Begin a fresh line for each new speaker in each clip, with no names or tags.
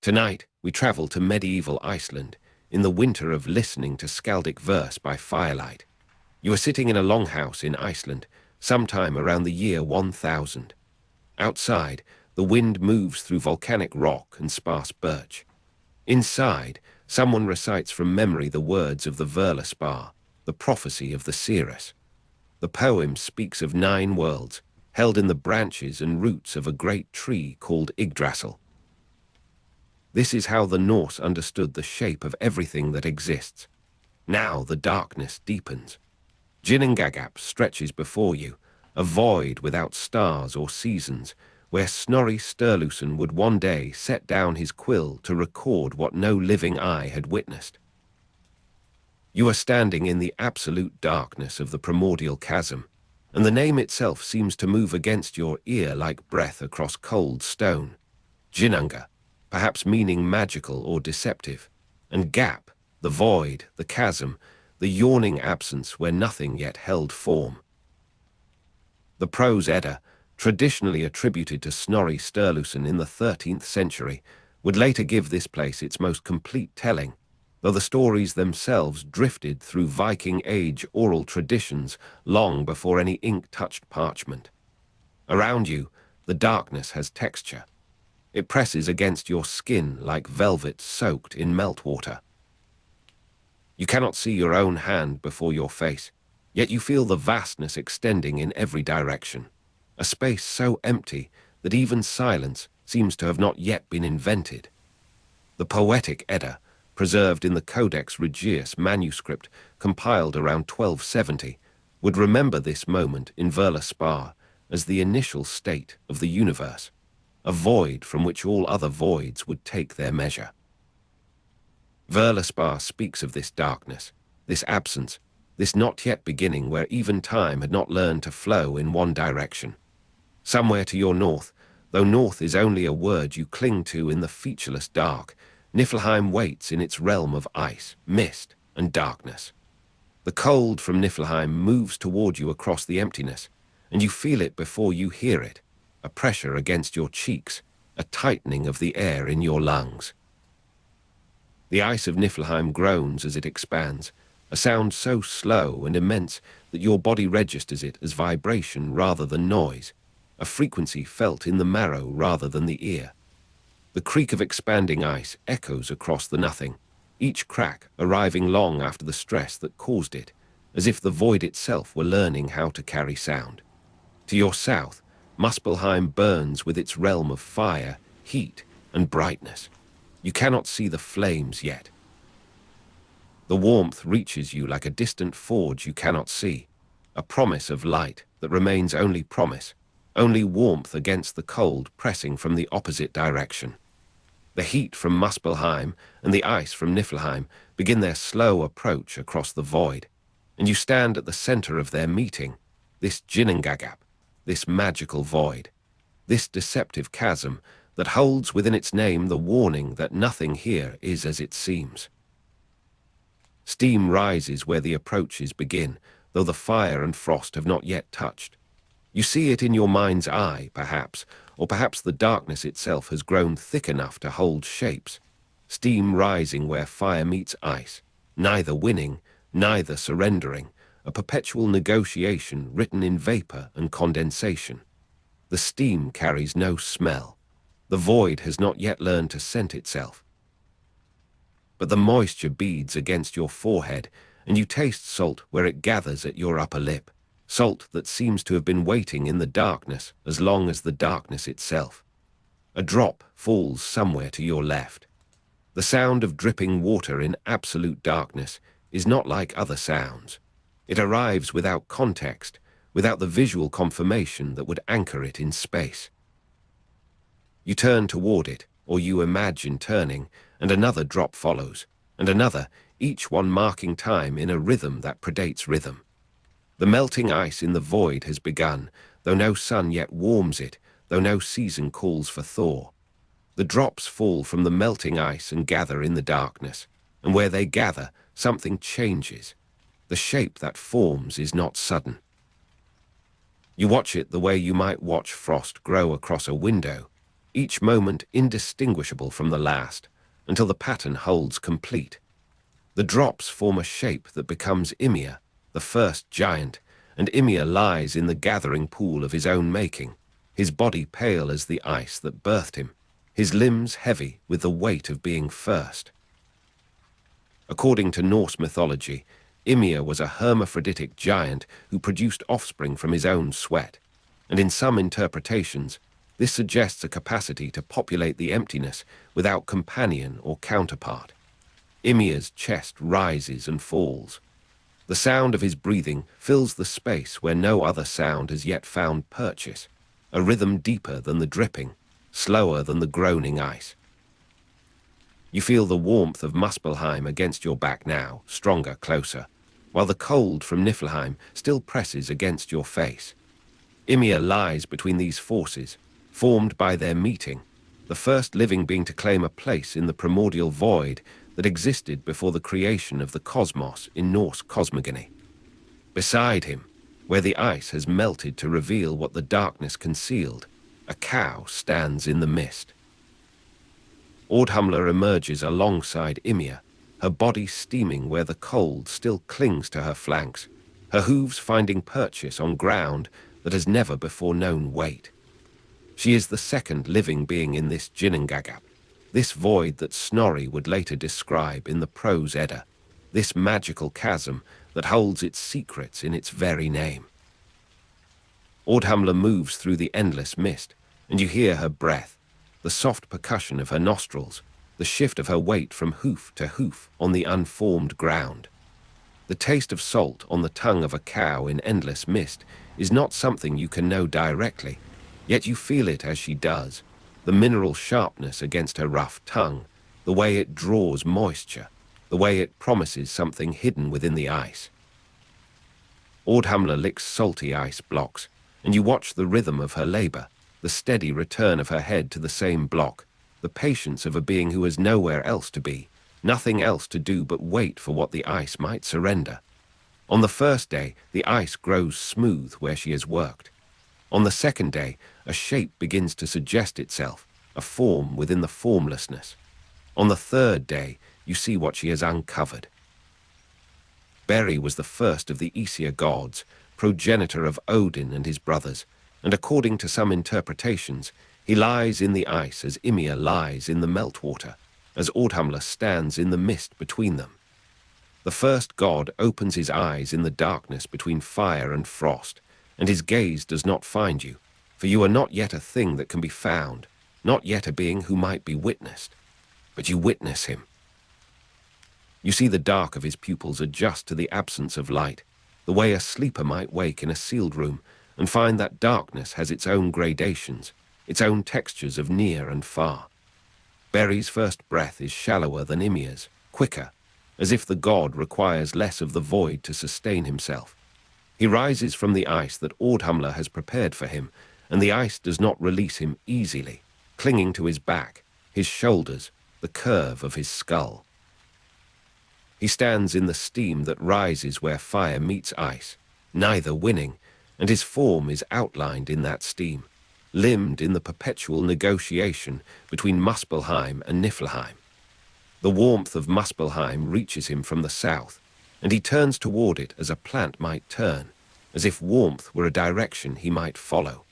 Tonight, we travel to medieval Iceland, in the winter of listening to skaldic verse by firelight. You are sitting in a longhouse in Iceland, sometime around the year 1000. Outside, the wind moves through volcanic rock and sparse birch. Inside, someone recites from memory the words of the Völuspá, the prophecy of the seeress. The poem speaks of 9 worlds, held in the branches and roots of a great tree called Yggdrasil. This is how the Norse understood the shape of everything that exists. Now the darkness deepens. Ginnungagap stretches before you, a void without stars or seasons, where Snorri Sturluson would one day set down his quill to record what no living eye had witnessed. You are standing in the absolute darkness of the primordial chasm, and the name itself seems to move against your ear like breath across cold stone. Ginnunga, perhaps meaning magical or deceptive, and gap, the void, the chasm, the yawning absence where nothing yet held form. The prose Edda, traditionally attributed to Snorri Sturluson in the 13th century, would later give this place its most complete telling, though the stories themselves drifted through Viking Age oral traditions long before any ink touched parchment. Around you, the darkness has texture. It presses against your skin like velvet soaked in meltwater. You cannot see your own hand before your face, yet you feel the vastness extending in every direction, a space so empty that even silence seems to have not yet been invented. The poetic Edda, preserved in the Codex Regius manuscript compiled around 1270, would remember this moment in Völuspá as the initial state of the universe, a void from which all other voids would take their measure. Völuspá speaks of this darkness, this absence, this not yet beginning where even time had not learned to flow in one direction. Somewhere to your north, though north is only a word you cling to in the featureless dark, Niflheim waits in its realm of ice, mist, and darkness. The cold from Niflheim moves toward you across the emptiness, and you feel it before you hear it, a pressure against your cheeks, a tightening of the air in your lungs. The ice of Niflheim groans as it expands, a sound so slow and immense that your body registers it as vibration rather than noise, a frequency felt in the marrow rather than the ear. The creak of expanding ice echoes across the nothing, each crack arriving long after the stress that caused it, as if the void itself were learning how to carry sound. To your south, Muspelheim burns with its realm of fire, heat, and brightness. You cannot see the flames yet. The warmth reaches you like a distant forge you cannot see, a promise of light that remains only promise, only warmth against the cold pressing from the opposite direction. The heat from Muspelheim and the ice from Niflheim begin their slow approach across the void, and you stand at the center of their meeting, this Ginnungagap, this magical void, this deceptive chasm that holds within its name the warning that nothing here is as it seems. Steam rises where the approaches begin, though the fire and frost have not yet touched. You see it in your mind's eye, perhaps, or perhaps the darkness itself has grown thick enough to hold shapes. Steam rising where fire meets ice, neither winning, neither surrendering, a perpetual negotiation written in vapor and condensation. The steam carries no smell. The void has not yet learned to scent itself. But the moisture beads against your forehead, and you taste salt where it gathers at your upper lip, salt that seems to have been waiting in the darkness as long as the darkness itself. A drop falls somewhere to your left. The sound of dripping water in absolute darkness is not like other sounds. It arrives without context, without the visual confirmation that would anchor it in space. You turn toward it, or you imagine turning, and another drop follows, and another, each one marking time in a rhythm that predates rhythm. The melting ice in the void has begun, though no sun yet warms it, though no season calls for thaw. The drops fall from the melting ice and gather in the darkness, and where they gather, something changes. The shape that forms is not sudden. You watch it the way you might watch frost grow across a window, each moment indistinguishable from the last, until the pattern holds complete. The drops form a shape that becomes Ymir, the first giant, and Ymir lies in the gathering pool of his own making, his body pale as the ice that birthed him, his limbs heavy with the weight of being first. According to Norse mythology, Ymir was a hermaphroditic giant who produced offspring from his own sweat, and in some interpretations, this suggests a capacity to populate the emptiness without companion or counterpart. Ymir's chest rises and falls. The sound of his breathing fills the space where no other sound has yet found purchase, a rhythm deeper than the dripping, slower than the groaning ice. You feel the warmth of Muspelheim against your back now, stronger, closer, while the cold from Niflheim still presses against your face. Ymir lies between these forces, formed by their meeting, the first living being to claim a place in the primordial void that existed before the creation of the cosmos in Norse cosmogony. Beside him, where the ice has melted to reveal what the darkness concealed, a cow stands in the mist. Audhumla emerges alongside Ymir, her body steaming where the cold still clings to her flanks, her hooves finding purchase on ground that has never before known weight. She is the second living being in this Ginnungagap, this void that Snorri would later describe in the Prose Edda, this magical chasm that holds its secrets in its very name. Audhumla moves through the endless mist, and you hear her breath, the soft percussion of her nostrils, the shift of her weight from hoof to hoof on the unformed ground. The taste of salt on the tongue of a cow in endless mist is not something you can know directly, yet you feel it as she does, the mineral sharpness against her rough tongue, the way it draws moisture, the way it promises something hidden within the ice. Audhumla licks salty ice blocks, and you watch the rhythm of her labor, the steady return of her head to the same block, the patience of a being who has nowhere else to be, nothing else to do but wait for what the ice might surrender. On the first day, the ice grows smooth where she has worked. On the second day, a shape begins to suggest itself, a form within the formlessness. On the third day, you see what she has uncovered. Beri was the first of the Aesir gods, progenitor of Odin and his brothers, and according to some interpretations, he lies in the ice as Ymir lies in the meltwater, as Audhumla stands in the mist between them. The first god opens his eyes in the darkness between fire and frost, and his gaze does not find you, for you are not yet a thing that can be found, not yet a being who might be witnessed, but you witness him. You see the dark of his pupils adjust to the absence of light, the way a sleeper might wake in a sealed room and find that darkness has its own gradations, its own textures of near and far. Beri's first breath is shallower than Ymir's, quicker, as if the god requires less of the void to sustain himself. He rises from the ice that Audhumla has prepared for him, and the ice does not release him easily, clinging to his back, his shoulders, the curve of his skull. He stands in the steam that rises where fire meets ice, neither winning, and his form is outlined in that steam, limbed in the perpetual negotiation between Muspelheim and Niflheim. The warmth of Muspelheim reaches him from the south, and he turns toward it as a plant might turn, as if warmth were a direction he might follow.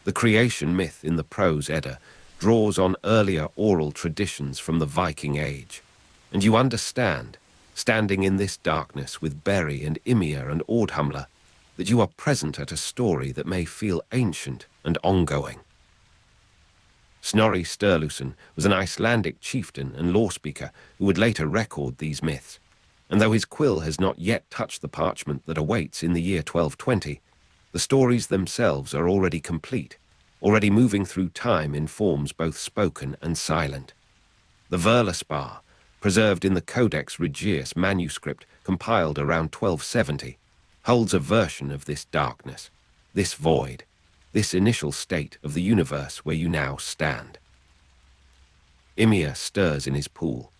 The creation myth in the Prose Edda draws on earlier oral traditions from the Viking Age, and you understand, standing in this darkness with Beri and Ymir and Audhumla, that you are present at a story that may feel ancient and ongoing. Snorri Sturluson was an Icelandic chieftain and law speaker who would later record these myths, and though his quill has not yet touched the parchment that awaits in the year 1220, the stories themselves are already complete, already moving through time in forms both spoken and silent. The Völuspá, preserved in the Codex Regius manuscript compiled around 1270, holds a version of this darkness, this void, this initial state of the universe where you now stand. Ymir stirs in his pool.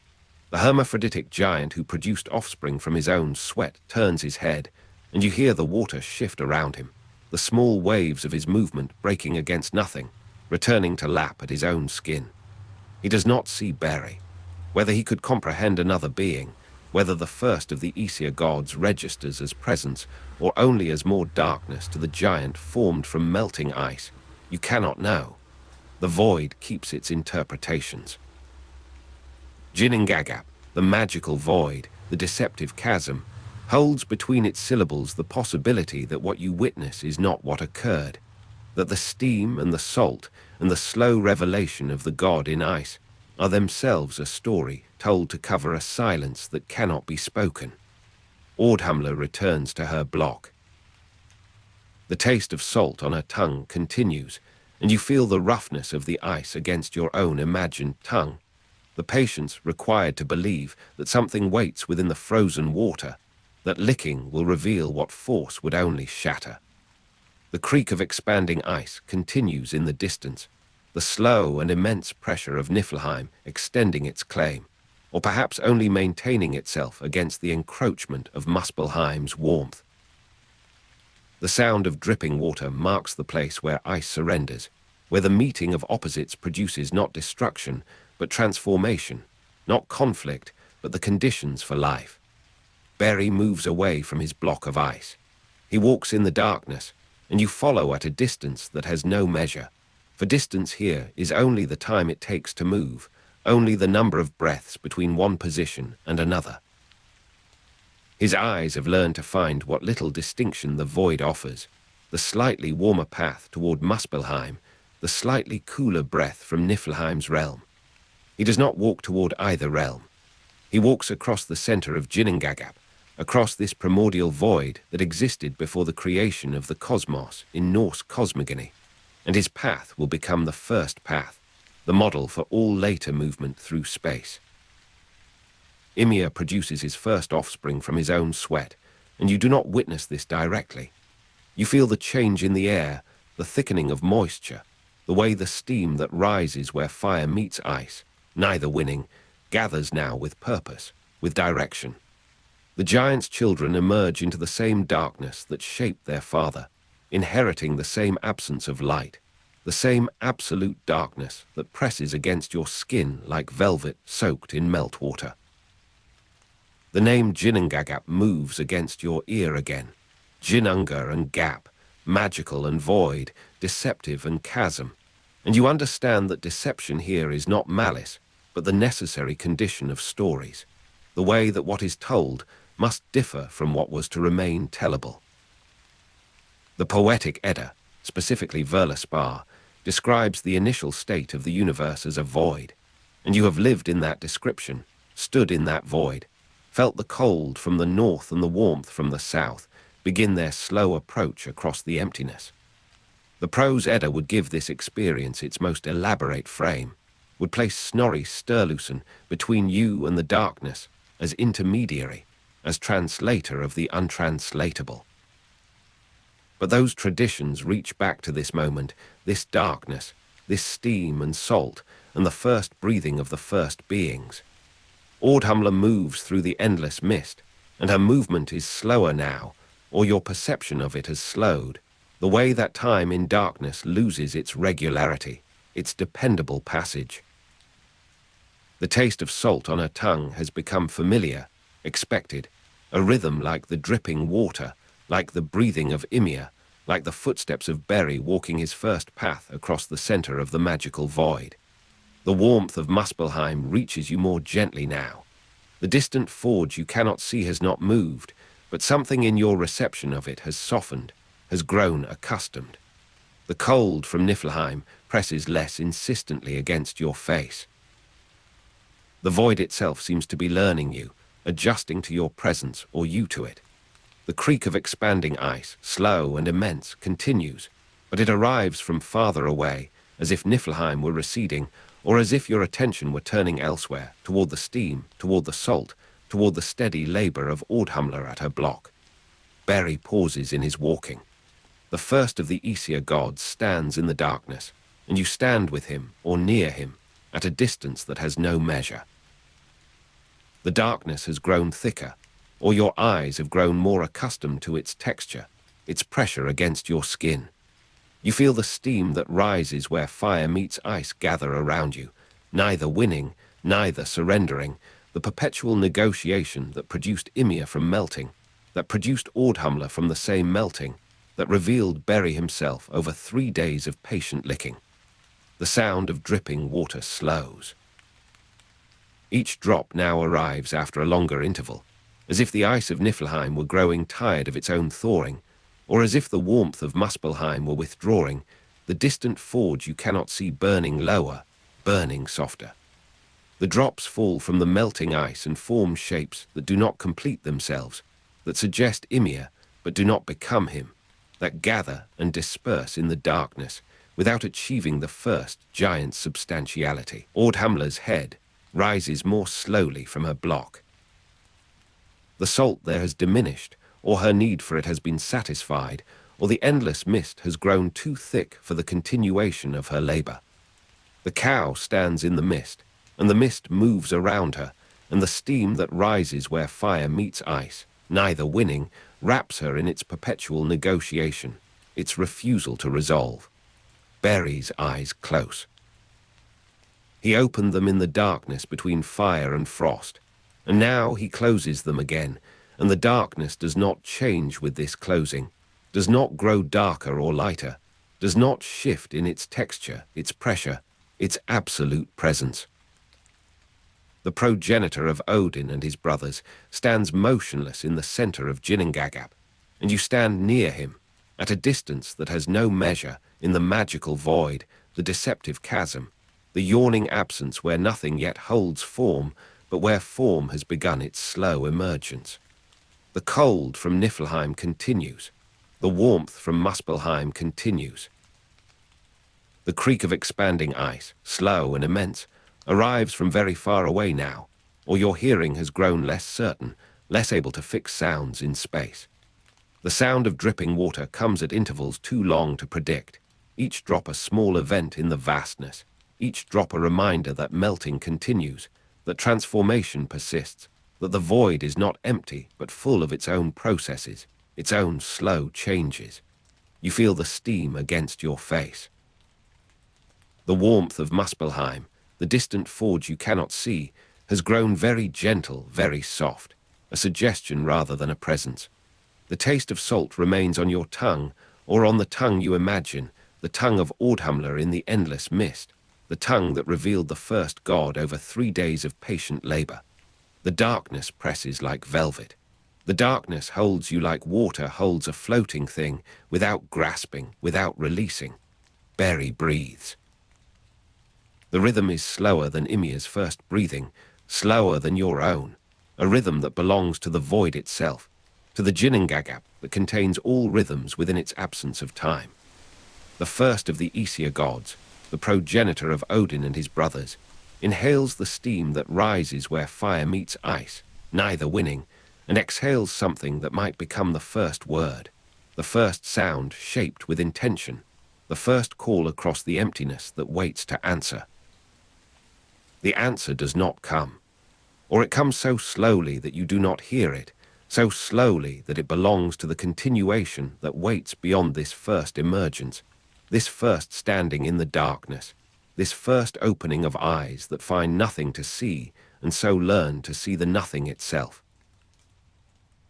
The hermaphroditic giant who produced offspring from his own sweat turns his head, and you hear the water shift around him, the small waves of his movement breaking against nothing, returning to lap at his own skin. He does not see Beri. Whether he could comprehend another being, whether the first of the Aesir gods registers as presence, or only as more darkness to the giant formed from melting ice, you cannot know. The void keeps its interpretations. Ginnungagap, the magical void, the deceptive chasm, holds between its syllables the possibility that what you witness is not what occurred, that the steam and the salt and the slow revelation of the god in ice are themselves a story told to cover a silence that cannot be spoken. Ordhamla returns to her block. The taste of salt on her tongue continues, and you feel the roughness of the ice against your own imagined tongue, the patience required to believe that something waits within the frozen water, that licking will reveal what force would only shatter. The creak of expanding ice continues in the distance, the slow and immense pressure of Niflheim extending its claim, or perhaps only maintaining itself against the encroachment of Muspelheim's warmth. The sound of dripping water marks the place where ice surrenders, where the meeting of opposites produces not destruction, but transformation, not conflict, but the conditions for life. Beri moves away from his block of ice. He walks in the darkness, and you follow at a distance that has no measure, for distance here is only the time it takes to move, only the number of breaths between one position and another. His eyes have learned to find what little distinction the void offers, the slightly warmer path toward Muspelheim, the slightly cooler breath from Niflheim's realm. He does not walk toward either realm. He walks across the center of Ginnungagap, across this primordial void that existed before the creation of the cosmos in Norse cosmogony, and his path will become the first path, the model for all later movement through space. Ymir produces his first offspring from his own sweat, and you do not witness this directly. You feel the change in the air, the thickening of moisture, the way the steam that rises where fire meets ice, neither winning, gathers now with purpose, with direction. The giant's children emerge into the same darkness that shaped their father, inheriting the same absence of light, the same absolute darkness that presses against your skin like velvet soaked in meltwater. The name Ginnungagap moves against your ear again. Ginnunga and gap, magical and void, deceptive and chasm. And you understand that deception here is not malice, but the necessary condition of stories, the way that what is told must differ from what was to remain tellable. The poetic Edda, specifically Völuspá, describes the initial state of the universe as a void, and you have lived in that description, stood in that void, felt the cold from the north and the warmth from the south begin their slow approach across the emptiness. The prose Edda would give this experience its most elaborate frame, would place Snorri Sturluson between you and the darkness as intermediary, as translator of the untranslatable. But those traditions reach back to this moment, this darkness, this steam and salt, and the first breathing of the first beings. Ordhamla moves through the endless mist, and her movement is slower now, or your perception of it has slowed, the way that time in darkness loses its regularity, its dependable passage. The taste of salt on her tongue has become familiar, expected, a rhythm like the dripping water, like the breathing of Ymir, like the footsteps of Beri walking his first path across the center of the magical void. The warmth of Muspelheim reaches you more gently now. The distant forge you cannot see has not moved, but something in your reception of it has softened, has grown accustomed. The cold from Niflheim presses less insistently against your face. The void itself seems to be learning you, adjusting to your presence or you to it. The creak of expanding ice, slow and immense, continues, but it arrives from farther away, as if Niflheim were receding, or as if your attention were turning elsewhere, toward the steam, toward the salt, toward the steady labor of Ordhamla at her block. Beri pauses in his walking. The first of the Aesir gods stands in the darkness, and you stand with him, or near him, at a distance that has no measure. The darkness has grown thicker, or your eyes have grown more accustomed to its texture, its pressure against your skin. You feel the steam that rises where fire meets ice gather around you, neither winning, neither surrendering, the perpetual negotiation that produced Ymir from melting, that produced Ordhamler from the same melting, that revealed Beri himself over 3 days of patient licking. The sound of dripping water slows. Each drop now arrives after a longer interval, as if the ice of Niflheim were growing tired of its own thawing, or as if the warmth of Muspelheim were withdrawing, the distant forge you cannot see burning lower, burning softer. The drops fall from the melting ice and form shapes that do not complete themselves, that suggest Ymir but do not become him, that gather and disperse in the darkness without achieving the first giant substantiality. Ordhamler's head rises more slowly from her block. The salt there has diminished, or her need for it has been satisfied, or the endless mist has grown too thick for the continuation of her labor. The cow stands in the mist, and the mist moves around her, and the steam that rises where fire meets ice, neither winning, wraps her in its perpetual negotiation, its refusal to resolve. Beri's eyes close. He opened them in the darkness between fire and frost, and now he closes them again, and the darkness does not change with this closing, does not grow darker or lighter, does not shift in its texture, its pressure, its absolute presence. The progenitor of Odin and his brothers stands motionless in the center of Ginnungagap, and you stand near him, at a distance that has no measure, in the magical void, the deceptive chasm, the yawning absence where nothing yet holds form, but where form has begun its slow emergence. The cold from Niflheim continues. The warmth from Muspelheim continues. The creak of expanding ice, slow and immense, arrives from very far away now, or your hearing has grown less certain, less able to fix sounds in space. The sound of dripping water comes at intervals too long to predict, each drop a small event in the vastness, each drop a reminder that melting continues, that transformation persists, that the void is not empty but full of its own processes, its own slow changes. You feel the steam against your face. The warmth of Muspelheim, the distant forge you cannot see, has grown very gentle, very soft, a suggestion rather than a presence. The taste of salt remains on your tongue, or on the tongue you imagine, the tongue of Ordhamler in the endless mist, the tongue that revealed the first god over 3 days of patient labor. The darkness presses like velvet. The darkness holds you like water holds a floating thing, without grasping, without releasing. Beri breathes. The rhythm is slower than Ymir's first breathing, slower than your own, a rhythm that belongs to the void itself, to the Ginnungagap that contains all rhythms within its absence of time. The first of the Aesir gods, the progenitor of Odin and his brothers, inhales the steam that rises where fire meets ice, neither winning, and exhales something that might become the first word, the first sound shaped with intention, the first call across the emptiness that waits to answer. The answer does not come, or it comes so slowly that you do not hear it, so slowly that it belongs to the continuation that waits beyond this first emergence, this first standing in the darkness, this first opening of eyes that find nothing to see and so learn to see the nothing itself.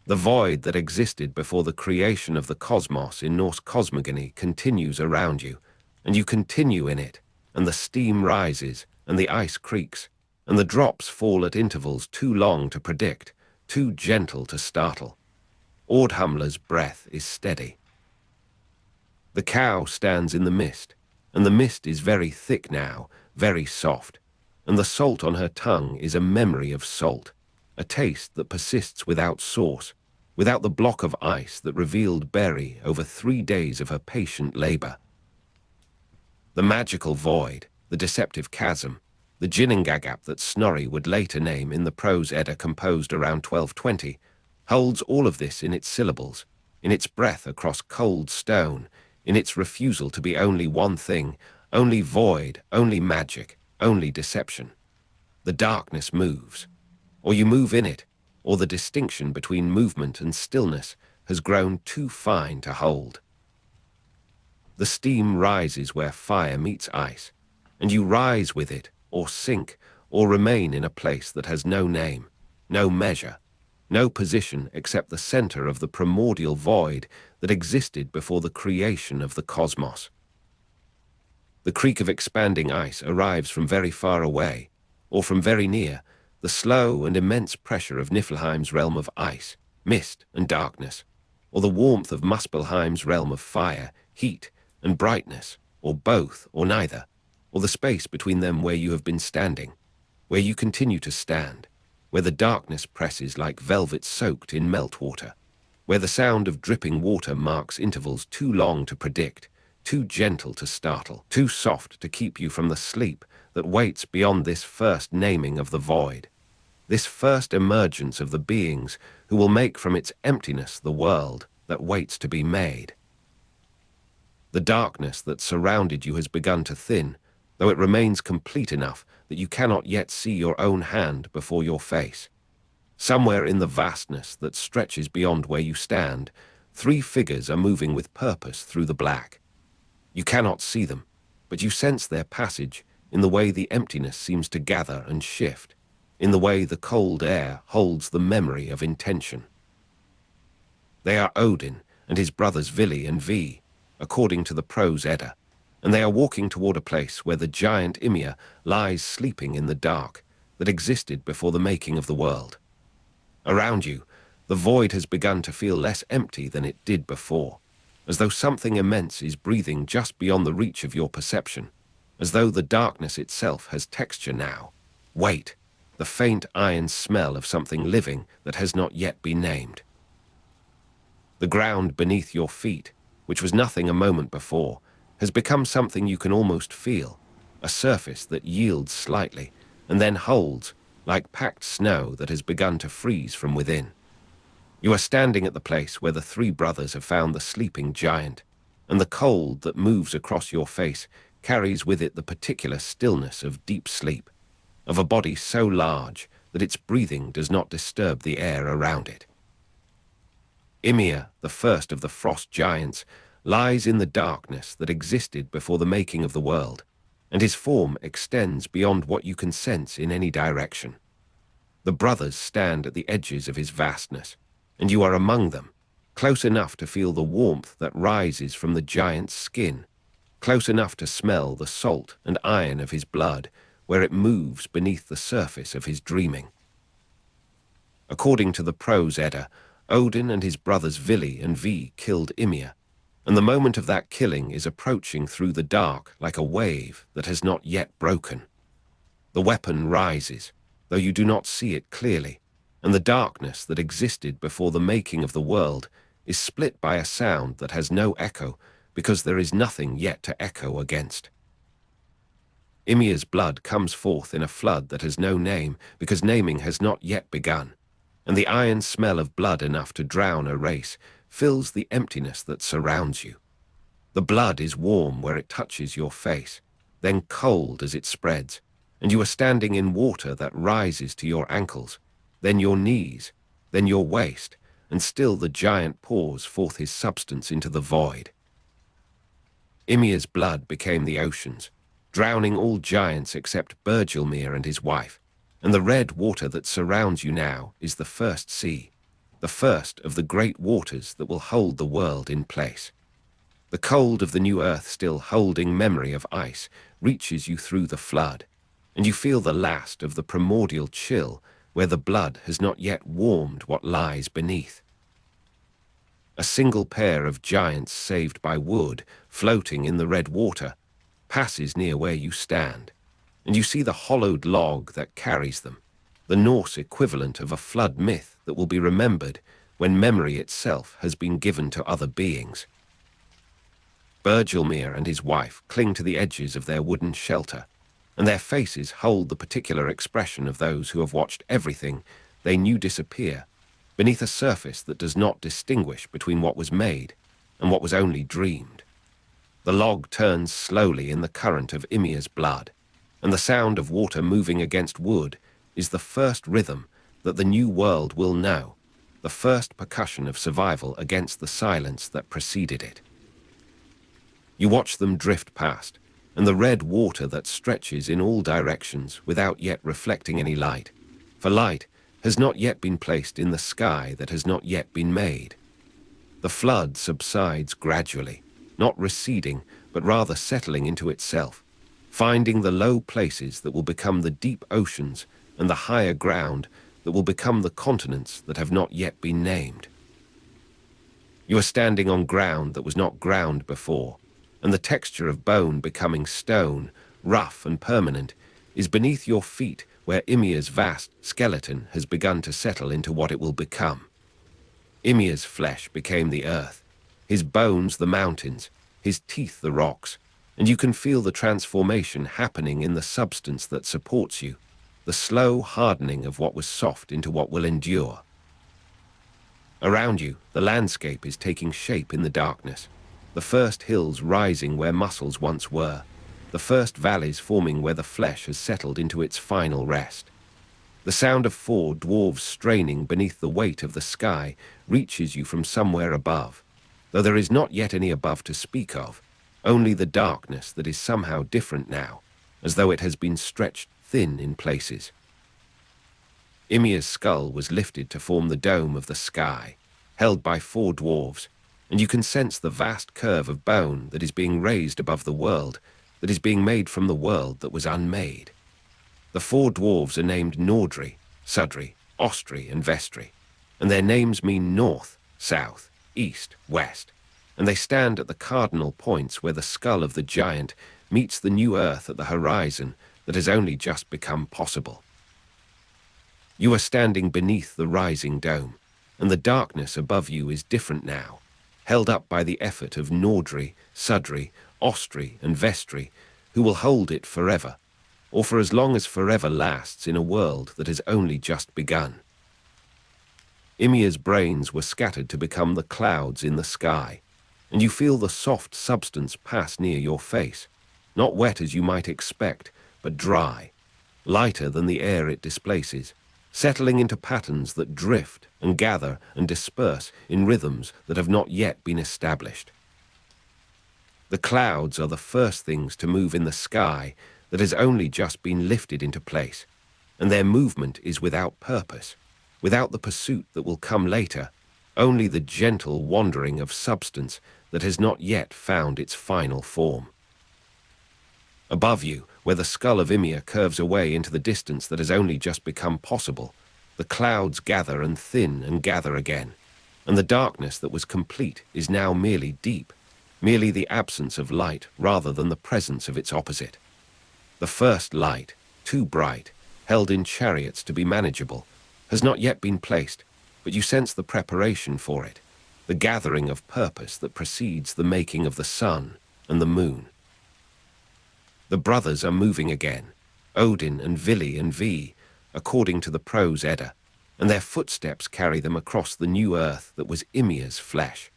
The void that existed before the creation of the cosmos in Norse cosmogony continues around you, and you continue in it, and the steam rises, and the ice creaks, and the drops fall at intervals too long to predict, too gentle to startle. Ordhamler's breath is steady. The cow stands in the mist, and the mist is very thick now, very soft, and the salt on her tongue is a memory of salt, a taste that persists without source, without the block of ice that revealed Beri over 3 days of her patient labor. The magical void, the deceptive chasm, the Ginnungagap that Snorri would later name in the prose Edda composed around 1220, holds all of this in its syllables, in its breath across cold stone, in its refusal to be only one thing, only void, only magic, only deception. The darkness moves, or you move in it, or the distinction between movement and stillness has grown too fine to hold. The steam rises where fire meets ice, and you rise with it, or sink, or remain in a place that has no name, no measure, no position except the center of the primordial void that existed before the creation of the cosmos. The creak of expanding ice arrives from very far away, or from very near, the slow and immense pressure of Niflheim's realm of ice, mist, and darkness, or the warmth of Muspelheim's realm of fire, heat, and brightness, or both, or neither, or the space between them where you have been standing, where you continue to stand, where the darkness presses like velvet soaked in meltwater, where the sound of dripping water marks intervals too long to predict, too gentle to startle, too soft to keep you from the sleep that waits beyond this first naming of the void, this first emergence of the beings who will make from its emptiness the world that waits to be made. The darkness that surrounded you has begun to thin, though it remains complete enough that you cannot yet see your own hand before your face. Somewhere in the vastness that stretches beyond where you stand, 3 figures are moving with purpose through the black. You cannot see them, but you sense their passage in the way the emptiness seems to gather and shift, in the way the cold air holds the memory of intention. They are Odin and his brothers Vili and Vi, according to the Prose Edda, and they are walking toward a place where the giant Ymir lies sleeping in the dark that existed before the making of the world. Around you, the void has begun to feel less empty than it did before, as though something immense is breathing just beyond the reach of your perception, as though the darkness itself has texture now, weight, the faint iron smell of something living that has not yet been named. The ground beneath your feet, which was nothing a moment before, has become something you can almost feel, a surface that yields slightly and then holds, like packed snow that has begun to freeze from within. You are standing at the place where the 3 brothers have found the sleeping giant, and the cold that moves across your face carries with it the particular stillness of deep sleep, of a body so large that its breathing does not disturb the air around it. Ymir, the first of the frost giants, lies in the darkness that existed before the making of the world, and his form extends beyond what you can sense in any direction. The brothers stand at the edges of his vastness, and you are among them, close enough to feel the warmth that rises from the giant's skin, close enough to smell the salt and iron of his blood where it moves beneath the surface of his dreaming. According to the Prose Edda, Odin and his brothers Vili and Vi killed Ymir, and the moment of that killing is approaching through the dark like a wave that has not yet broken. The weapon rises, though you do not see it clearly, and the darkness that existed before the making of the world is split by a sound that has no echo because there is nothing yet to echo against. Ymir's blood comes forth in a flood that has no name because naming has not yet begun, and the iron smell of blood enough to drown a race fills the emptiness that surrounds you. The blood is warm where it touches your face, then cold as it spreads, and you are standing in water that rises to your ankles, then your knees, then your waist, and still the giant pours forth his substance into the void. Ymir's blood became the oceans, drowning all giants except Bergelmir and his wife, and the red water that surrounds you now is the first sea, the first of the great waters that will hold the world in place. The cold of the new earth still holding memory of ice reaches you through the flood, and you feel the last of the primordial chill where the blood has not yet warmed what lies beneath. A single pair of giants saved by wood, floating in the red water, passes near where you stand, and you see the hollowed log that carries them, the Norse equivalent of a flood myth that will be remembered when memory itself has been given to other beings. Bergelmir and his wife cling to the edges of their wooden shelter, and their faces hold the particular expression of those who have watched everything they knew disappear beneath a surface that does not distinguish between what was made and what was only dreamed. The log turns slowly in the current of Ymir's blood, and the sound of water moving against wood is the first rhythm that the new world will know, the first percussion of survival against the silence that preceded it. You watch them drift past, and the red water that stretches in all directions without yet reflecting any light. For light has not yet been placed in the sky that has not yet been made. The flood subsides gradually, not receding, but rather settling into itself, finding the low places that will become the deep oceans and the higher ground that will become the continents that have not yet been named. You are standing on ground that was not ground before, and the texture of bone becoming stone, rough and permanent, is beneath your feet where Ymir's vast skeleton has begun to settle into what it will become. Ymir's flesh became the earth, his bones the mountains, his teeth the rocks, and you can feel the transformation happening in the substance that supports you, the slow hardening of what was soft into what will endure. Around you, the landscape is taking shape in the darkness, the first hills rising where muscles once were, the first valleys forming where the flesh has settled into its final rest. The sound of 4 dwarves straining beneath the weight of the sky reaches you from somewhere above, though there is not yet any above to speak of, only the darkness that is somehow different now, as though it has been stretched thin in places. Ymir's skull was lifted to form the dome of the sky, held by 4 dwarves, and you can sense the vast curve of bone that is being raised above the world, that is being made from the world that was unmade. The 4 dwarves are named Nordri, Sudri, Ostri, and Vestri, and their names mean north, south, east, west, and they stand at the cardinal points where the skull of the giant meets the new earth at the horizon that has only just become possible. You are standing beneath the rising dome, and the darkness above you is different now, held up by the effort of Nordri, Sudri, Ostri, and Vestri, who will hold it forever, or for as long as forever lasts in a world that has only just begun. Ymir's brains were scattered to become the clouds in the sky, and you feel the soft substance pass near your face, not wet as you might expect, but dry, lighter than the air it displaces, settling into patterns that drift and gather and disperse in rhythms that have not yet been established. The clouds are the first things to move in the sky that has only just been lifted into place, and their movement is without purpose, without the pursuit that will come later, only the gentle wandering of substance that has not yet found its final form. Above you, where the skull of Ymir curves away into the distance that has only just become possible, the clouds gather and thin and gather again, and the darkness that was complete is now merely deep, merely the absence of light rather than the presence of its opposite. The first light, too bright, held in chariots to be manageable, has not yet been placed, but you sense the preparation for it, the gathering of purpose that precedes the making of the sun and the moon. The brothers are moving again, Odin and Vili and Vi, according to the prose Edda, and their footsteps carry them across the new earth that was Ymir's flesh,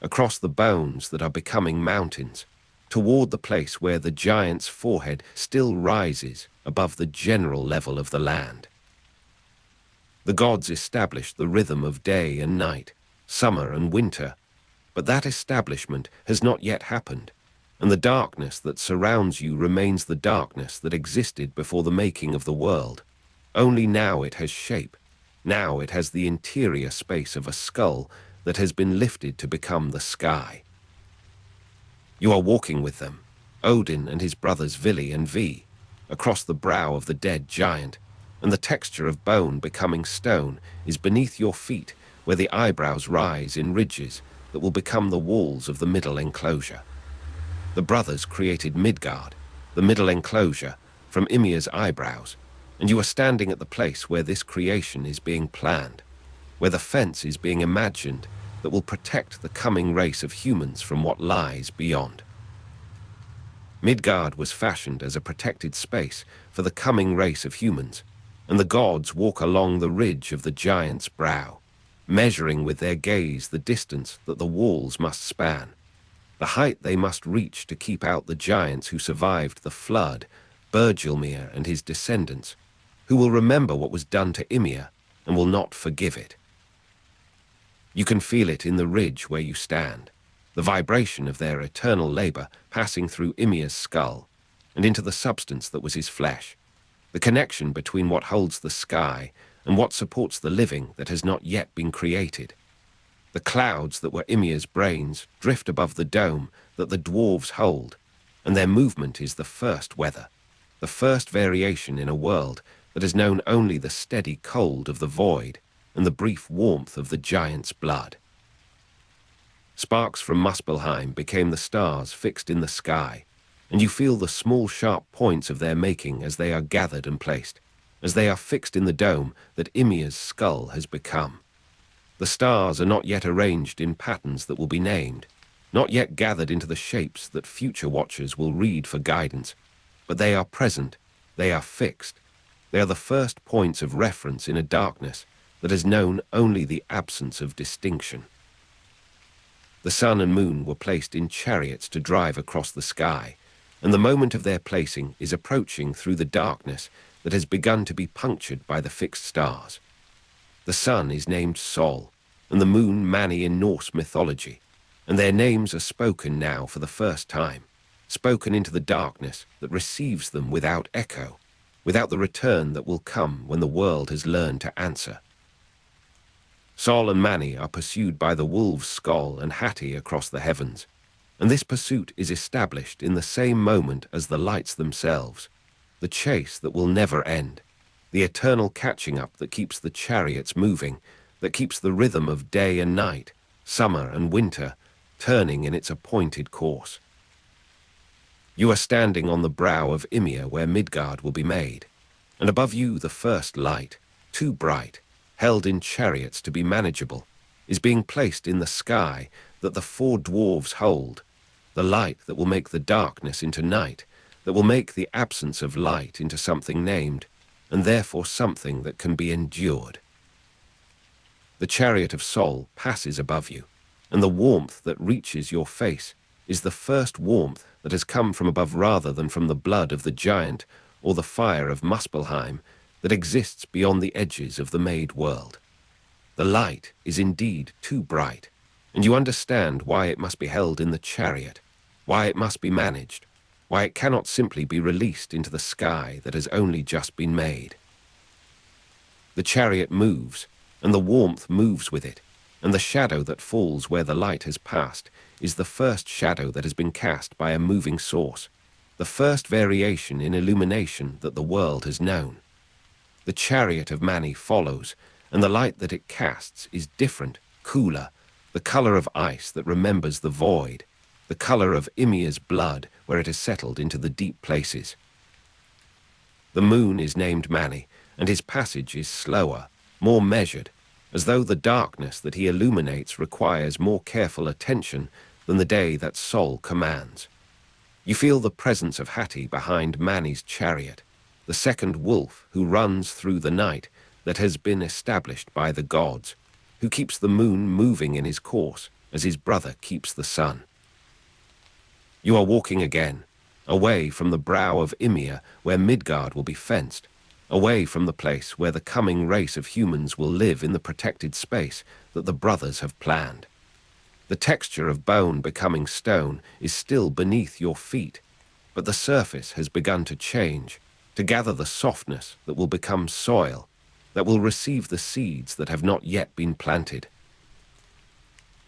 across the bones that are becoming mountains, toward the place where the giant's forehead still rises above the general level of the land. The gods established the rhythm of day and night, summer and winter, but that establishment has not yet happened, and the darkness that surrounds you remains the darkness that existed before the making of the world. Only now it has shape. Now it has the interior space of a skull that has been lifted to become the sky. You are walking with them, Odin and his brothers Vili and Vi, across the brow of the dead giant, and the texture of bone becoming stone is beneath your feet where the eyebrows rise in ridges that will become the walls of the middle enclosure. The brothers created Midgard, the middle enclosure, from Ymir's eyebrows, and you are standing at the place where this creation is being planned, where the fence is being imagined that will protect the coming race of humans from what lies beyond. Midgard was fashioned as a protected space for the coming race of humans, and the gods walk along the ridge of the giant's brow, measuring with their gaze the distance that the walls must span, the height they must reach to keep out the giants who survived the flood, Bergilmir and his descendants, who will remember what was done to Ymir and will not forgive it. You can feel it in the ridge where you stand. the vibration of their eternal labor passing through Ymir's skull and into the substance that was his flesh, the connection between what holds the sky and what supports the living that has not yet been created. The clouds that were Ymir's brains drift above the dome that the dwarves hold, and their movement is the first weather, the first variation in a world that has known only the steady cold of the void and the brief warmth of the giant's blood. Sparks from Muspelheim became the stars fixed in the sky, and you feel the small sharp points of their making as they are gathered and placed, as they are fixed in the dome that Ymir's skull has become. The stars are not yet arranged in patterns that will be named, not yet gathered into the shapes that future watchers will read for guidance, but they are present, they are fixed, they are the first points of reference in a darkness that has known only the absence of distinction. The sun and moon were placed in chariots to drive across the sky, and the moment of their placing is approaching through the darkness that has begun to be punctured by the fixed stars. The sun is named Sol, and the moon Mani in Norse mythology, and their names are spoken now for the first time, spoken into the darkness that receives them without echo, without the return that will come when the world has learned to answer. Sol and Mani are pursued by the wolves Skoll and Hati across the heavens, and this pursuit is established in the same moment as the lights themselves, the chase that will never end, the eternal catching up that keeps the chariots moving, that keeps the rhythm of day and night, summer and winter, turning in its appointed course. You are standing on the brow of Ymir where Midgard will be made, and above you the first light, too bright, held in chariots to be manageable, is being placed in the sky that the four dwarves hold, the light that will make the darkness into night, that will make the absence of light into something named, and therefore something that can be endured. The chariot of Sol passes above you, and the warmth that reaches your face is the first warmth that has come from above rather than from the blood of the giant or the fire of Muspelheim that exists beyond the edges of the made world. The light is indeed too bright, and you understand why it must be held in the chariot, why it must be managed, why it cannot simply be released into the sky that has only just been made. The chariot moves, and the warmth moves with it, and the shadow that falls where the light has passed is the first shadow that has been cast by a moving source, the first variation in illumination that the world has known. The chariot of Mani follows, and the light that it casts is different, cooler, the color of ice that remembers the void, the color of Ymir's blood where it has settled into the deep places. The moon is named Mani, and his passage is slower, more measured, as though the darkness that he illuminates requires more careful attention than the day that Sol commands. You feel the presence of Hati behind Mani's chariot, the second wolf who runs through the night that has been established by the gods, who keeps the moon moving in his course as his brother keeps the sun. You are walking again, away from the brow of Ymir where Midgard will be fenced, away from the place where the coming race of humans will live in the protected space that the brothers have planned. The texture of bone becoming stone is still beneath your feet, but the surface has begun to change, to gather the softness that will become soil, that will receive the seeds that have not yet been planted.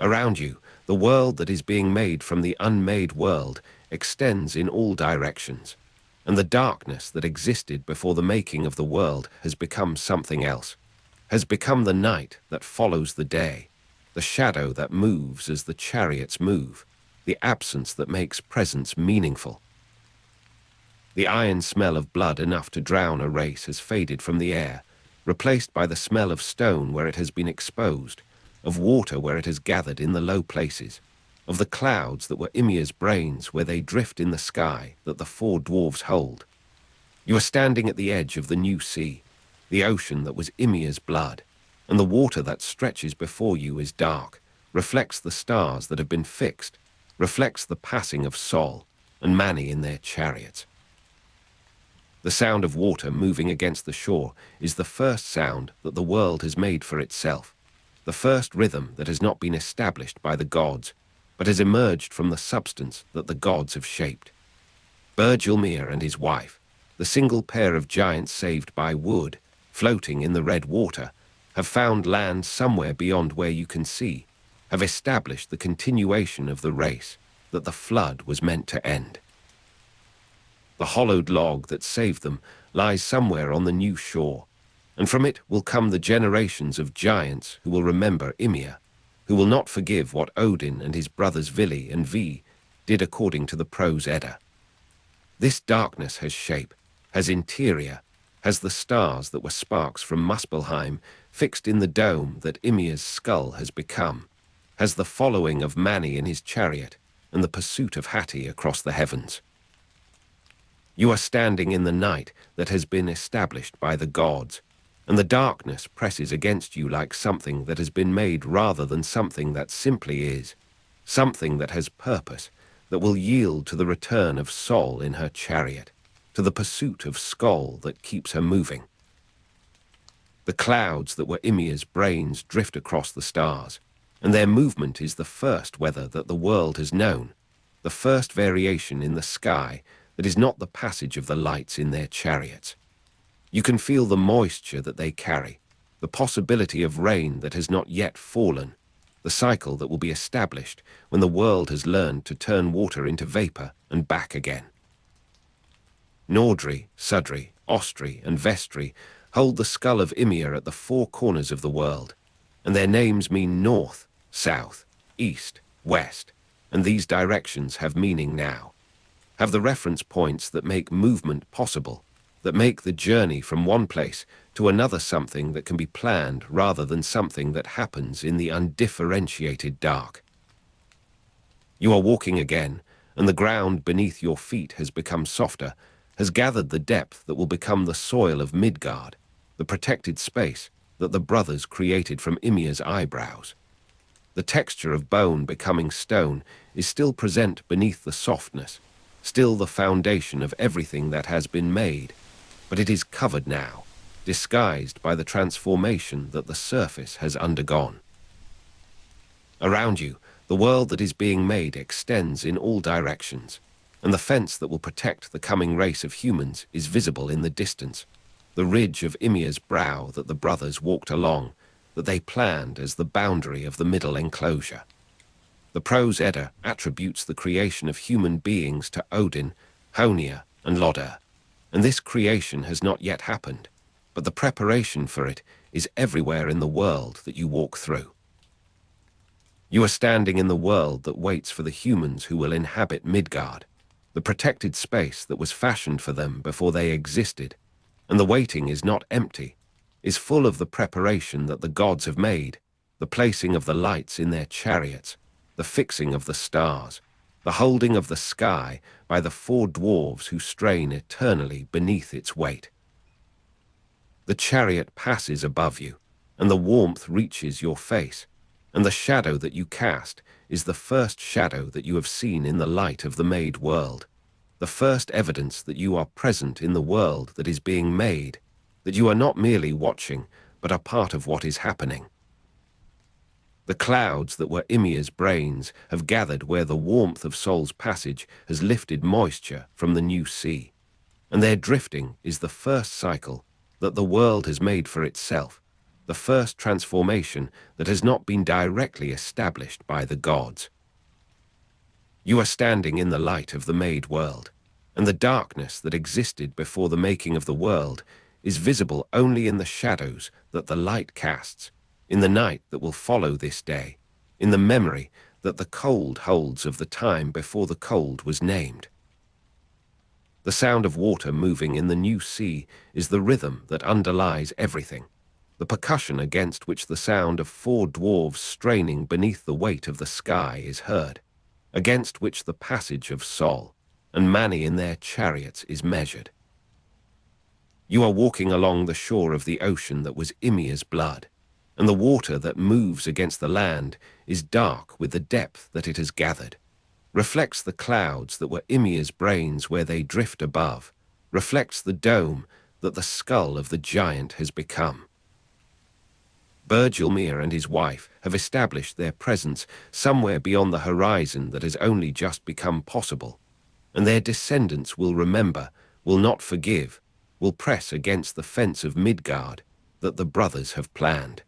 Around you, the world that is being made from the unmade world extends in all directions, and the darkness that existed before the making of the world has become something else, has become the night that follows the day, the shadow that moves as the chariots move, the absence that makes presence meaningful. The iron smell of blood enough to drown a race has faded from the air, replaced by the smell of stone where it has been exposed, of water where it has gathered in the low places, of the clouds that were Ymir's brains where they drift in the sky that the four dwarves hold. You are standing at the edge of the new sea, the ocean that was Ymir's blood, and the water that stretches before you is dark, reflects the stars that have been fixed, reflects the passing of Sol and Mani in their chariots. The sound of water moving against the shore is the first sound that the world has made for itself, the first rhythm that has not been established by the gods, but has emerged from the substance that the gods have shaped. Bergelmir and his wife, the single pair of giants saved by wood, floating in the red water, have found land somewhere beyond where you can see, have established the continuation of the race that the flood was meant to end. The hollowed log that saved them lies somewhere on the new shore, and from it will come the generations of giants who will remember Ymir, who will not forgive what Odin and his brothers Vili and Vi did according to the Prose Edda. This darkness has shape, has interior, has the stars that were sparks from Muspelheim fixed in the dome that Ymir's skull has become, has the following of Mani in his chariot and the pursuit of Hati across the heavens. You are standing in the night that has been established by the gods, and the darkness presses against you like something that has been made rather than something that simply is, something that has purpose, that will yield to the return of Sol in her chariot, to the pursuit of Skoll that keeps her moving. The clouds that were Ymir's brains drift across the stars, and their movement is the first weather that the world has known, the first variation in the sky that is not the passage of the lights in their chariots. You can feel the moisture that they carry, the possibility of rain that has not yet fallen, the cycle that will be established when the world has learned to turn water into vapor and back again. Nordri, Sudri, Ostri, and Vestri hold the skull of Ymir at the four corners of the world, and their names mean north, south, east, west, and these directions have meaning now, have the reference points that make movement possible, that make the journey from one place to another something that can be planned rather than something that happens in the undifferentiated dark. You are walking again, and the ground beneath your feet has become softer, has gathered the depth that will become the soil of Midgard, the protected space that the brothers created from Ymir's eyebrows. The texture of bone becoming stone is still present beneath the softness, still the foundation of everything that has been made, but it is covered now, disguised by the transformation that the surface has undergone. Around you, the world that is being made extends in all directions, and the fence that will protect the coming race of humans is visible in the distance, the ridge of Ymir's brow that the brothers walked along, that they planned as the boundary of the middle enclosure. The Prose Edda attributes the creation of human beings to Odin, Honir, and Lodr, and this creation has not yet happened, but the preparation for it is everywhere in the world that you walk through. You are standing in the world that waits for the humans who will inhabit Midgard, the protected space that was fashioned for them before they existed, and the waiting is not empty, is full of the preparation that the gods have made, the placing of the lights in their chariots, the fixing of the stars, the holding of the sky by the four dwarves who strain eternally beneath its weight. The chariot passes above you, and the warmth reaches your face, and the shadow that you cast is the first shadow that you have seen in the light of the made world, the first evidence that you are present in the world that is being made, that you are not merely watching, but are part of what is happening. The clouds that were Ymir's brains have gathered where the warmth of Sol's passage has lifted moisture from the new sea, and their drifting is the first cycle that the world has made for itself, the first transformation that has not been directly established by the gods. You are standing in the light of the made world, and the darkness that existed before the making of the world is visible only in the shadows that the light casts, in the night that will follow this day, in the memory that the cold holds of the time before the cold was named. The sound of water moving in the new sea is the rhythm that underlies everything, the percussion against which the sound of four dwarves straining beneath the weight of the sky is heard, against which the passage of Sol and Mani in their chariots is measured. You are walking along the shore of the ocean that was Ymir's blood, and the water that moves against the land is dark with the depth that it has gathered, reflects the clouds that were Ymir's brains where they drift above, reflects the dome that the skull of the giant has become. Bergelmir and his wife have established their presence somewhere beyond the horizon that has only just become possible, and their descendants will remember, will not forgive, will press against the fence of Midgard that the brothers have planned.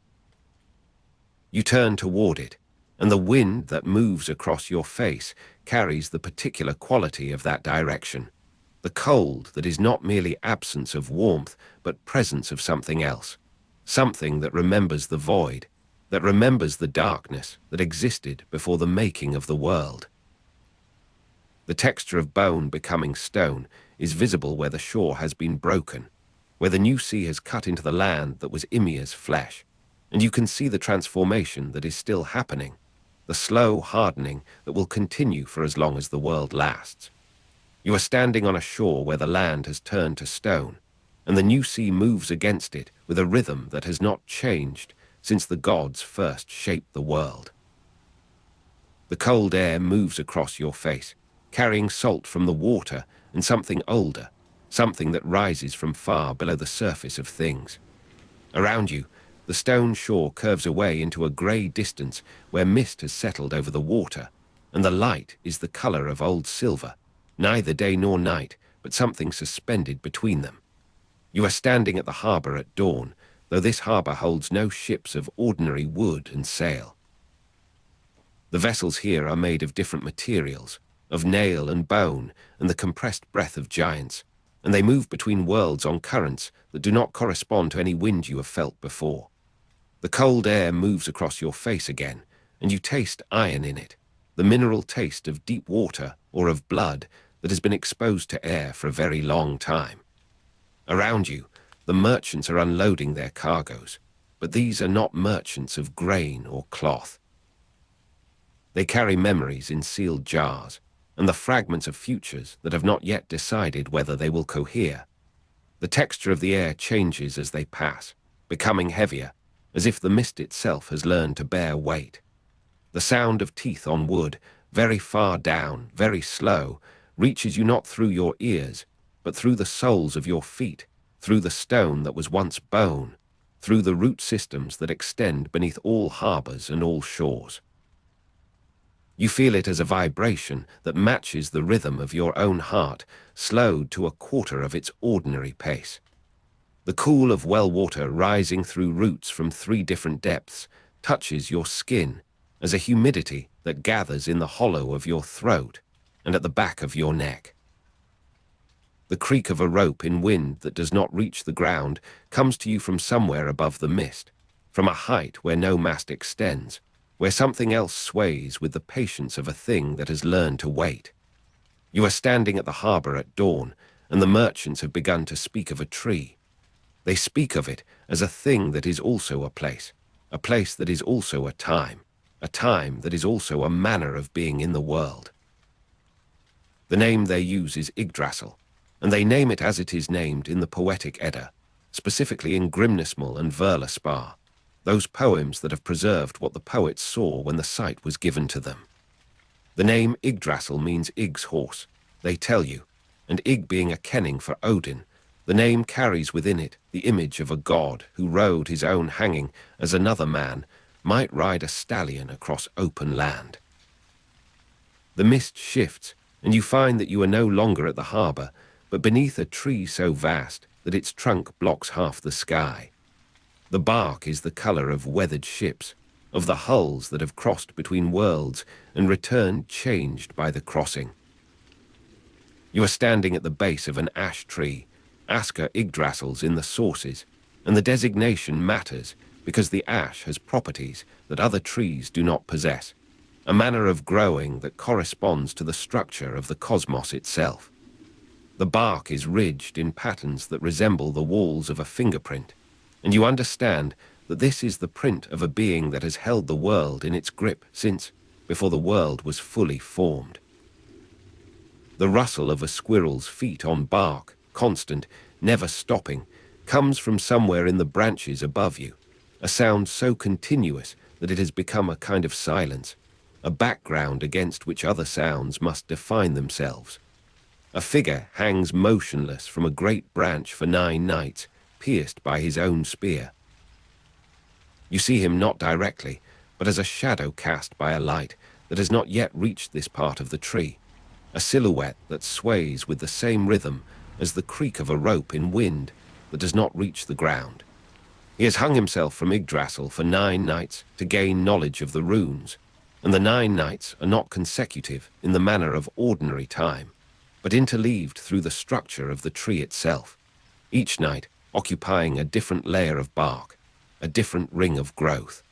You turn toward it, and the wind that moves across your face carries the particular quality of that direction. The cold that is not merely absence of warmth, but presence of something else. Something that remembers the void, that remembers the darkness that existed before the making of the world. The texture of bone becoming stone is visible where the shore has been broken, where the new sea has cut into the land that was Ymir's flesh, and you can see the transformation that is still happening, the slow hardening that will continue for as long as the world lasts. You are standing on a shore where the land has turned to stone, and the new sea moves against it with a rhythm that has not changed since the gods first shaped the world. The cold air moves across your face, carrying salt from the water and something older, something that rises from far below the surface of things. Around you, the stone shore curves away into a grey distance where mist has settled over the water, and the light is the colour of old silver, neither day nor night, but something suspended between them. You are standing at the harbour at dawn, though this harbour holds no ships of ordinary wood and sail. The vessels here are made of different materials, of nail and bone and the compressed breath of giants, and they move between worlds on currents that do not correspond to any wind you have felt before. The cold air moves across your face again, and you taste iron in it, the mineral taste of deep water or of blood that has been exposed to air for a very long time. Around you, the merchants are unloading their cargoes, but these are not merchants of grain or cloth. They carry memories in sealed jars, and the fragments of futures that have not yet decided whether they will cohere. The texture of the air changes as they pass, becoming heavier, as if the mist itself has learned to bear weight. The sound of teeth on wood, very far down, very slow, reaches you not through your ears, but through the soles of your feet, through the stone that was once bone, through the root systems that extend beneath all harbours and all shores. You feel it as a vibration that matches the rhythm of your own heart, slowed to a quarter of its ordinary pace. The cool of well water rising through roots from 3 different depths touches your skin as a humidity that gathers in the hollow of your throat and at the back of your neck. The creak of a rope in wind that does not reach the ground comes to you from somewhere above the mist, from a height where no mast extends, where something else sways with the patience of a thing that has learned to wait. You are standing at the harbour at dawn, and the merchants have begun to speak of a tree. They speak of it as a thing that is also a place that is also a time that is also a manner of being in the world. The name they use is Yggdrasil, and they name it as it is named in the Poetic Edda, specifically in Grimnismal and Völuspá, those poems that have preserved what the poets saw when the sight was given to them. The name Yggdrasil means Ygg's horse, they tell you, and Ygg being a kenning for Odin, the name carries within it the image of a god who rode his own hanging as another man might ride a stallion across open land. The mist shifts, and you find that you are no longer at the harbour, but beneath a tree so vast that its trunk blocks half the sky. The bark is the colour of weathered ships, of the hulls that have crossed between worlds and returned changed by the crossing. You are standing at the base of an ash tree, Asker Yggdrasils in the sources, and the designation matters because the ash has properties that other trees do not possess, a manner of growing that corresponds to the structure of the cosmos itself. The bark is ridged in patterns that resemble the walls of a fingerprint, and you understand that this is the print of a being that has held the world in its grip since before the world was fully formed. The rustle of a squirrel's feet on bark, constant, never stopping, comes from somewhere in the branches above you, a sound so continuous that it has become a kind of silence, a background against which other sounds must define themselves. A figure hangs motionless from a great branch for 9 nights, pierced by his own spear. You see him not directly, but as a shadow cast by a light that has not yet reached this part of the tree, a silhouette that sways with the same rhythm as the creak of a rope in wind that does not reach the ground. He has hung himself from Yggdrasil for 9 nights to gain knowledge of the runes, and the 9 nights are not consecutive in the manner of ordinary time, but interleaved through the structure of the tree itself, each night occupying a different layer of bark, a different ring of growth.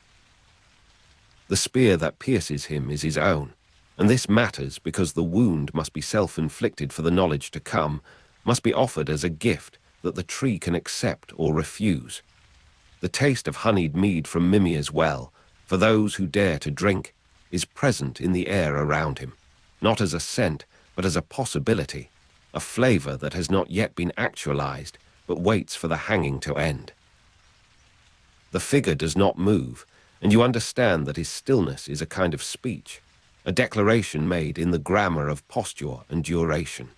The spear that pierces him is his own, and this matters because the wound must be self-inflicted for the knowledge to come, must be offered as a gift that the tree can accept or refuse. The taste of honeyed mead from Mimir's well, for those who dare to drink, is present in the air around him, not as a scent, but as a possibility, a flavor that has not yet been actualized, but waits for the hanging to end. The figure does not move, and you understand that his stillness is a kind of speech, a declaration made in the grammar of posture and duration.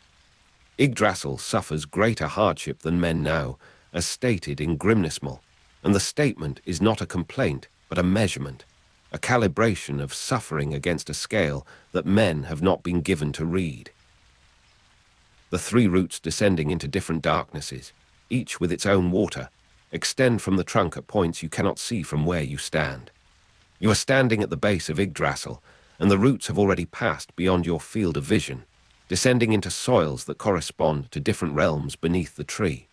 Yggdrasil suffers greater hardship than men know, as stated in Grimnismal, and the statement is not a complaint, but a measurement, a calibration of suffering against a scale that men have not been given to read. The 3 roots descending into different darknesses, each with its own water, extend from the trunk at points you cannot see from where you stand. You are standing at the base of Yggdrasil, and the roots have already passed beyond your field of vision, descending into soils that correspond to different realms beneath the tree.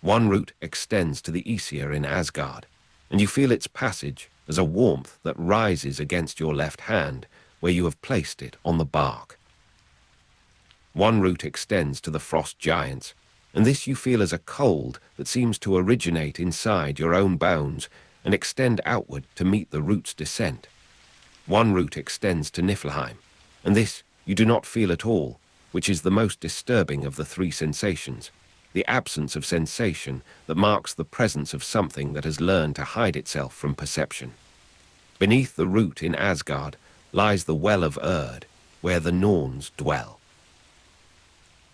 One root extends to the Aesir in Asgard, and you feel its passage as a warmth that rises against your left hand where you have placed it on the bark. One root extends to the frost giants, and this you feel as a cold that seems to originate inside your own bones and extend outward to meet the root's descent. One root extends to Niflheim, and this you do not feel at all, which is the most disturbing of the 3 sensations, the absence of sensation that marks the presence of something that has learned to hide itself from perception. Beneath the root in Asgard lies the Well of Urd, where the Norns dwell.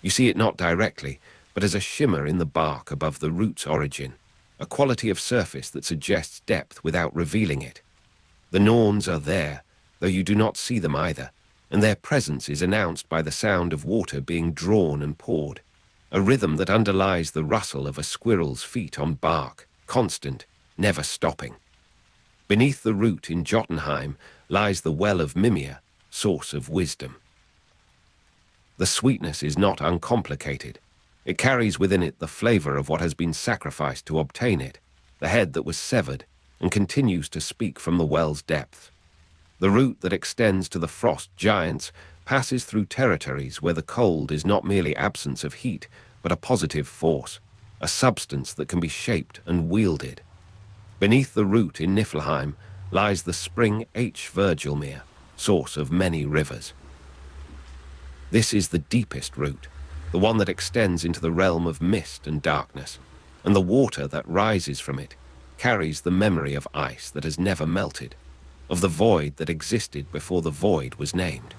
You see it not directly, but as a shimmer in the bark above the root's origin, a quality of surface that suggests depth without revealing it. The Norns are there, though you do not see them either, and their presence is announced by the sound of water being drawn and poured, a rhythm that underlies the rustle of a squirrel's feet on bark, constant, never stopping. Beneath the root in Jotunheim lies the Well of Mimir, source of wisdom. The sweetness is not uncomplicated. It carries within it the flavor of what has been sacrificed to obtain it, the head that was severed, and continues to speak from the well's depth. The root that extends to the frost giants passes through territories where the cold is not merely absence of heat, but a positive force, a substance that can be shaped and wielded. Beneath the root in Niflheim lies the spring H. Virgilmere, source of many rivers. This is the deepest root, the one that extends into the realm of mist and darkness, and the water that rises from it carries the memory of ice that has never melted, of the void that existed before the void was named.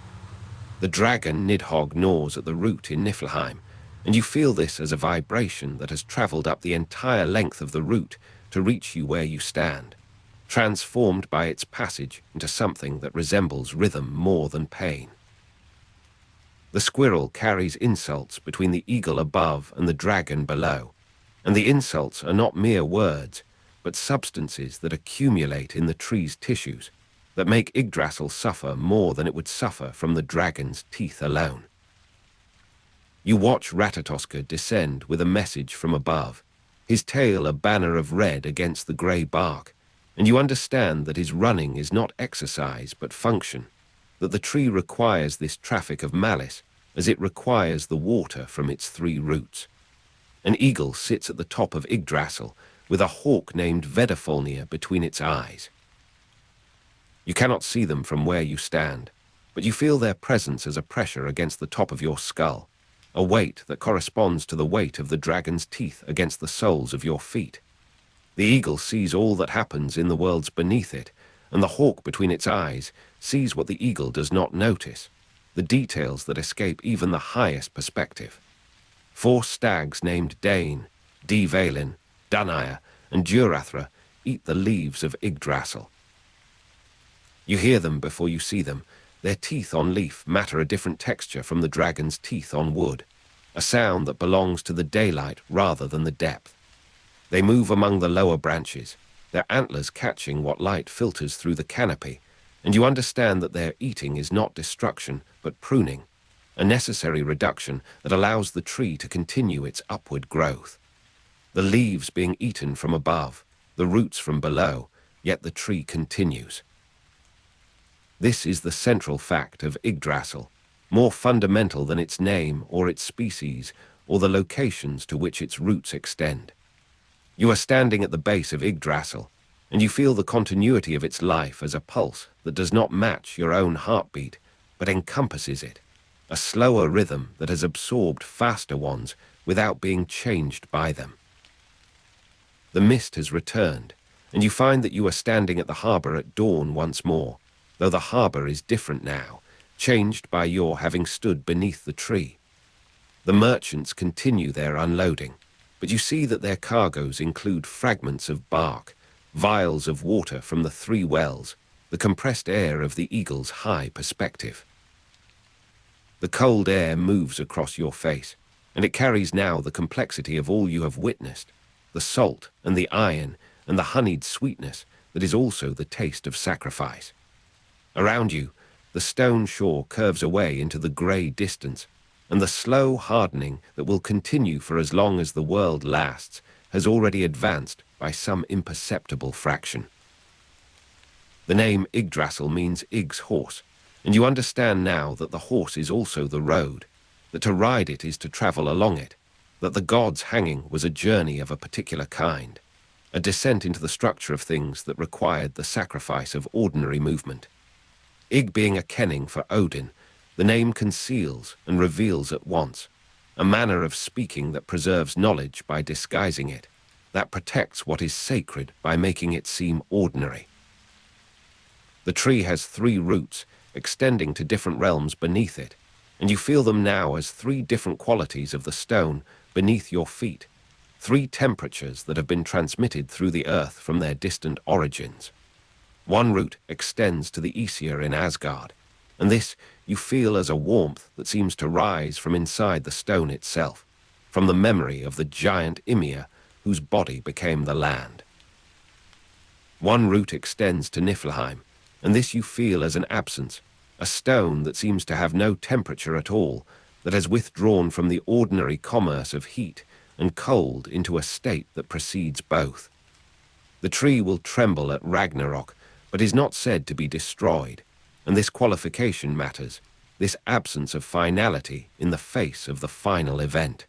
The dragon Nidhogg gnaws at the root in Niflheim, and you feel this as a vibration that has traveled up the entire length of the root to reach you where you stand, transformed by its passage into something that resembles rhythm more than pain. The squirrel carries insults between the eagle above and the dragon below, and the insults are not mere words, but substances that accumulate in the tree's tissues, that make Yggdrasil suffer more than it would suffer from the dragon's teeth alone. You watch Ratatoskr descend with a message from above, his tail a banner of red against the grey bark, and you understand that his running is not exercise but function, that the tree requires this traffic of malice as it requires the water from its 3 roots. An eagle sits at the top of Yggdrasil with a hawk named Vedafalnir between its eyes. You cannot see them from where you stand, but you feel their presence as a pressure against the top of your skull, a weight that corresponds to the weight of the dragon's teeth against the soles of your feet. The eagle sees all that happens in the worlds beneath it, and the hawk between its eyes sees what the eagle does not notice, the details that escape even the highest perspective. 4 stags named Dane, Dvalin, Dunaya, and Durathra eat the leaves of Yggdrasil. You hear them before you see them. Their teeth on leaf matter a different texture from the dragon's teeth on wood, a sound that belongs to the daylight rather than the depth. They move among the lower branches, their antlers catching what light filters through the canopy, and you understand that their eating is not destruction, but pruning, a necessary reduction that allows the tree to continue its upward growth. The leaves being eaten from above, the roots from below, yet the tree continues. This is the central fact of Yggdrasil, more fundamental than its name or its species or the locations to which its roots extend. You are standing at the base of Yggdrasil, and you feel the continuity of its life as a pulse that does not match your own heartbeat, but encompasses it, a slower rhythm that has absorbed faster ones without being changed by them. The mist has returned, and you find that you are standing at the harbor at dawn once more, though the harbor is different now, changed by your having stood beneath the tree. The merchants continue their unloading, but you see that their cargoes include fragments of bark, vials of water from the 3 wells, the compressed air of the eagle's high perspective. The cold air moves across your face, and it carries now the complexity of all you have witnessed, the salt and the iron and the honeyed sweetness that is also the taste of sacrifice. Around you, the stone shore curves away into the grey distance, and the slow hardening that will continue for as long as the world lasts has already advanced by some imperceptible fraction. The name Yggdrasil means Ygg's horse, and you understand now that the horse is also the road, that to ride it is to travel along it, that the gods' hanging was a journey of a particular kind, a descent into the structure of things that required the sacrifice of ordinary movement. Ygg being a kenning for Odin, the name conceals and reveals at once, a manner of speaking that preserves knowledge by disguising it, that protects what is sacred by making it seem ordinary. The tree has 3 roots, extending to different realms beneath it, and you feel them now as 3 different qualities of the stone beneath your feet, 3 temperatures that have been transmitted through the earth from their distant origins. One root extends to the Aesir in Asgard, and this you feel as a warmth that seems to rise from inside the stone itself, from the memory of the giant Ymir whose body became the land. One root extends to Niflheim, and this you feel as an absence, a stone that seems to have no temperature at all, that has withdrawn from the ordinary commerce of heat and cold into a state that precedes both. The tree will tremble at Ragnarok, but is not said to be destroyed, and this qualification matters, this absence of finality in the face of the final event.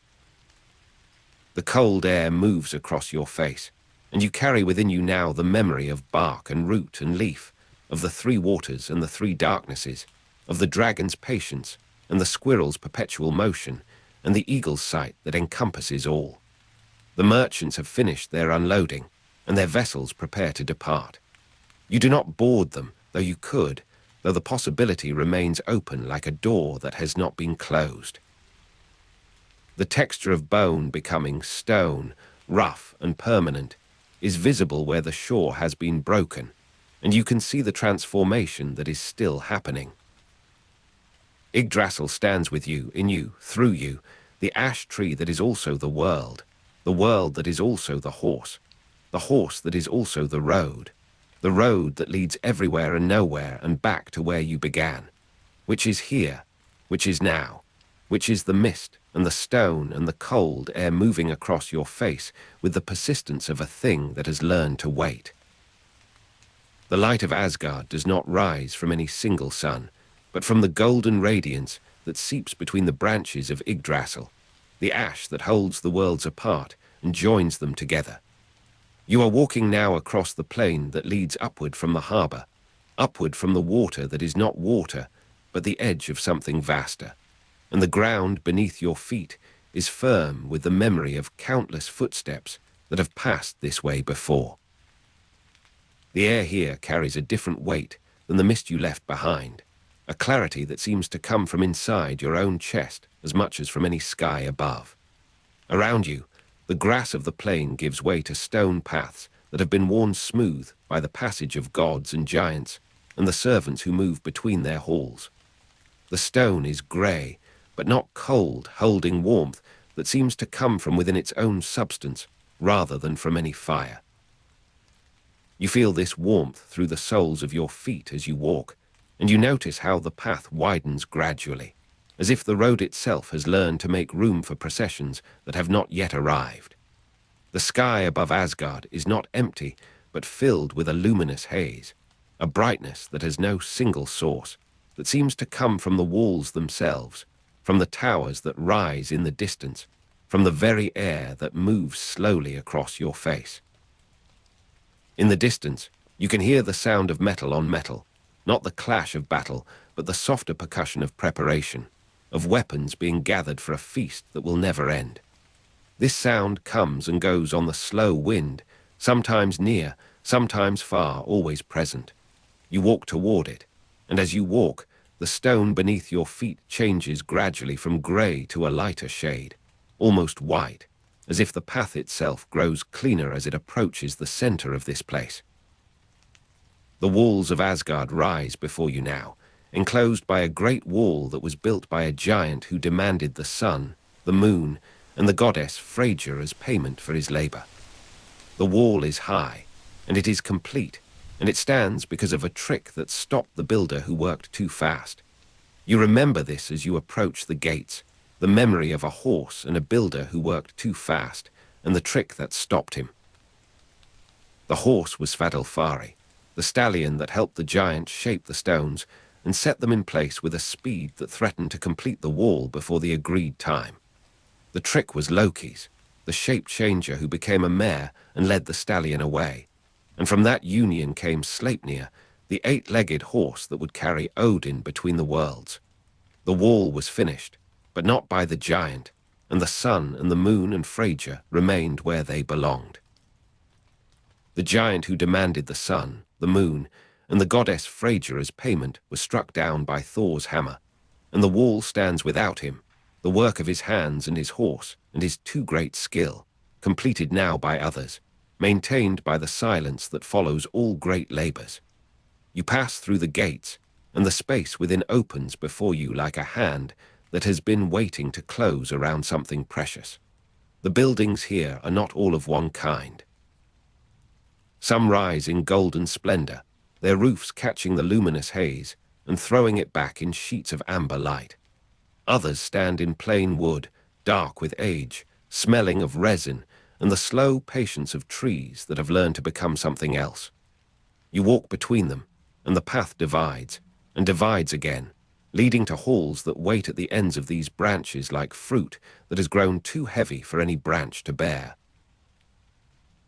The cold air moves across your face, and you carry within you now the memory of bark and root and leaf, of the 3 waters and the 3 darknesses, of the dragon's patience and the squirrel's perpetual motion, and the eagle's sight that encompasses all. The merchants have finished their unloading, and their vessels prepare to depart. You do not board them, though you could, though the possibility remains open like a door that has not been closed. The texture of bone becoming stone, rough and permanent, is visible where the shore has been broken, and you can see the transformation that is still happening. Yggdrasil stands with you, in you, through you, the ash tree that is also the world that is also the horse that is also the road that leads everywhere and nowhere and back to where you began, which is here, which is now, which is the mist and the stone and the cold air moving across your face with the persistence of a thing that has learned to wait. The light of Asgard does not rise from any single sun, but from the golden radiance that seeps between the branches of Yggdrasil, the ash that holds the worlds apart and joins them together. You are walking now across the plain that leads upward from the harbor, upward from the water that is not water, but the edge of something vaster, and the ground beneath your feet is firm with the memory of countless footsteps that have passed this way before. The air here carries a different weight than the mist you left behind, a clarity that seems to come from inside your own chest as much as from any sky above. Around you, the grass of the plain gives way to stone paths that have been worn smooth by the passage of gods and giants and the servants who move between their halls. The stone is grey, but not cold, holding warmth that seems to come from within its own substance rather than from any fire. You feel this warmth through the soles of your feet as you walk, and you notice how the path widens gradually, as if the road itself has learned to make room for processions that have not yet arrived. The sky above Asgard is not empty, but filled with a luminous haze, a brightness that has no single source, that seems to come from the walls themselves, from the towers that rise in the distance, from the very air that moves slowly across your face. In the distance, you can hear the sound of metal on metal, not the clash of battle, but the softer percussion of preparation, of weapons being gathered for a feast that will never end. This sound comes and goes on the slow wind, sometimes near, sometimes far, always present. You walk toward it, and as you walk, the stone beneath your feet changes gradually from grey to a lighter shade, almost white, as if the path itself grows cleaner as it approaches the center of this place. The walls of Asgard rise before you now, enclosed by a great wall that was built by a giant who demanded the sun, the moon, and the goddess Freyja as payment for his labor. The wall is high, and it is complete, and it stands because of a trick that stopped the builder who worked too fast. You remember this as you approach the gates, the memory of a horse and a builder who worked too fast, and the trick that stopped him. The horse was Svartalfheim, the stallion that helped the giant shape the stones and set them in place with a speed that threatened to complete the wall before the agreed time. The trick was Loki's, the shape changer who became a mare and led the stallion away, and from that union came Sleipnir, the eight-legged horse that would carry Odin between the worlds. The wall was finished, but not by the giant, and the sun and the moon and Freyja remained where they belonged. The giant who demanded the sun, the moon, and the goddess Freyja as payment was struck down by Thor's hammer, and the wall stands without him, the work of his hands and his horse and his too great skill, completed now by others, maintained by the silence that follows all great labors. You pass through the gates, and the space within opens before you like a hand that has been waiting to close around something precious. The buildings here are not all of one kind. Some rise in golden splendor, their roofs catching the luminous haze and throwing it back in sheets of amber light. Others stand in plain wood, dark with age, smelling of resin and the slow patience of trees that have learned to become something else. You walk between them, and the path divides, and divides again, leading to halls that wait at the ends of these branches like fruit that has grown too heavy for any branch to bear.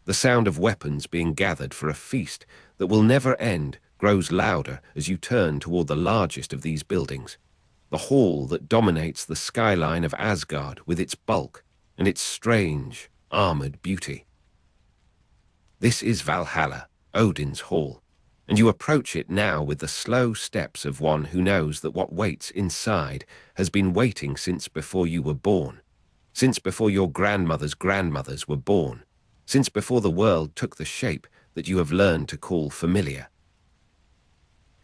The sound of weapons being gathered for a feast that will never end grows louder as you turn toward the largest of these buildings, the hall that dominates the skyline of Asgard with its bulk and its strange, armored beauty. This is Valhalla, Odin's hall, and you approach it now with the slow steps of one who knows that what waits inside has been waiting since before you were born, since before your grandmother's grandmothers were born, since before the world took the shape that you have learned to call familiar.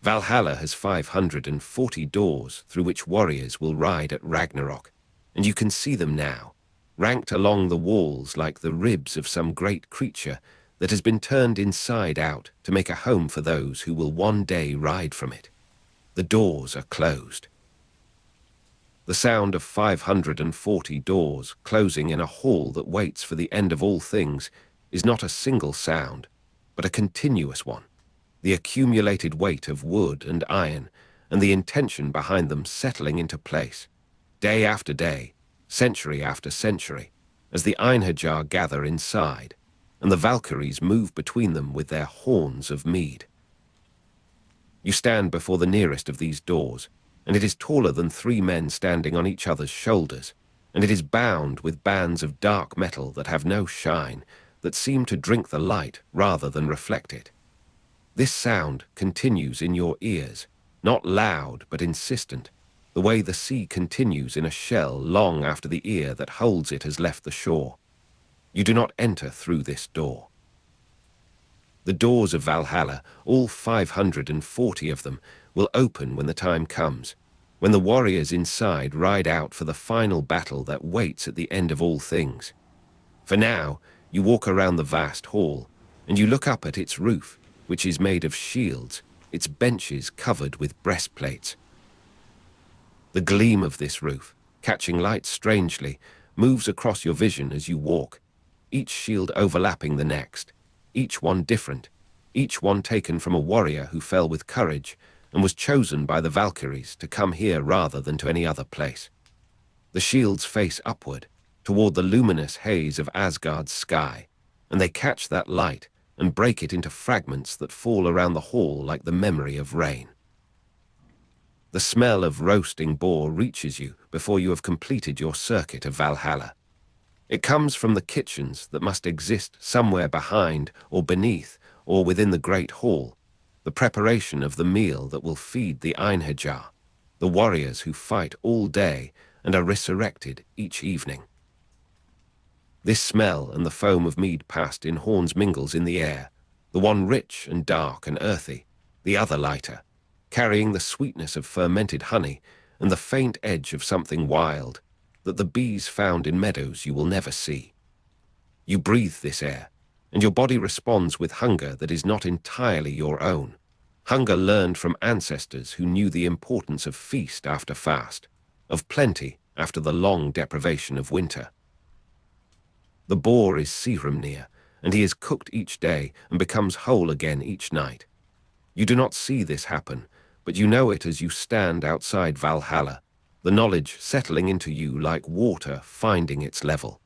Valhalla has 540 doors through which warriors will ride at Ragnarok, and you can see them now, ranked along the walls like the ribs of some great creature that has been turned inside out to make a home for those who will one day ride from it. The doors are closed. The sound of 540 doors closing in a hall that waits for the end of all things is not a single sound, but a continuous one, the accumulated weight of wood and iron and the intention behind them settling into place, day after day, century after century, as the Einherjar gather inside, and the Valkyries move between them with their horns of mead. You stand before the nearest of these doors, and it is taller than 3 men standing on each other's shoulders, and it is bound with bands of dark metal that have no shine, that seem to drink the light rather than reflect it. This sound continues in your ears, not loud but insistent, the way the sea continues in a shell long after the ear that holds it has left the shore. You do not enter through this door. The doors of Valhalla, all 540 of them, will open when the time comes, when the warriors inside ride out for the final battle that waits at the end of all things. For now, you walk around the vast hall, and you look up at its roof, which is made of shields, its benches covered with breastplates. The gleam of this roof, catching light strangely, moves across your vision as you walk, each shield overlapping the next, each one different, each one taken from a warrior who fell with courage and was chosen by the Valkyries to come here rather than to any other place. The shields face upward, toward the luminous haze of Asgard's sky, and they catch that light and break it into fragments that fall around the hall like the memory of rain. The smell of roasting boar reaches you before you have completed your circuit of Valhalla. It comes from the kitchens that must exist somewhere behind or beneath or within the great hall, the preparation of the meal that will feed the Einherjar, the warriors who fight all day and are resurrected each evening. This smell and the foam of mead passed in horns mingles in the air, the one rich and dark and earthy, the other lighter, carrying the sweetness of fermented honey and the faint edge of something wild that the bees found in meadows you will never see. You breathe this air, and your body responds with hunger that is not entirely your own, hunger learned from ancestors who knew the importance of feast after fast, of plenty after the long deprivation of winter. The boar is Sihrimnir, and he is cooked each day and becomes whole again each night. You do not see this happen, but you know it as you stand outside Valhalla, the knowledge settling into you like water finding its level.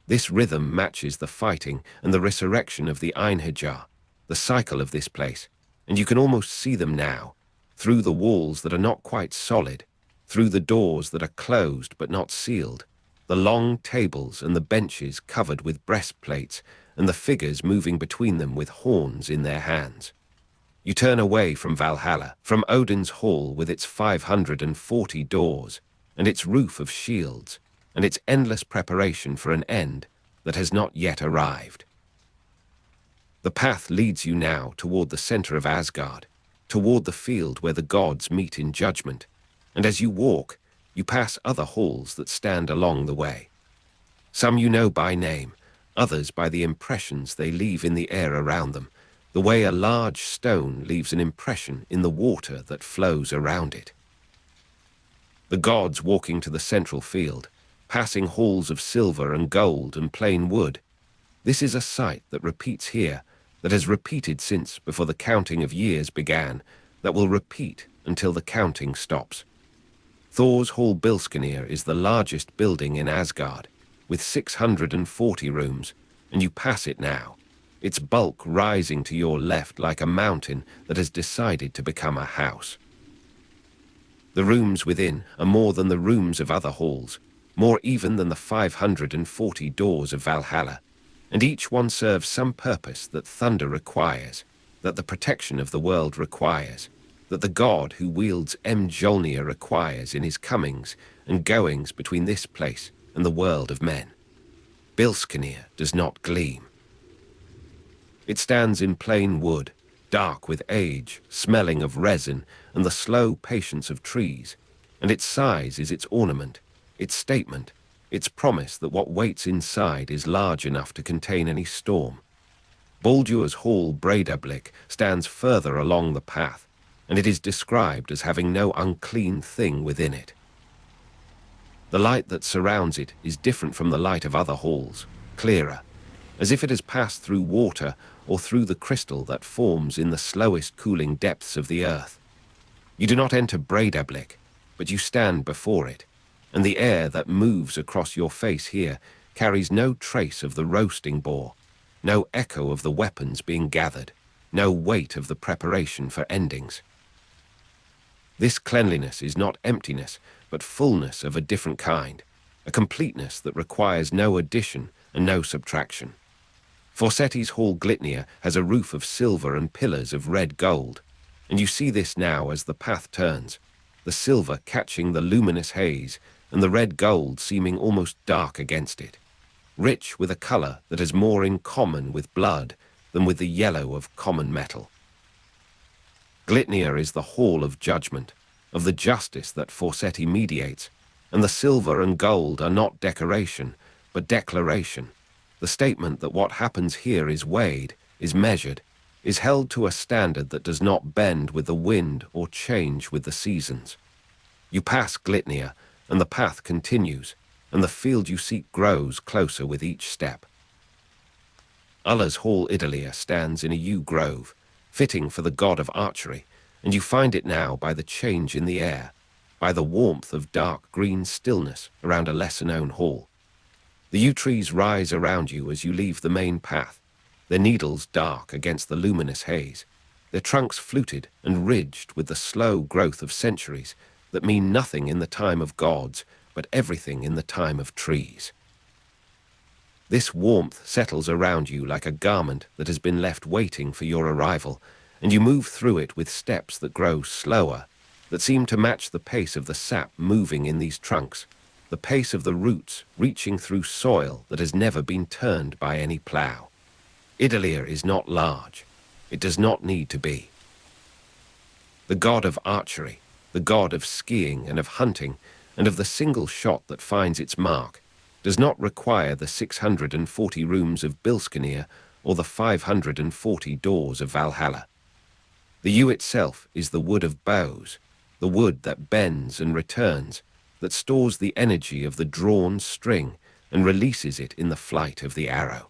This rhythm matches the fighting and the resurrection of the Einherjar, the cycle of this place, and you can almost see them now, through the walls that are not quite solid, through the doors that are closed but not sealed, the long tables and the benches covered with breastplates, and the figures moving between them with horns in their hands. You turn away from Valhalla, from Odin's hall with its 540 doors, and its roof of shields, and its endless preparation for an end that has not yet arrived. The path leads you now toward the center of Asgard, toward the field where the gods meet in judgment, and as you walk, you pass other halls that stand along the way. Some you know by name, others by the impressions they leave in the air around them, the way a large stone leaves an impression in the water that flows around it. The gods walking to the central field, passing halls of silver and gold and plain wood. This is a sight that repeats here, that has repeated since before the counting of years began, that will repeat until the counting stops. Thor's Hall Bilskirnir is the largest building in Asgard, with 640 rooms, and you pass it now, its bulk rising to your left like a mountain that has decided to become a house. The rooms within are more than the rooms of other halls, more even than the 540 doors of Valhalla, and each one serves some purpose that thunder requires, that the protection of the world requires, that the god who wields Mjolnir requires in his comings and goings between this place and the world of men. Bilskirnir does not gleam. It stands in plain wood, dark with age, smelling of resin and the slow patience of trees, and its size is its ornament, its statement, its promise that what waits inside is large enough to contain any storm. Baldur's Hall Breidablik stands further along the path, and it is described as having no unclean thing within it. The light that surrounds it is different from the light of other halls, clearer, as if it has passed through water or through the crystal that forms in the slowest cooling depths of the earth. You do not enter Breidablik, but you stand before it, and the air that moves across your face here carries no trace of the roasting boar, no echo of the weapons being gathered, no weight of the preparation for endings. This cleanliness is not emptiness, but fullness of a different kind, a completeness that requires no addition and no subtraction. Forseti's Hall Glitnir has a roof of silver and pillars of red gold, and you see this now as the path turns, the silver catching the luminous haze and the red gold seeming almost dark against it, rich with a color that has more in common with blood than with the yellow of common metal. Glitnir is the hall of judgment, of the justice that Forseti mediates, and the silver and gold are not decoration, but declaration, the statement that what happens here is weighed, is measured, is held to a standard that does not bend with the wind or change with the seasons. You pass Glitnir, and the path continues, and the field you seek grows closer with each step. Ulla's Hall Idalia stands in a yew grove, fitting for the god of archery, and you find it now by the change in the air, by the warmth of dark green stillness around a lesser-known hall. The yew trees rise around you as you leave the main path, their needles dark against the luminous haze, their trunks fluted and ridged with the slow growth of centuries that mean nothing in the time of gods, but everything in the time of trees. This warmth settles around you like a garment that has been left waiting for your arrival, and you move through it with steps that grow slower, that seem to match the pace of the sap moving in these trunks, the pace of the roots reaching through soil that has never been turned by any plough. Idalir is not large. It does not need to be. The god of archery, the god of skiing and of hunting, and of the single shot that finds its mark, does not require the 640 rooms of Bilskirnir or the 540 doors of Valhalla. The yew itself is the wood of bows, the wood that bends and returns, that stores the energy of the drawn string and releases it in the flight of the arrow.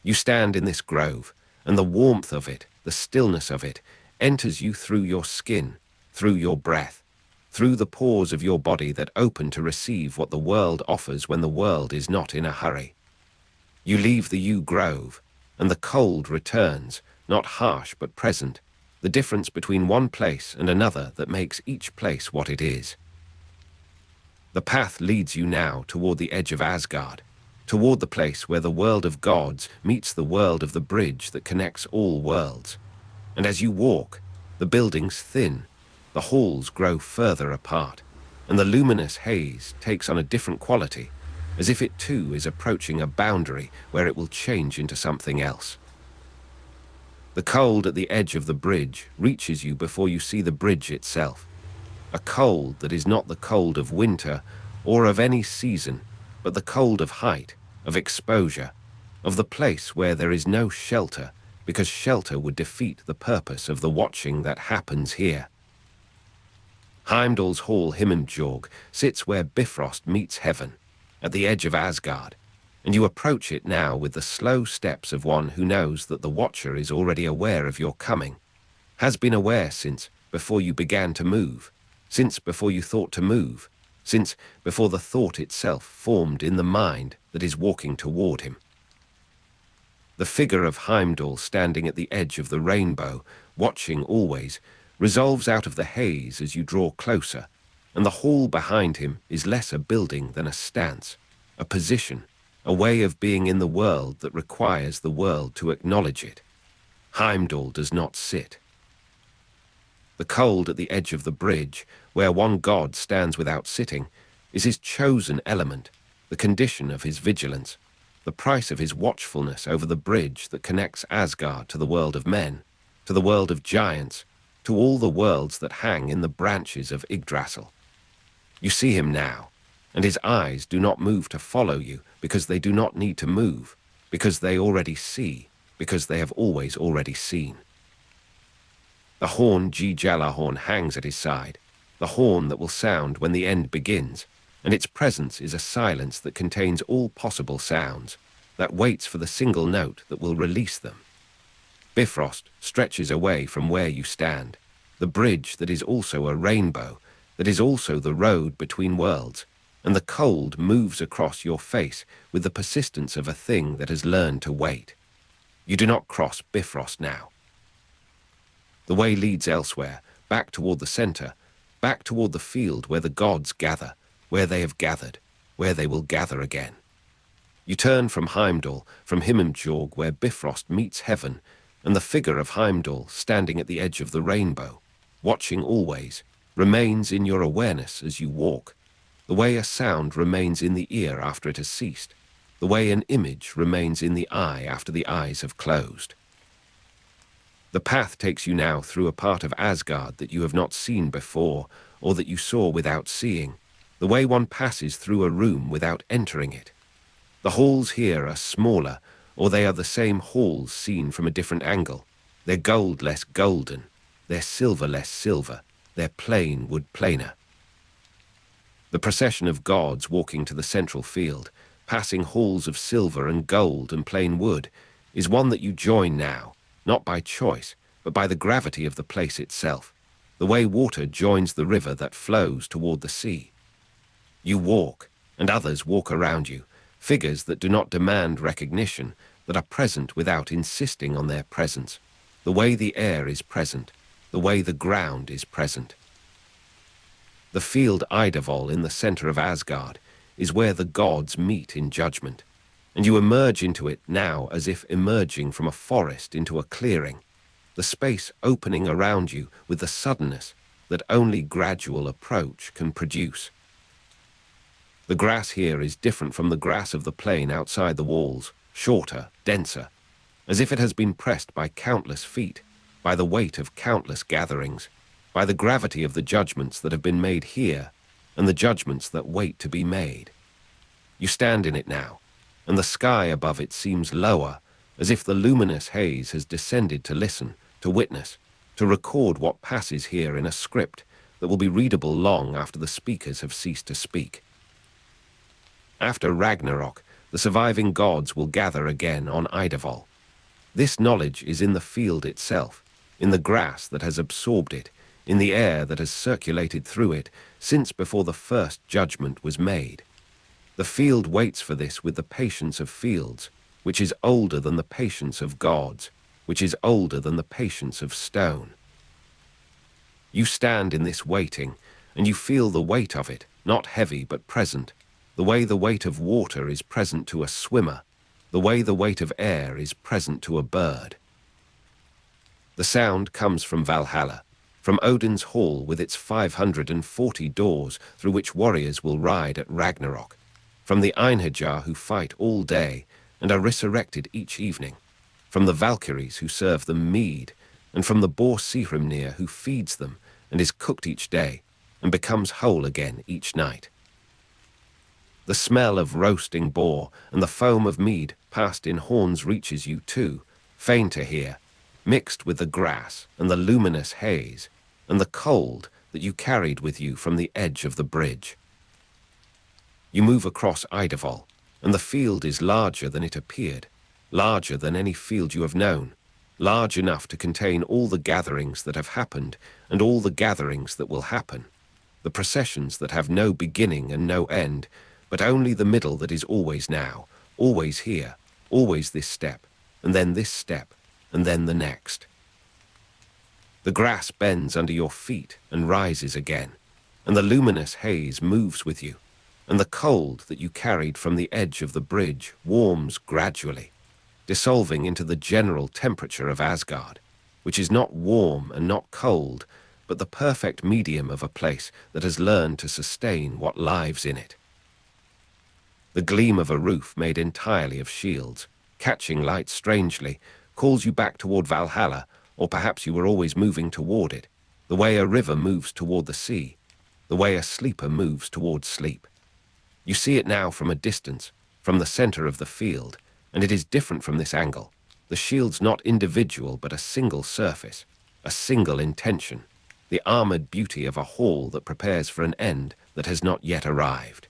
You stand in this grove, and the warmth of it, the stillness of it, enters you through your skin, through your breath, through the pores of your body that open to receive what the world offers when the world is not in a hurry. You leave the yew grove, and the cold returns, not harsh but present, the difference between one place and another that makes each place what it is. The path leads you now toward the edge of Asgard, toward the place where the world of gods meets the world of the bridge that connects all worlds. And as you walk, the buildings thin, the halls grow further apart, and the luminous haze takes on a different quality, as if it too is approaching a boundary where it will change into something else. The cold at the edge of the bridge reaches you before you see the bridge itself. A cold that is not the cold of winter or of any season, but the cold of height, of exposure, of the place where there is no shelter, because shelter would defeat the purpose of the watching that happens here. Heimdall's Hall Himinbjorg sits where Bifrost meets heaven, at the edge of Asgard, and you approach it now with the slow steps of one who knows that the watcher is already aware of your coming, has been aware since before you began to move, since before you thought to move, since before the thought itself formed in the mind that is walking toward him. The figure of Heimdall standing at the edge of the rainbow, watching always, resolves out of the haze as you draw closer, and the hall behind him is less a building than a stance, a position, a way of being in the world that requires the world to acknowledge it. Heimdall does not sit. The cold at the edge of the bridge, where one god stands without sitting, is his chosen element, the condition of his vigilance, the price of his watchfulness over the bridge that connects Asgard to the world of men, to the world of giants, to all the worlds that hang in the branches of Yggdrasil. You see him now, and his eyes do not move to follow you because they do not need to move, because they already see, because they have always already seen. The horn Gjallarhorn hangs at his side, the horn that will sound when the end begins, and its presence is a silence that contains all possible sounds, that waits for the single note that will release them. Bifrost stretches away from where you stand, the bridge that is also a rainbow, that is also the road between worlds, and the cold moves across your face with the persistence of a thing that has learned to wait. You do not cross Bifrost now. The way leads elsewhere, back toward the center, back toward the field where the gods gather, where they have gathered, where they will gather again. You turn from Heimdall, from Himinbjorg, where Bifrost meets heaven, and the figure of Heimdall standing at the edge of the rainbow, watching always, remains in your awareness as you walk, the way a sound remains in the ear after it has ceased, the way an image remains in the eye after the eyes have closed. The path takes you now through a part of Asgard that you have not seen before, or that you saw without seeing, the way one passes through a room without entering it. The halls here are smaller, or they are the same halls seen from a different angle, their gold less golden, their silver less silver, their plain wood plainer. The procession of gods walking to the central field, passing halls of silver and gold and plain wood, is one that you join now, not by choice, but by the gravity of the place itself, the way water joins the river that flows toward the sea. You walk, and others walk around you, figures that do not demand recognition, that are present without insisting on their presence, the way the air is present, the way the ground is present. The field Yggdrasil in the center of Asgard is where the gods meet in judgment, and you emerge into it now as if emerging from a forest into a clearing, the space opening around you with the suddenness that only gradual approach can produce. The grass here is different from the grass of the plain outside the walls, shorter, denser, as if it has been pressed by countless feet, by the weight of countless gatherings, by the gravity of the judgments that have been made here, and the judgments that wait to be made. You stand in it now, and the sky above it seems lower, as if the luminous haze has descended to listen, to witness, to record what passes here in a script that will be readable long after the speakers have ceased to speak. After Ragnarok, the surviving gods will gather again on Yggdrasil. This knowledge is in the field itself, in the grass that has absorbed it, in the air that has circulated through it since before the first judgment was made. The field waits for this with the patience of fields, which is older than the patience of gods, which is older than the patience of stone. You stand in this waiting, and you feel the weight of it, not heavy but present, the way the weight of water is present to a swimmer, the way the weight of air is present to a bird. The sound comes from Valhalla, from Odin's hall with its 540 doors through which warriors will ride at Ragnarok, from the Einherjar who fight all day and are resurrected each evening, from the Valkyries who serve them mead, and from the boar Sihrimnir who feeds them and is cooked each day and becomes whole again each night. The smell of roasting boar and the foam of mead passed in horns reaches you too, fain to hear, mixed with the grass and the luminous haze, and the cold that you carried with you from the edge of the bridge. You move across Yggdrasil, and the field is larger than it appeared, larger than any field you have known, large enough to contain all the gatherings that have happened and all the gatherings that will happen, the processions that have no beginning and no end, but only the middle that is always now, always here, always this step, and then this step, and then the next. The grass bends under your feet and rises again, and the luminous haze moves with you, and the cold that you carried from the edge of the bridge warms gradually, dissolving into the general temperature of Asgard, which is not warm and not cold, but the perfect medium of a place that has learned to sustain what lives in it. The gleam of a roof made entirely of shields, catching light strangely, calls you back toward Valhalla, or perhaps you were always moving toward it, the way a river moves toward the sea, the way a sleeper moves toward sleep. You see it now from a distance, from the center of the field, and it is different from this angle. The shield's not individual but a single surface, a single intention, the armored beauty of a hall that prepares for an end that has not yet arrived.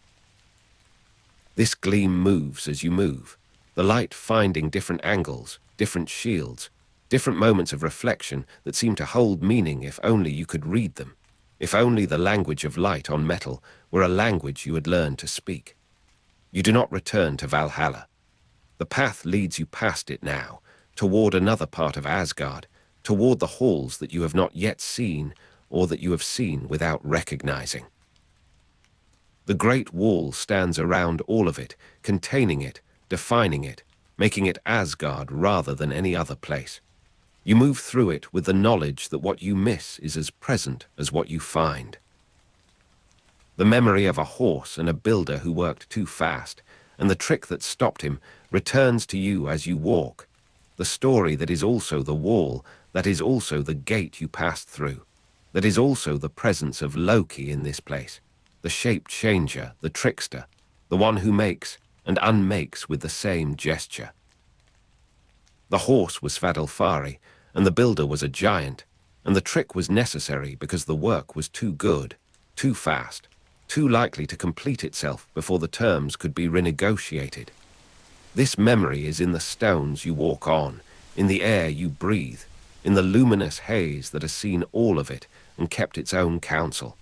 This gleam moves as you move, the light finding different angles, different shields, different moments of reflection that seem to hold meaning if only you could read them, if only the language of light on metal were a language you had learned to speak. You do not return to Valhalla. The path leads you past it now, toward another part of Asgard, toward the halls that you have not yet seen or that you have seen without recognizing. The great wall stands around all of it, containing it, defining it, making it Asgard rather than any other place. You move through it with the knowledge that what you miss is as present as what you find. The memory of a horse and a builder who worked too fast, and the trick that stopped him returns to you as you walk. The story that is also the wall, that is also the gate you passed through, that is also the presence of Loki in this place, the shape changer, the trickster, the one who makes and unmakes with the same gesture. The horse was Svartalfheim, and the builder was a giant, and the trick was necessary because the work was too good, too fast, too likely to complete itself before the terms could be renegotiated. This memory is in the stones you walk on, in the air you breathe, in the luminous haze that has seen all of it and kept its own counsel.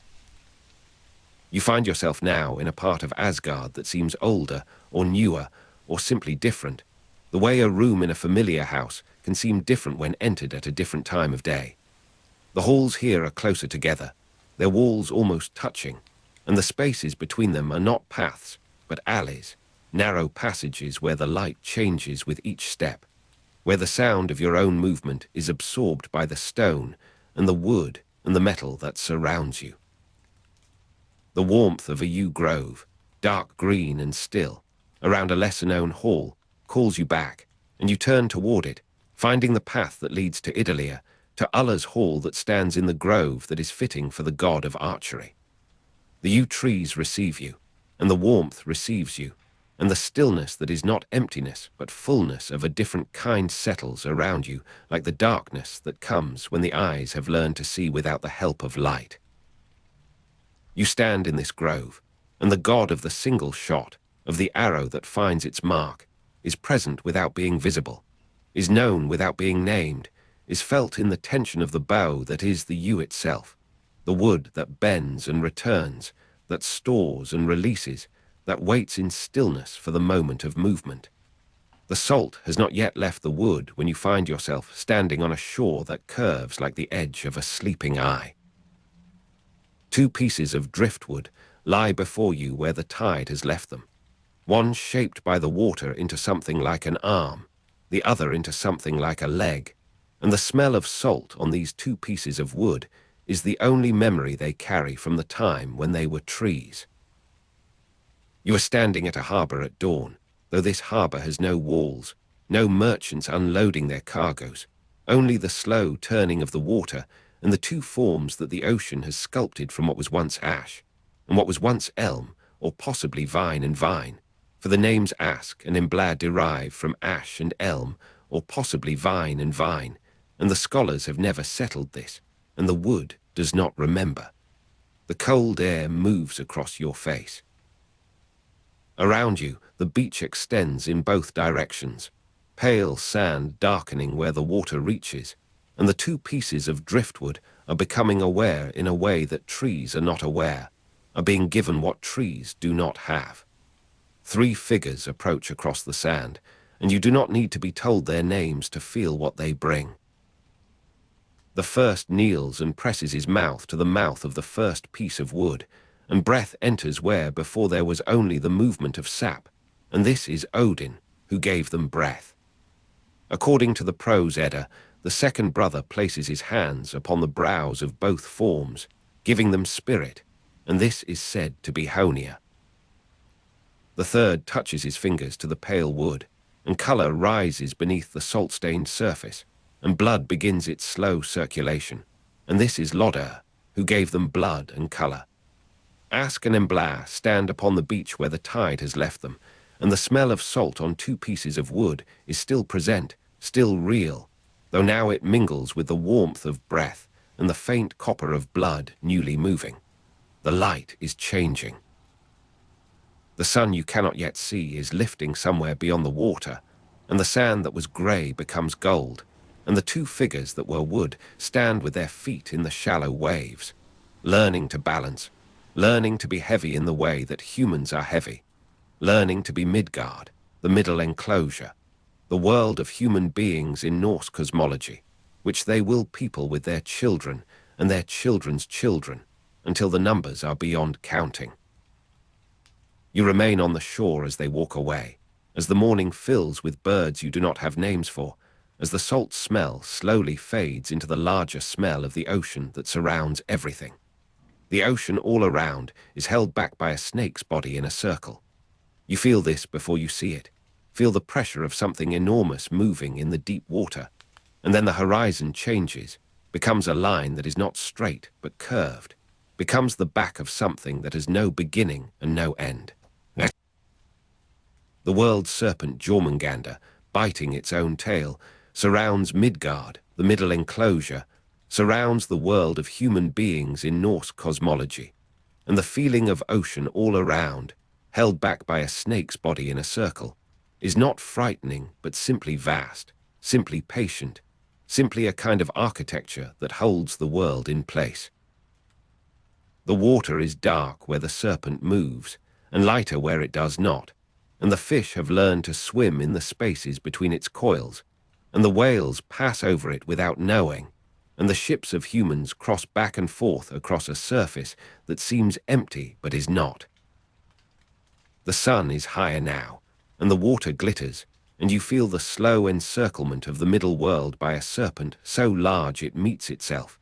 You find yourself now in a part of Asgard that seems older or newer or simply different, the way a room in a familiar house can seem different when entered at a different time of day. The halls here are closer together, their walls almost touching, and the spaces between them are not paths, but alleys, narrow passages where the light changes with each step, where the sound of your own movement is absorbed by the stone and the wood and the metal that surrounds you. The warmth of a yew grove, dark green and still, around a lesser-known hall, calls you back, and you turn toward it, finding the path that leads to Yggdrasil, to Ullr's hall that stands in the grove that is fitting for the god of archery. The yew trees receive you, and the warmth receives you, and the stillness that is not emptiness but fullness of a different kind settles around you like the darkness that comes when the eyes have learned to see without the help of light. You stand in this grove, and the god of the single shot, of the arrow that finds its mark, is present without being visible, is known without being named, is felt in the tension of the bow that is the yew itself, the wood that bends and returns, that stores and releases, that waits in stillness for the moment of movement. The salt has not yet left the wood when you find yourself standing on a shore that curves like the edge of a sleeping eye. 2 pieces of driftwood lie before you where the tide has left them, one shaped by the water into something like an arm, the other into something like a leg, and the smell of salt on these 2 pieces of wood is the only memory they carry from the time when they were trees. You are standing at a harbour at dawn, though this harbour has no walls, no merchants unloading their cargoes, only the slow turning of the water and the 2 forms that the ocean has sculpted from what was once ash, and what was once elm, or possibly vine and vine, for the names Ask and Emblad derive from ash and elm, or possibly vine and vine, and the scholars have never settled this, and the wood does not remember. The cold air moves across your face. Around you, the beach extends in both directions, pale sand darkening where the water reaches, and the 2 pieces of driftwood are becoming aware in a way that trees are not aware, are being given what trees do not have. 3 figures approach across the sand, and you do not need to be told their names to feel what they bring. The first kneels and presses his mouth to the mouth of the first piece of wood, and breath enters where before there was only the movement of sap, and this is Odin, who gave them breath. According to the prose Edda, the second brother places his hands upon the brows of both forms, giving them spirit, and this is said to be Honia. The third touches his fingers to the pale wood, and colour rises beneath the salt-stained surface, and blood begins its slow circulation, and this is Lodr, who gave them blood and colour. Ask and Emblad stand upon the beach where the tide has left them, and the smell of salt on 2 pieces of wood is still present, still real, though now it mingles with the warmth of breath and the faint copper of blood newly moving. The light is changing. The sun you cannot yet see is lifting somewhere beyond the water, and the sand that was grey becomes gold, and the 2 figures that were wood stand with their feet in the shallow waves, learning to balance, learning to be heavy in the way that humans are heavy, learning to be Midgard, the middle enclosure, the world of human beings in Norse cosmology, which they will people with their children and their children's children, until the numbers are beyond counting. You remain on the shore as they walk away, as the morning fills with birds you do not have names for, as the salt smell slowly fades into the larger smell of the ocean that surrounds everything. The ocean all around is held back by a snake's body in a circle. You feel this before you see it. Feel the pressure of something enormous moving in the deep water, and then the horizon changes, becomes a line that is not straight but curved, becomes the back of something that has no beginning and no end. The world's serpent Jormungandr, biting its own tail, surrounds Midgard, the middle enclosure, surrounds the world of human beings in Norse cosmology, and the feeling of ocean all around, held back by a snake's body in a circle, is not frightening but simply vast, simply patient, simply a kind of architecture that holds the world in place. The water is dark where the serpent moves, and lighter where it does not, and the fish have learned to swim in the spaces between its coils, and the whales pass over it without knowing, and the ships of humans cross back and forth across a surface that seems empty but is not. The sun is higher now, and the water glitters, and you feel the slow encirclement of the middle world by a serpent so large it meets itself.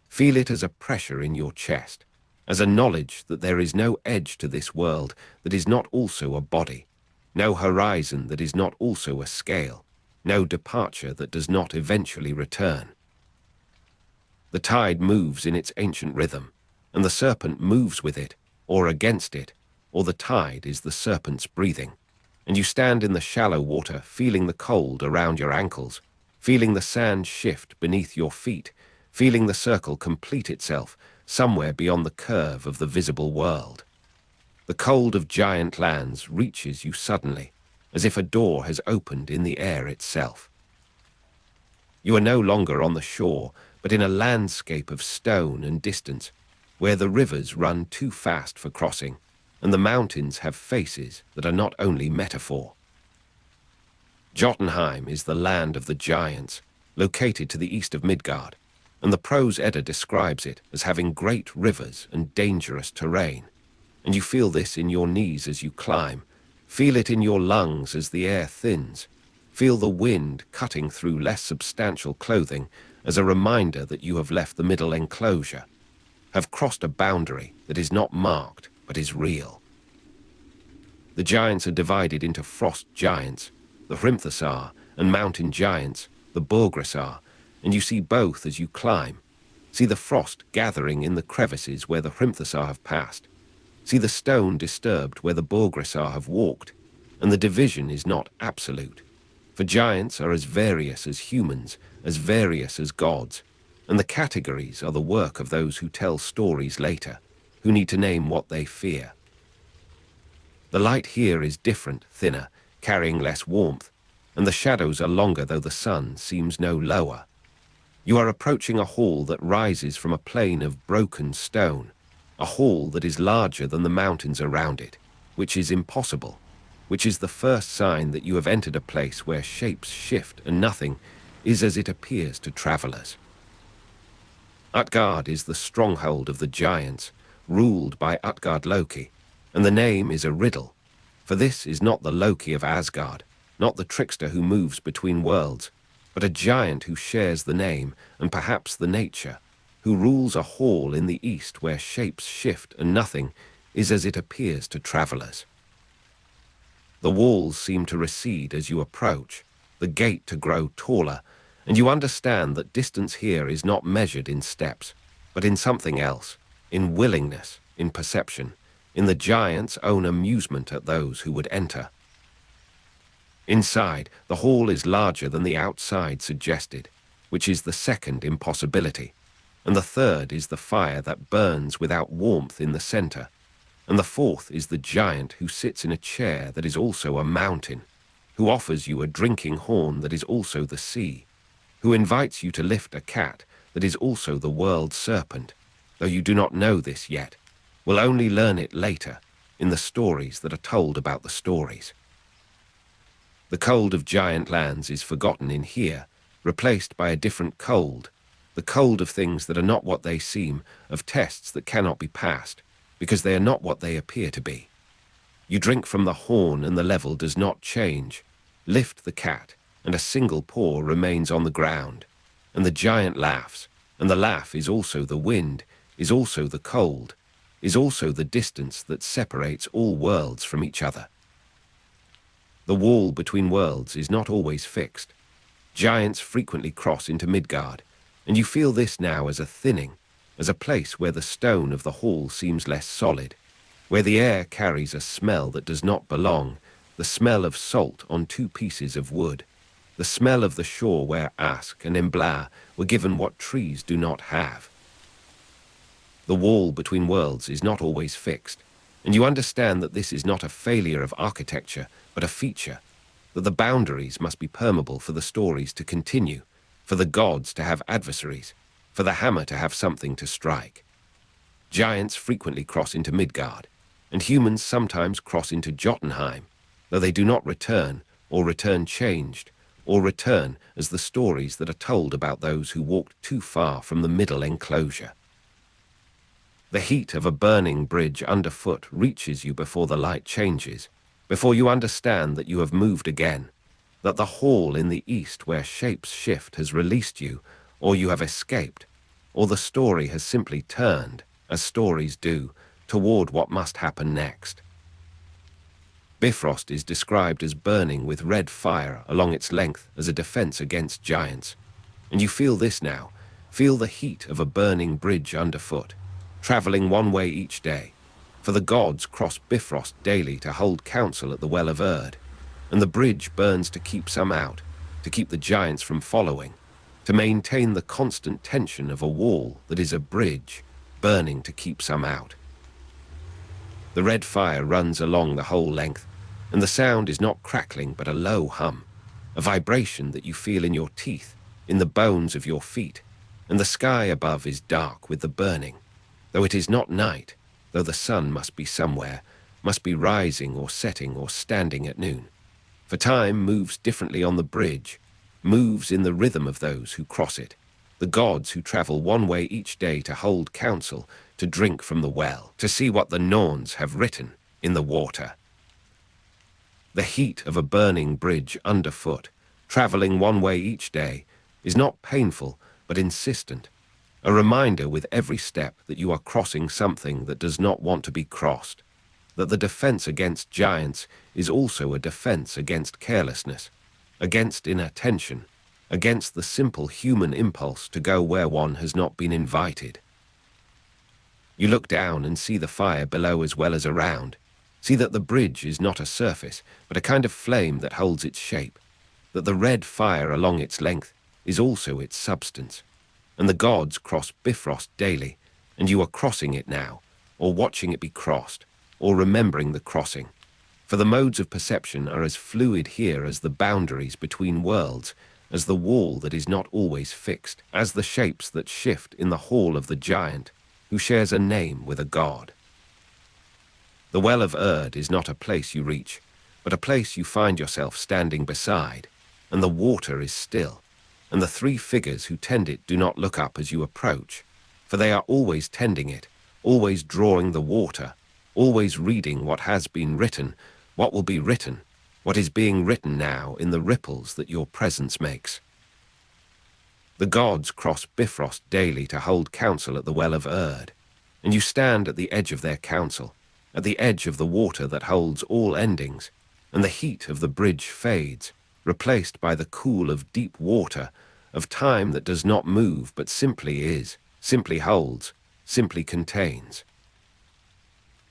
Feel it as a pressure in your chest, as a knowledge that there is no edge to this world that is not also a body, no horizon that is not also a scale, no departure that does not eventually return. The tide moves in its ancient rhythm, and the serpent moves with it, or against it, or the tide is the serpent's breathing, and you stand in the shallow water feeling the cold around your ankles, feeling the sand shift beneath your feet, feeling the circle complete itself somewhere beyond the curve of the visible world. The cold of giant lands reaches you suddenly, as if a door has opened in the air itself. You are no longer on the shore, but in a landscape of stone and distance, where the rivers run too fast for crossing, and the mountains have faces that are not only metaphor. Jotunheim is the land of the giants, located to the east of Midgard, and the prose Edda describes it as having great rivers and dangerous terrain. And you feel this in your knees as you climb, feel it in your lungs as the air thins, feel the wind cutting through less substantial clothing as a reminder that you have left the middle enclosure, have crossed a boundary that is not marked but is real. The giants are divided into frost giants, the Hrimthasar, and mountain giants, the Borgrasar, and you see both as you climb. See the frost gathering in the crevices where the Hrimthasar have passed. See the stone disturbed where the Borgrasar have walked, and the division is not absolute. For giants are as various as humans, as various as gods, and the categories are the work of those who tell stories later, who need to name what they fear. The light here is different, thinner, carrying less warmth, and the shadows are longer though the sun seems no lower. You are approaching a hall that rises from a plain of broken stone, a hall that is larger than the mountains around it, which is impossible, which is the first sign that you have entered a place where shapes shift and nothing is as it appears to travelers. Utgard is the stronghold of the giants, ruled by Utgard Loki, and the name is a riddle, for this is not the Loki of Asgard, not the trickster who moves between worlds, but a giant who shares the name and perhaps the nature, who rules a hall in the east where shapes shift and nothing is as it appears to travelers. The walls seem to recede as you approach, the gate to grow taller, and you understand that distance here is not measured in steps, but in something else, in willingness, in perception, in the giant's own amusement at those who would enter. Inside, the hall is larger than the outside suggested, which is the second impossibility, and the third is the fire that burns without warmth in the center, and the fourth is the giant who sits in a chair that is also a mountain, who offers you a drinking horn that is also the sea, who invites you to lift a cat that is also the world's serpent, though you do not know this yet, will only learn it later in the stories that are told about the stories. The cold of giant lands is forgotten in here, replaced by a different cold, the cold of things that are not what they seem, of tests that cannot be passed, because they are not what they appear to be. You drink from the horn and the level does not change. Lift the cat, and a single paw remains on the ground, and the giant laughs, and the laugh is also the wind, is also the cold, is also the distance that separates all worlds from each other. The wall between worlds is not always fixed. Giants frequently cross into Midgard, and you feel this now as a thinning, as a place where the stone of the hall seems less solid, where the air carries a smell that does not belong, the smell of salt on two pieces of wood, the smell of the shore where Ask and Embla were given what trees do not have. The wall between worlds is not always fixed, and you understand that this is not a failure of architecture, but a feature, that the boundaries must be permeable for the stories to continue, for the gods to have adversaries, for the hammer to have something to strike. Giants frequently cross into Midgard, and humans sometimes cross into Jotunheim, though they do not return, or return changed, or return as the stories that are told about those who walked too far from the middle enclosure. The heat of a burning bridge underfoot reaches you before the light changes, before you understand that you have moved again, that the hall in the east where shapes shift has released you, or you have escaped, or the story has simply turned, as stories do, toward what must happen next. Bifrost is described as burning with red fire along its length as a defense against giants, and you feel this now, feel the heat of a burning bridge underfoot, traveling one way each day, for the gods cross Bifrost daily to hold council at the Well of Urd, and the bridge burns to keep some out, to keep the giants from following, to maintain the constant tension of a wall that is a bridge, burning to keep some out. The red fire runs along the whole length, and the sound is not crackling but a low hum, a vibration that you feel in your teeth, in the bones of your feet, and the sky above is dark with the burning, though it is not night, though the sun must be somewhere, must be rising or setting or standing at noon. For time moves differently on the bridge, moves in the rhythm of those who cross it, the gods who travel one way each day to hold council, to drink from the well, to see what the Norns have written in the water. The heat of a burning bridge underfoot, traveling one way each day, is not painful but insistent, a reminder with every step that you are crossing something that does not want to be crossed, that the defense against giants is also a defense against carelessness, against inattention, against the simple human impulse to go where one has not been invited. You look down and see the fire below as well as around, see that the bridge is not a surface, but a kind of flame that holds its shape, that the red fire along its length is also its substance, and the gods cross Bifrost daily, and you are crossing it now, or watching it be crossed, or remembering the crossing. For the modes of perception are as fluid here as the boundaries between worlds, as the wall that is not always fixed, as the shapes that shift in the hall of the giant, who shares a name with a god. The Well of Urd is not a place you reach, but a place you find yourself standing beside, and the water is still, and the three figures who tend it do not look up as you approach, for they are always tending it, always drawing the water, always reading what has been written, what will be written, what is being written now in the ripples that your presence makes. The gods cross Bifrost daily to hold council at the Well of Urd, and you stand at the edge of their council, at the edge of the water that holds all endings, and the heat of the bridge fades, replaced by the cool of deep water, of time that does not move but simply is, simply holds, simply contains.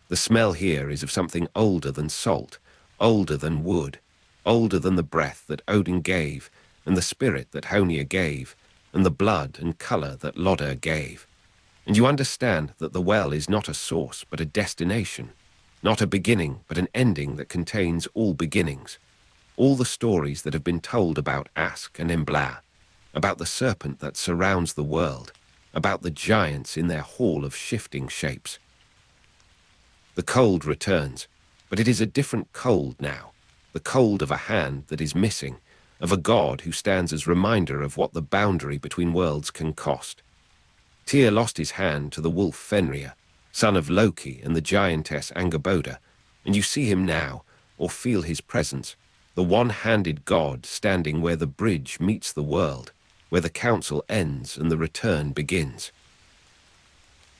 The smell here is of something older than salt, older than wood, older than the breath that Odin gave, and the spirit that Honir gave, and the blood and colour that Lodr gave. And you understand that the well is not a source but a destination, not a beginning but an ending that contains all beginnings, all the stories that have been told about Ask and Embla, about the serpent that surrounds the world, about the giants in their hall of shifting shapes. The cold returns, but it is a different cold now, the cold of a hand that is missing, of a god who stands as reminder of what the boundary between worlds can cost. Tyr lost his hand to the wolf Fenrir, son of Loki and the giantess Angerboda, and you see him now, or feel his presence, the one-handed god standing where the bridge meets the world, where the council ends and the return begins.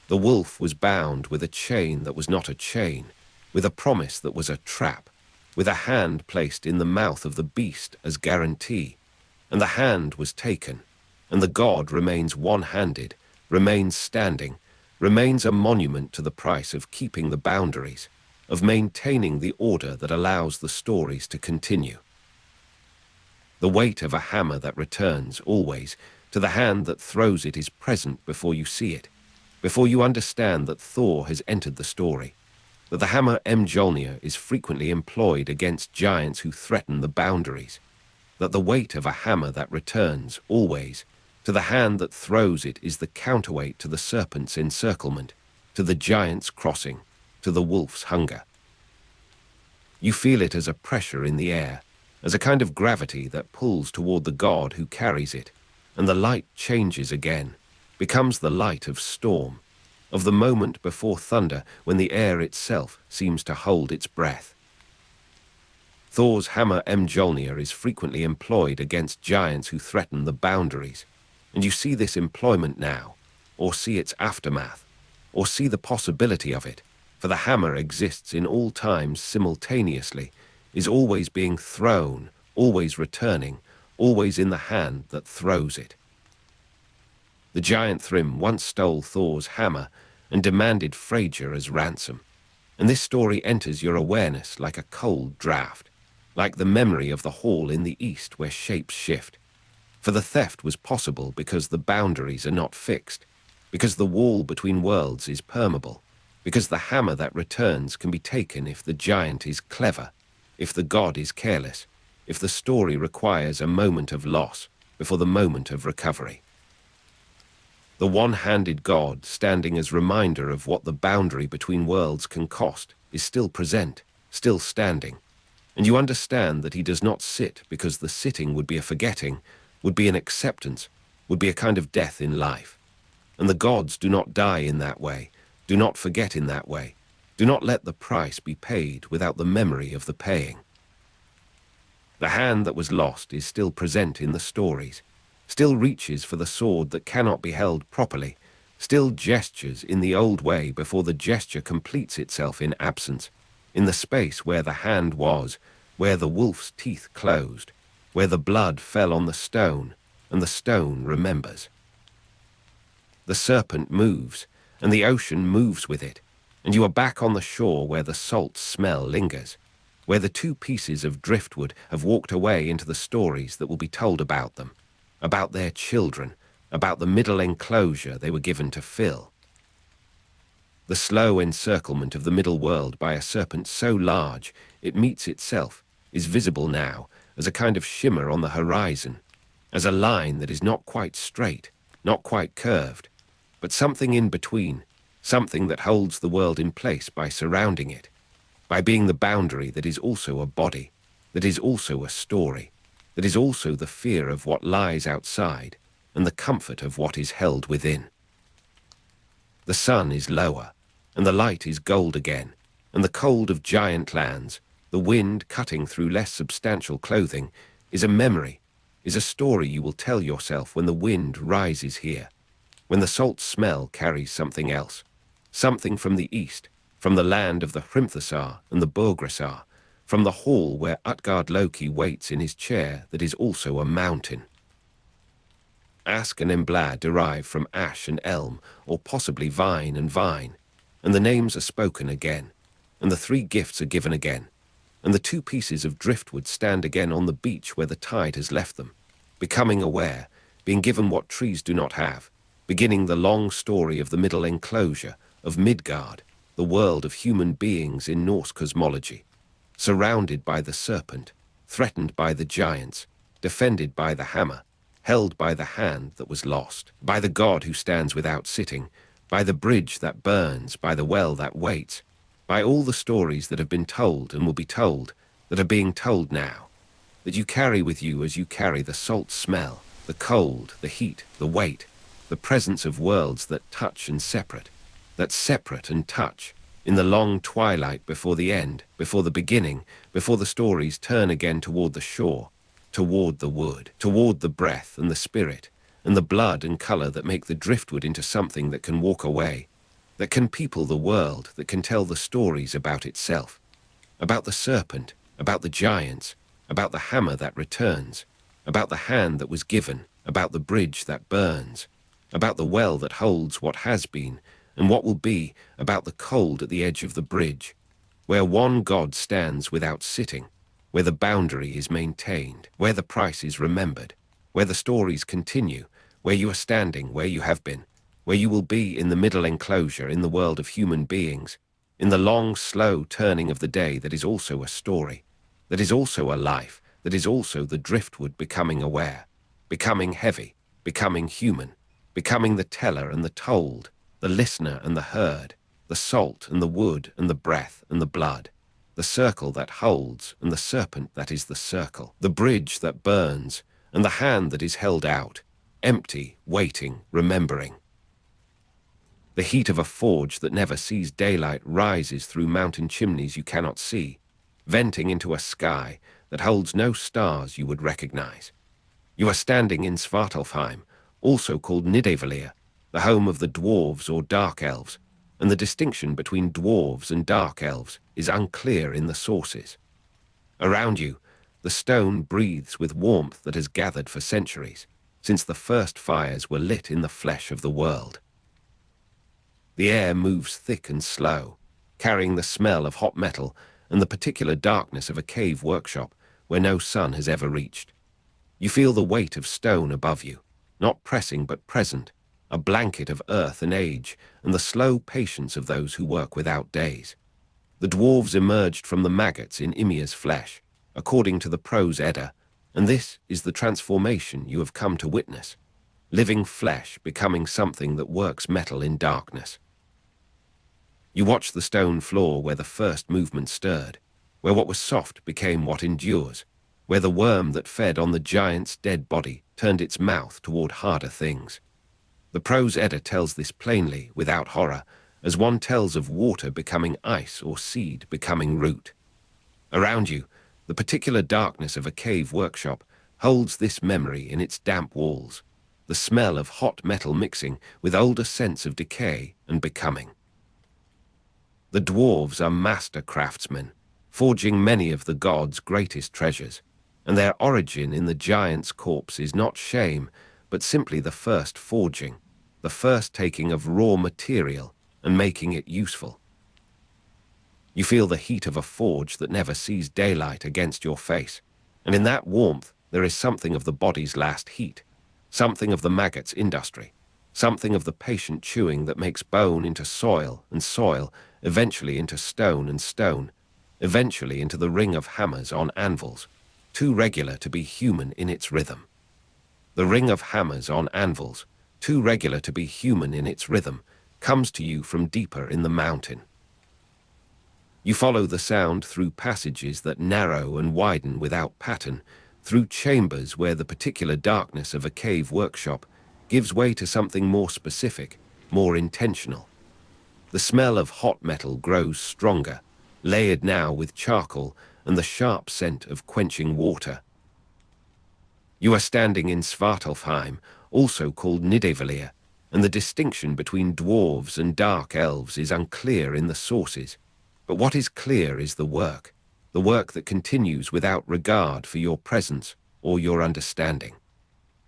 The wolf was bound with a chain that was not a chain, with a promise that was a trap, with a hand placed in the mouth of the beast as guarantee, and the hand was taken, and the god remains one-handed, remains standing, remains a monument to the price of keeping the boundaries, of maintaining the order that allows the stories to continue. The weight of a hammer that returns, always, to the hand that throws it is present before you see it, before you understand that Thor has entered the story, that the hammer Mjolnir is frequently employed against giants who threaten the boundaries, that the weight of a hammer that returns, always, to the hand that throws it is the counterweight to the serpent's encirclement, to the giant's crossing, to the wolf's hunger. You feel it as a pressure in the air, as a kind of gravity that pulls toward the god who carries it, and the light changes again, becomes the light of storm, of the moment before thunder when the air itself seems to hold its breath. Thor's hammer Mjolnir is frequently employed against giants who threaten the boundaries, and you see this employment now, or see its aftermath, or see the possibility of it, for the hammer exists in all times simultaneously, is always being thrown, always returning, always in the hand that throws it. The giant Thrym once stole Thor's hammer and demanded Freyja as ransom, and this story enters your awareness like a cold draught, like the memory of the hall in the east where shapes shift. For the theft was possible because the boundaries are not fixed, because the wall between worlds is permeable, because the hammer that returns can be taken if the giant is clever, if the god is careless, if the story requires a moment of loss before the moment of recovery. The one-handed god, standing as reminder of what the boundary between worlds can cost, is still present, still standing, and you understand that he does not sit because the sitting would be a forgetting, would be an acceptance, would be a kind of death in life. And the gods do not die in that way, do not forget in that way, do not let the price be paid without the memory of the paying. The hand that was lost is still present in the stories, still reaches for the sword that cannot be held properly, still gestures in the old way before the gesture completes itself in absence, in the space where the hand was, where the wolf's teeth closed, where the blood fell on the stone, and the stone remembers. The serpent moves, and the ocean moves with it, and you are back on the shore where the salt smell lingers, where the two pieces of driftwood have walked away into the stories that will be told about them, about their children, about the middle enclosure they were given to fill. The slow encirclement of the middle world by a serpent so large it meets itself is visible now as a kind of shimmer on the horizon, as a line that is not quite straight, not quite curved, but something in between, something that holds the world in place by surrounding it, by being the boundary that is also a body, that is also a story, that is also the fear of what lies outside and the comfort of what is held within. The sun is lower, and the light is gold again, and the cold of giant lands, the wind cutting through less substantial clothing, is a memory, is a story you will tell yourself when the wind rises here, when the salt smell carries something else, something from the east, from the land of the Hrimthasar and the Burgrasar, from the hall where Utgard Loki waits in his chair that is also a mountain. Ask and Emblad derive from ash and elm, or possibly vine and vine, and the names are spoken again, and the three gifts are given again, and the two pieces of driftwood stand again on the beach where the tide has left them, becoming aware, being given what trees do not have, beginning the long story of the middle enclosure, of Midgard, the world of human beings in Norse cosmology, surrounded by the serpent, threatened by the giants, defended by the hammer, held by the hand that was lost, by the god who stands without sitting, by the bridge that burns, by the well that waits, by all the stories that have been told and will be told, that are being told now, that you carry with you as you carry the salt smell, the cold, the heat, the weight, the presence of worlds that touch and separate, that separate and touch, in the long twilight before the end, before the beginning, before the stories turn again toward the shore, toward the wood, toward the breath and the spirit, and the blood and color that make the driftwood into something that can walk away, that can people the world, that can tell the stories about itself, about the serpent, about the giants, about the hammer that returns, about the hand that was given, about the bridge that burns, about the well that holds what has been and what will be, about the cold at the edge of the bridge, where one God stands without sitting, where the boundary is maintained, where the price is remembered, where the stories continue, where you are standing, where you have been, where you will be in the middle enclosure in the world of human beings, in the long, slow turning of the day that is also a story, that is also a life, that is also the driftwood becoming aware, becoming heavy, becoming human, becoming the teller and the told, the listener and the heard, the salt and the wood and the breath and the blood, the circle that holds and the serpent that is the circle, the bridge that burns and the hand that is held out, empty, waiting, remembering. The heat of a forge that never sees daylight rises through mountain chimneys you cannot see, venting into a sky that holds no stars you would recognize. You are standing in Svartalfheim, also called Nidavellir, the home of the dwarves or dark elves, and the distinction between dwarves and dark elves is unclear in the sources. Around you, the stone breathes with warmth that has gathered for centuries, since the first fires were lit in the flesh of the world. The air moves thick and slow, carrying the smell of hot metal and the particular darkness of a cave workshop where no sun has ever reached. You feel the weight of stone above you, not pressing but present, a blanket of earth and age, and the slow patience of those who work without days. The dwarves emerged from the maggots in Ymir's flesh, according to the prose Edda, and this is the transformation you have come to witness, living flesh becoming something that works metal in darkness. You watch the stone floor where the first movement stirred, where what was soft became what endures, where the worm that fed on the giant's dead body turned its mouth toward harder things. The prose Edda tells this plainly, without horror, as one tells of water becoming ice or seed becoming root. Around you, the particular darkness of a cave workshop holds this memory in its damp walls, the smell of hot metal mixing with older sense of decay and becoming. The dwarves are master craftsmen, forging many of the gods' greatest treasures, and their origin in the giant's corpse is not shame, but simply the first forging, the first taking of raw material and making it useful. You feel the heat of a forge that never sees daylight against your face, and in that warmth there is something of the body's last heat, something of the maggot's industry, something of the patient chewing that makes bone into soil and soil, eventually into stone and stone, eventually into the ring of hammers on anvils, too regular to be human in its rhythm. The ring of hammers on anvils, too regular to be human in its rhythm, comes to you from deeper in the mountain. You follow the sound through passages that narrow and widen without pattern, through chambers where the particular darkness of a cave workshop gives way to something more specific, more intentional. The smell of hot metal grows stronger, layered now with charcoal and the sharp scent of quenching water. You are standing in Svartalfheim, also called Nidavellir, and the distinction between dwarves and dark elves is unclear in the sources. But what is clear is the work that continues without regard for your presence or your understanding.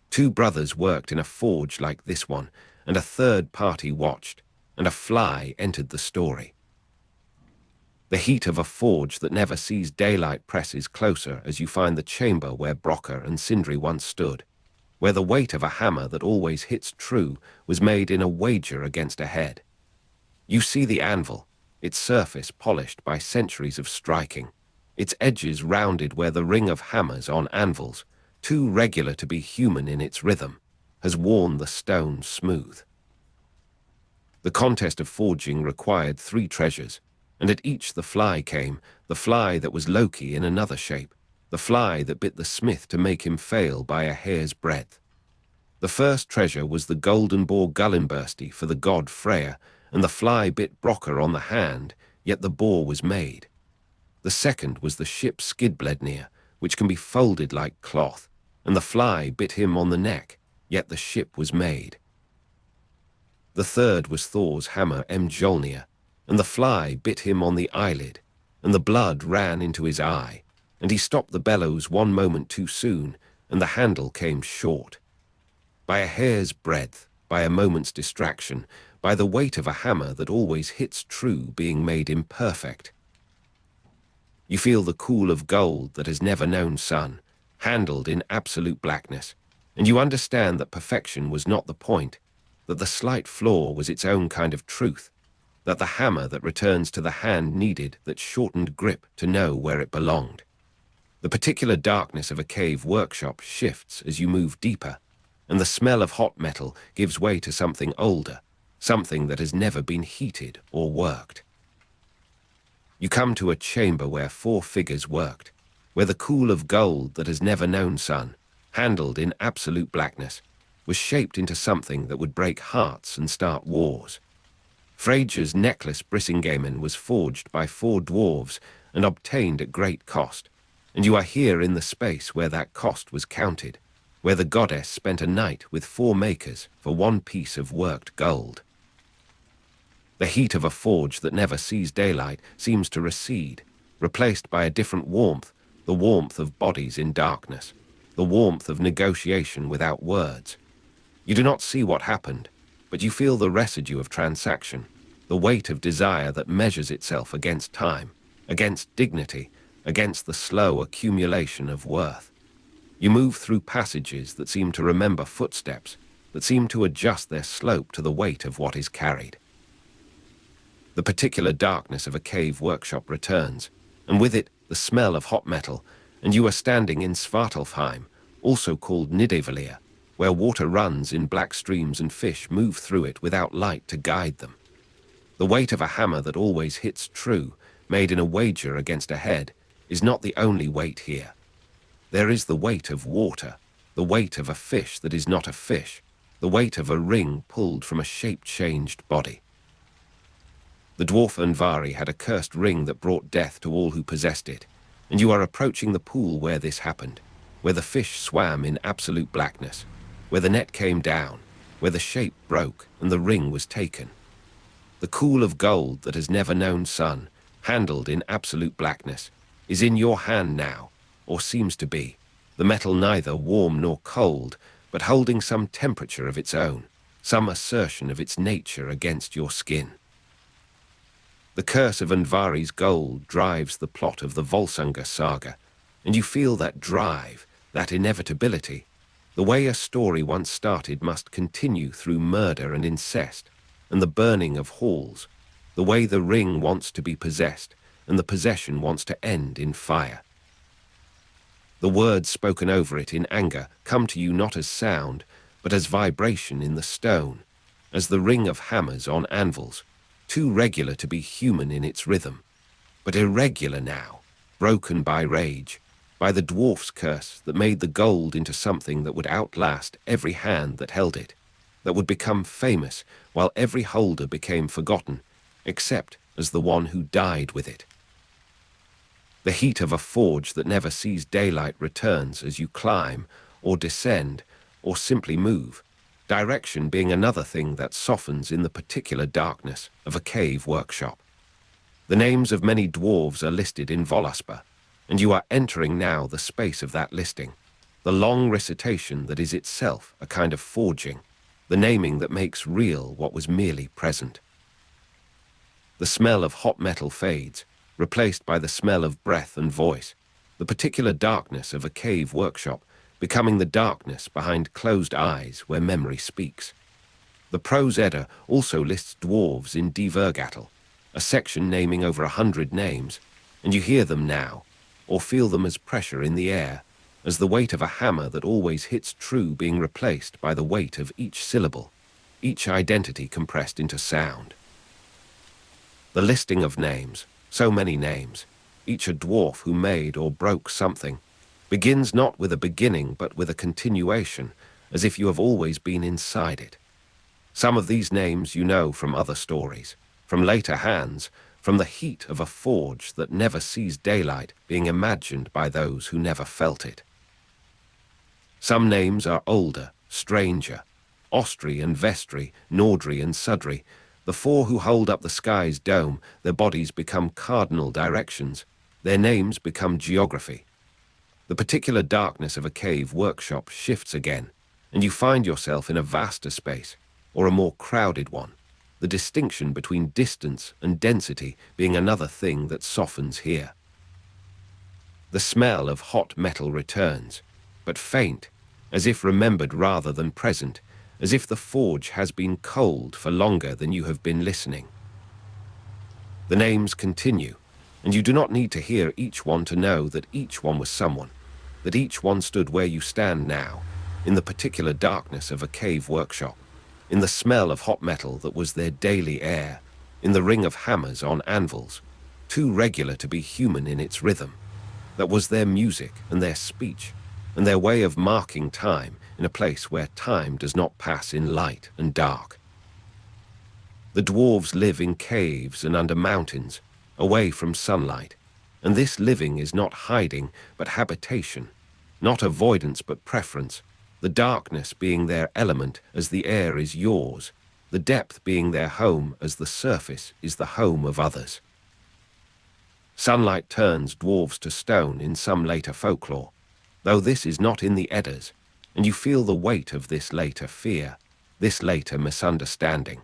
Two brothers worked in a forge like this one, and a third party watched, and a fly entered the story. The heat of a forge that never sees daylight presses closer as you find the chamber where Brocker and Sindri once stood, where the weight of a hammer that always hits true was made in a wager against a head. You see the anvil, its surface polished by centuries of striking, its edges rounded where the ring of hammers on anvils, too regular to be human in its rhythm, has worn the stone smooth. The contest of forging required 3 treasures, and at each the fly came, the fly that was Loki in another shape, the fly that bit the smith to make him fail by a hair's breadth. The first treasure was the golden boar Gullinbursti for the god Freyr, and the fly bit Brocker on the hand, yet the boar was made. The second was the ship Skidbladnir, which can be folded like cloth, and the fly bit him on the neck, yet the ship was made. The third was Thor's hammer Mjolnir, and the fly bit him on the eyelid, and the blood ran into his eye, and he stopped the bellows one moment too soon, and the handle came short. By a hair's breadth, by a moment's distraction, by the weight of a hammer that always hits true being made imperfect. You feel the cool of gold that has never known sun, handled in absolute blackness, and you understand that perfection was not the point, that the slight flaw was its own kind of truth, that the hammer that returns to the hand needed that shortened grip to know where it belonged. The particular darkness of a cave workshop shifts as you move deeper, and the smell of hot metal gives way to something older, something that has never been heated or worked. You come to a chamber where 4 figures worked, where the cool of gold that has never known sun, handled in absolute blackness, was shaped into something that would break hearts and start wars. Freyja's necklace Brisingamen was forged by 4 dwarves and obtained at great cost, and you are here in the space where that cost was counted, where the goddess spent a night with 4 makers for 1 piece of worked gold. The heat of a forge that never sees daylight seems to recede, replaced by a different warmth, the warmth of bodies in darkness, the warmth of negotiation without words. You do not see what happened, but you feel the residue of transaction, the weight of desire that measures itself against time, against dignity, against the slow accumulation of worth. You move through passages that seem to remember footsteps, that seem to adjust their slope to the weight of what is carried. The particular darkness of a cave workshop returns, and with it the smell of hot metal, and you are standing in Svartalfheim, also called Nidavellir, where water runs in black streams and fish move through it without light to guide them. The weight of a hammer that always hits true, made in a wager against a head, is not the only weight here. There is the weight of water, the weight of a fish that is not a fish, the weight of a ring pulled from a shape-changed body. The dwarf Andvari had a cursed ring that brought death to all who possessed it, and you are approaching the pool where this happened, where the fish swam in absolute blackness, where the net came down, where the shape broke and the ring was taken. The cool of gold that has never known sun, handled in absolute blackness, is in your hand now, or seems to be, the metal neither warm nor cold, but holding some temperature of its own, some assertion of its nature against your skin. The curse of Andvari's gold drives the plot of the Volsunga saga, and you feel that drive, that inevitability. The way a story once started must continue through murder and incest, and the burning of halls, the way the ring wants to be possessed, and the possession wants to end in fire. The words spoken over it in anger come to you not as sound, but as vibration in the stone, as the ring of hammers on anvils, too regular to be human in its rhythm, but irregular now, broken by rage, by the dwarf's curse that made the gold into something that would outlast every hand that held it, that would become famous while every holder became forgotten, except as the one who died with it. The heat of a forge that never sees daylight returns as you climb, or descend, or simply move, direction being another thing that softens in the particular darkness of a cave workshop. The names of many dwarves are listed in Voluspa, and you are entering now the space of that listing, the long recitation that is itself a kind of forging, the naming that makes real what was merely present. The smell of hot metal fades, replaced by the smell of breath and voice, the particular darkness of a cave workshop becoming the darkness behind closed eyes where memory speaks. The Prose Edda also lists dwarves in Yggdrasil, a section naming over 100 names, and you hear them now, or feel them as pressure in the air, as the weight of a hammer that always hits true being replaced by the weight of each syllable, each identity compressed into sound. The listing of names, so many names, each a dwarf who made or broke something, begins not with a beginning but with a continuation, as if you have always been inside it. Some of these names you know from other stories, from later hands, from the heat of a forge that never sees daylight being imagined by those who never felt it. Some names are older, stranger, Ostri and Vestri, Nordri and Sudri, the 4 who hold up the sky's dome, their bodies become cardinal directions, Their names become geography. The particular darkness of a cave workshop shifts again, and you find yourself in a vaster space, or a more crowded one, the distinction between distance and density being another thing that softens here. The smell of hot metal returns, but faint, as if remembered rather than present, as if the forge has been cold for longer than you have been listening. The names continue, and you do not need to hear each one to know that each one was someone, that each one stood where you stand now, in the particular darkness of a cave workshop, in the smell of hot metal that was their daily air, in the ring of hammers on anvils, too regular to be human in its rhythm, that was their music and their speech, and their way of marking time in a place where time does not pass in light and dark. The dwarves live in caves and under mountains, away from sunlight, and this living is not hiding but habitation, not avoidance but preference, the darkness being their element as the air is yours, the depth being their home as the surface is the home of others. Sunlight turns dwarves to stone in some later folklore, though this is not in the Eddas, and you feel the weight of this later fear, this later misunderstanding,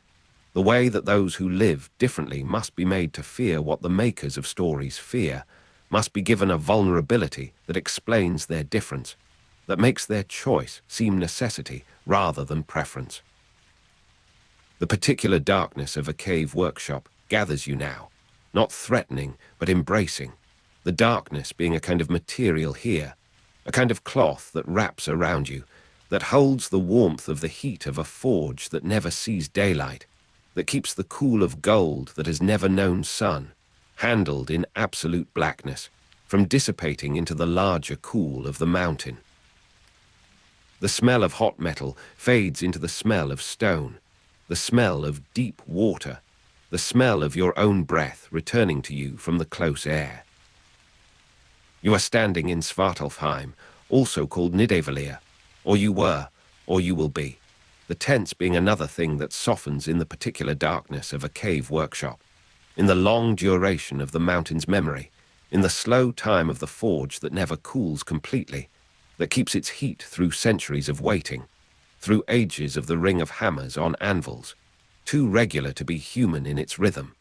the way that those who live differently must be made to fear what the makers of stories fear, must be given a vulnerability that explains their difference, that makes their choice seem necessity rather than preference. The particular darkness of a cave workshop gathers you now, not threatening but embracing, the darkness being a kind of material here, a kind of cloth that wraps around you, that holds the warmth of the heat of a forge that never sees daylight, that keeps the cool of gold that has never known sun, handled in absolute blackness, from dissipating into the larger cool of the mountain. The smell of hot metal fades into the smell of stone, the smell of deep water, the smell of your own breath returning to you from the close air. You are standing in Svartalfheim, also called Nidavellir, or you were, or you will be, the tents being another thing that softens in the particular darkness of a cave workshop, in the long duration of the mountain's memory, in the slow time of the forge that never cools completely, that keeps its heat through centuries of waiting, through ages of the ring of hammers on anvils, too regular to be human in its rhythm,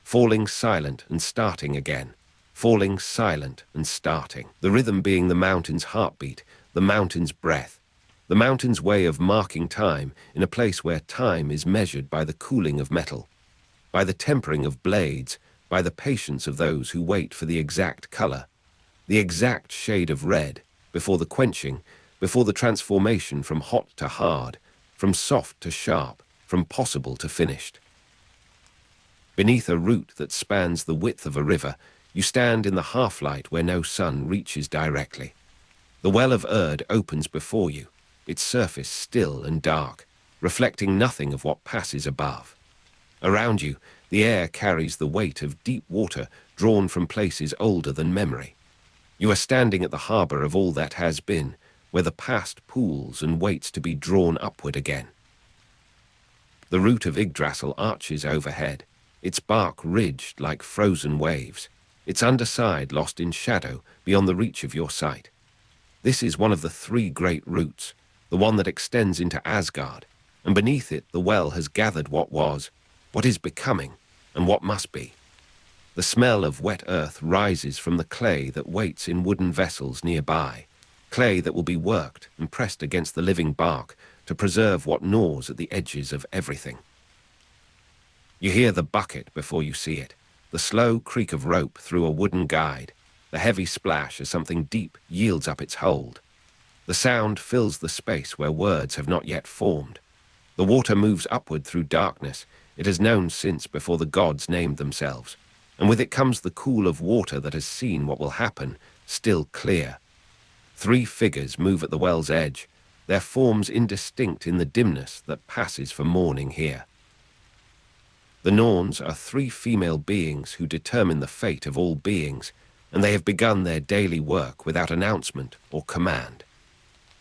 falling silent and starting again, falling silent and starting, the rhythm being the mountain's heartbeat, the mountain's breath, the mountain's way of marking time in a place where time is measured by the cooling of metal, by the tempering of blades, by the patience of those who wait for the exact color, the exact shade of red, before the quenching, before the transformation from hot to hard, from soft to sharp, from possible to finished. Beneath a root that spans the width of a river, you stand in the half-light where no sun reaches directly. The Well of Urd opens before you, its surface still and dark, reflecting nothing of what passes above. Around you, the air carries the weight of deep water drawn from places older than memory. You are standing at the harbour of all that has been, where the past pools and waits to be drawn upward again. The root of Yggdrasil arches overhead, its bark ridged like frozen waves, its underside lost in shadow beyond the reach of your sight. This is one of the three great roots, the one that extends into Asgard, and beneath it the well has gathered what was, what is becoming, and what must be. The smell of wet earth rises from the clay that waits in wooden vessels nearby, clay that will be worked and pressed against the living bark to preserve what gnaws at the edges of everything. You hear the bucket before you see it, the slow creak of rope through a wooden guide, the heavy splash as something deep yields up its hold. The sound fills the space where words have not yet formed. The water moves upward through darkness, it has known since before the gods named themselves, and with it comes the cool of water that has seen what will happen, still clear. Three figures move at the well's edge, their forms indistinct in the dimness that passes for morning here. The Norns are three female beings who determine the fate of all beings, and they have begun their daily work without announcement or command.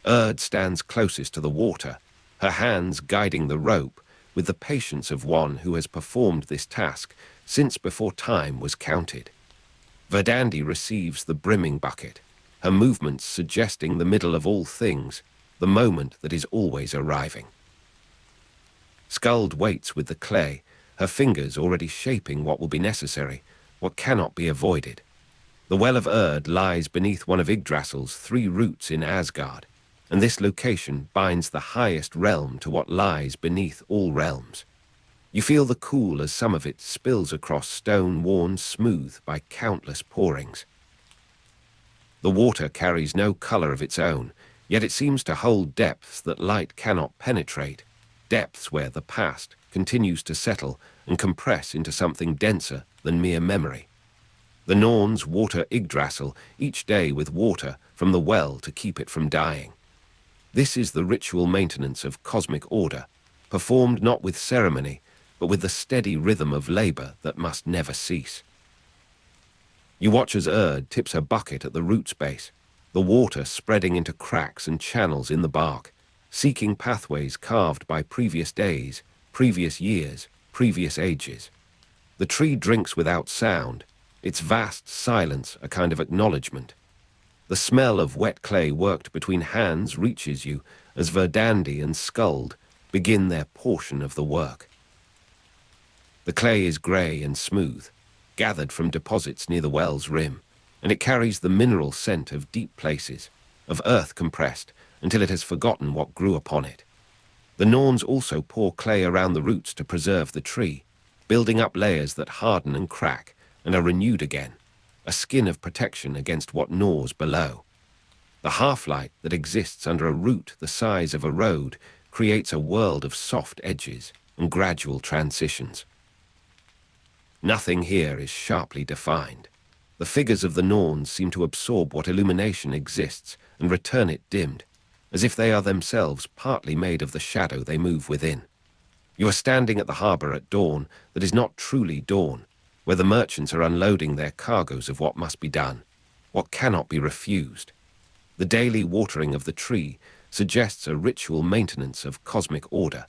Urd stands closest to the water, her hands guiding the rope, with the patience of one who has performed this task since before time was counted. Verdandi receives the brimming bucket, her movements suggesting the middle of all things, the moment that is always arriving. Skuld waits with the clay, her fingers already shaping what will be necessary, what cannot be avoided. The Well of Urd lies beneath one of Yggdrasil's 3 roots in Asgard, and this location binds the highest realm to what lies beneath all realms. You feel the cool as some of it spills across stone worn smooth by countless pourings. The water carries no color of its own, yet it seems to hold depths that light cannot penetrate, depths where the past continues to settle and compress into something denser than mere memory. The Norns water Yggdrasil each day with water from the well to keep it from dying. This is the ritual maintenance of cosmic order, performed not with ceremony, but with the steady rhythm of labor that must never cease. You watch as Urd tips her bucket at the root's base, the water spreading into cracks and channels in the bark, seeking pathways carved by previous days, previous years, previous ages. The tree drinks without sound, its vast silence a kind of acknowledgement. The smell of wet clay worked between hands reaches you as Verdandi and Skuld begin their portion of the work. The clay is grey and smooth, gathered from deposits near the well's rim, and it carries the mineral scent of deep places, of earth compressed until it has forgotten what grew upon it. The Norns also pour clay around the roots to preserve the tree, building up layers that harden and crack and are renewed again, a skin of protection against what gnaws below. The half-light that exists under a root the size of a road creates a world of soft edges and gradual transitions. Nothing here is sharply defined. The figures of the Norns seem to absorb what illumination exists and return it dimmed, as if they are themselves partly made of the shadow they move within. You are standing at the harbour at dawn that is not truly dawn, where the merchants are unloading their cargoes of what must be done, what cannot be refused. The daily watering of the tree suggests a ritual maintenance of cosmic order,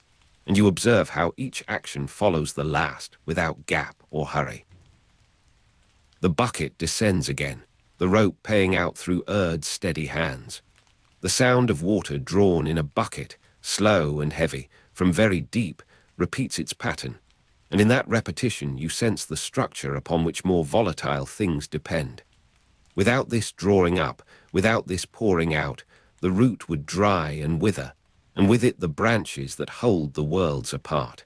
and you observe how each action follows the last without gap or hurry. The bucket descends again, the rope paying out through Urd's steady hands. The sound of water drawn in a bucket, slow and heavy, from very deep, repeats its pattern, and in that repetition you sense the structure upon which more volatile things depend. Without this drawing up, without this pouring out, the root would dry and wither, and with it the branches that hold the worlds apart.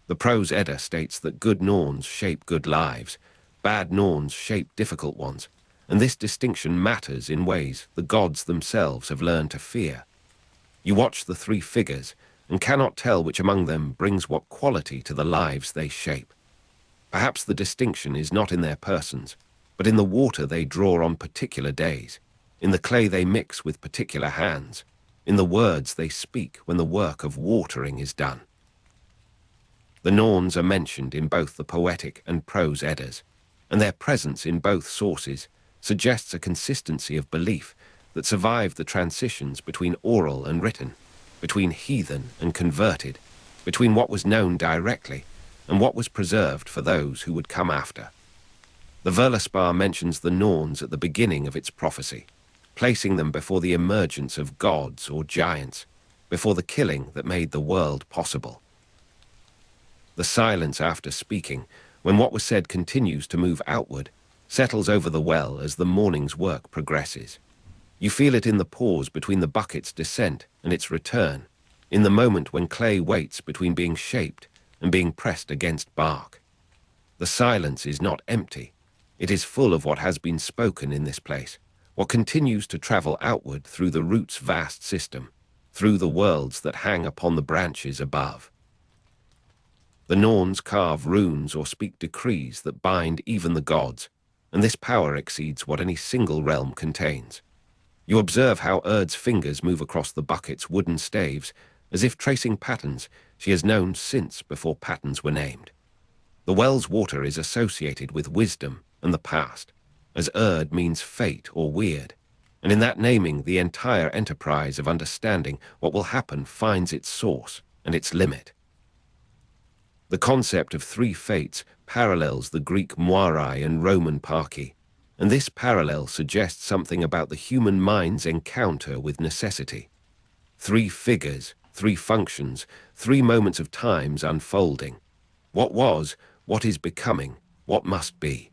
The prose Edda states that good Norns shape good lives, bad Norns shape difficult ones, and this distinction matters in ways the gods themselves have learned to fear. You watch the 3 figures, and cannot tell which among them brings what quality to the lives they shape. Perhaps the distinction is not in their persons, but in the water they draw on particular days, in the clay they mix with particular hands, in the words they speak when the work of watering is done. The Norns are mentioned in both the poetic and prose Eddas, and their presence in both sources suggests a consistency of belief that survived the transitions between oral and written, between heathen and converted, between what was known directly and what was preserved for those who would come after. The Völuspá mentions the Norns at the beginning of its prophecy, placing them before the emergence of gods or giants, before the killing that made the world possible. The silence after speaking, when what was said continues to move outward, settles over the well as the morning's work progresses. You feel it in the pause between the bucket's descent and its return, in the moment when clay waits between being shaped and being pressed against bark. The silence is not empty. It is full of what has been spoken in this place, what continues to travel outward through the root's vast system, through the worlds that hang upon the branches above. The Norns carve runes or speak decrees that bind even the gods, and this power exceeds what any single realm contains. You observe how Urd's fingers move across the bucket's wooden staves, as if tracing patterns she has known since before patterns were named. The well's water is associated with wisdom and the past, as Urd means fate or weird, and in that naming the entire enterprise of understanding what will happen finds its source and its limit. The concept of three fates parallels the Greek moirai and Roman parchi, and this parallel suggests something about the human mind's encounter with necessity. Three figures, three functions, three moments of times unfolding. What was, what is becoming, what must be.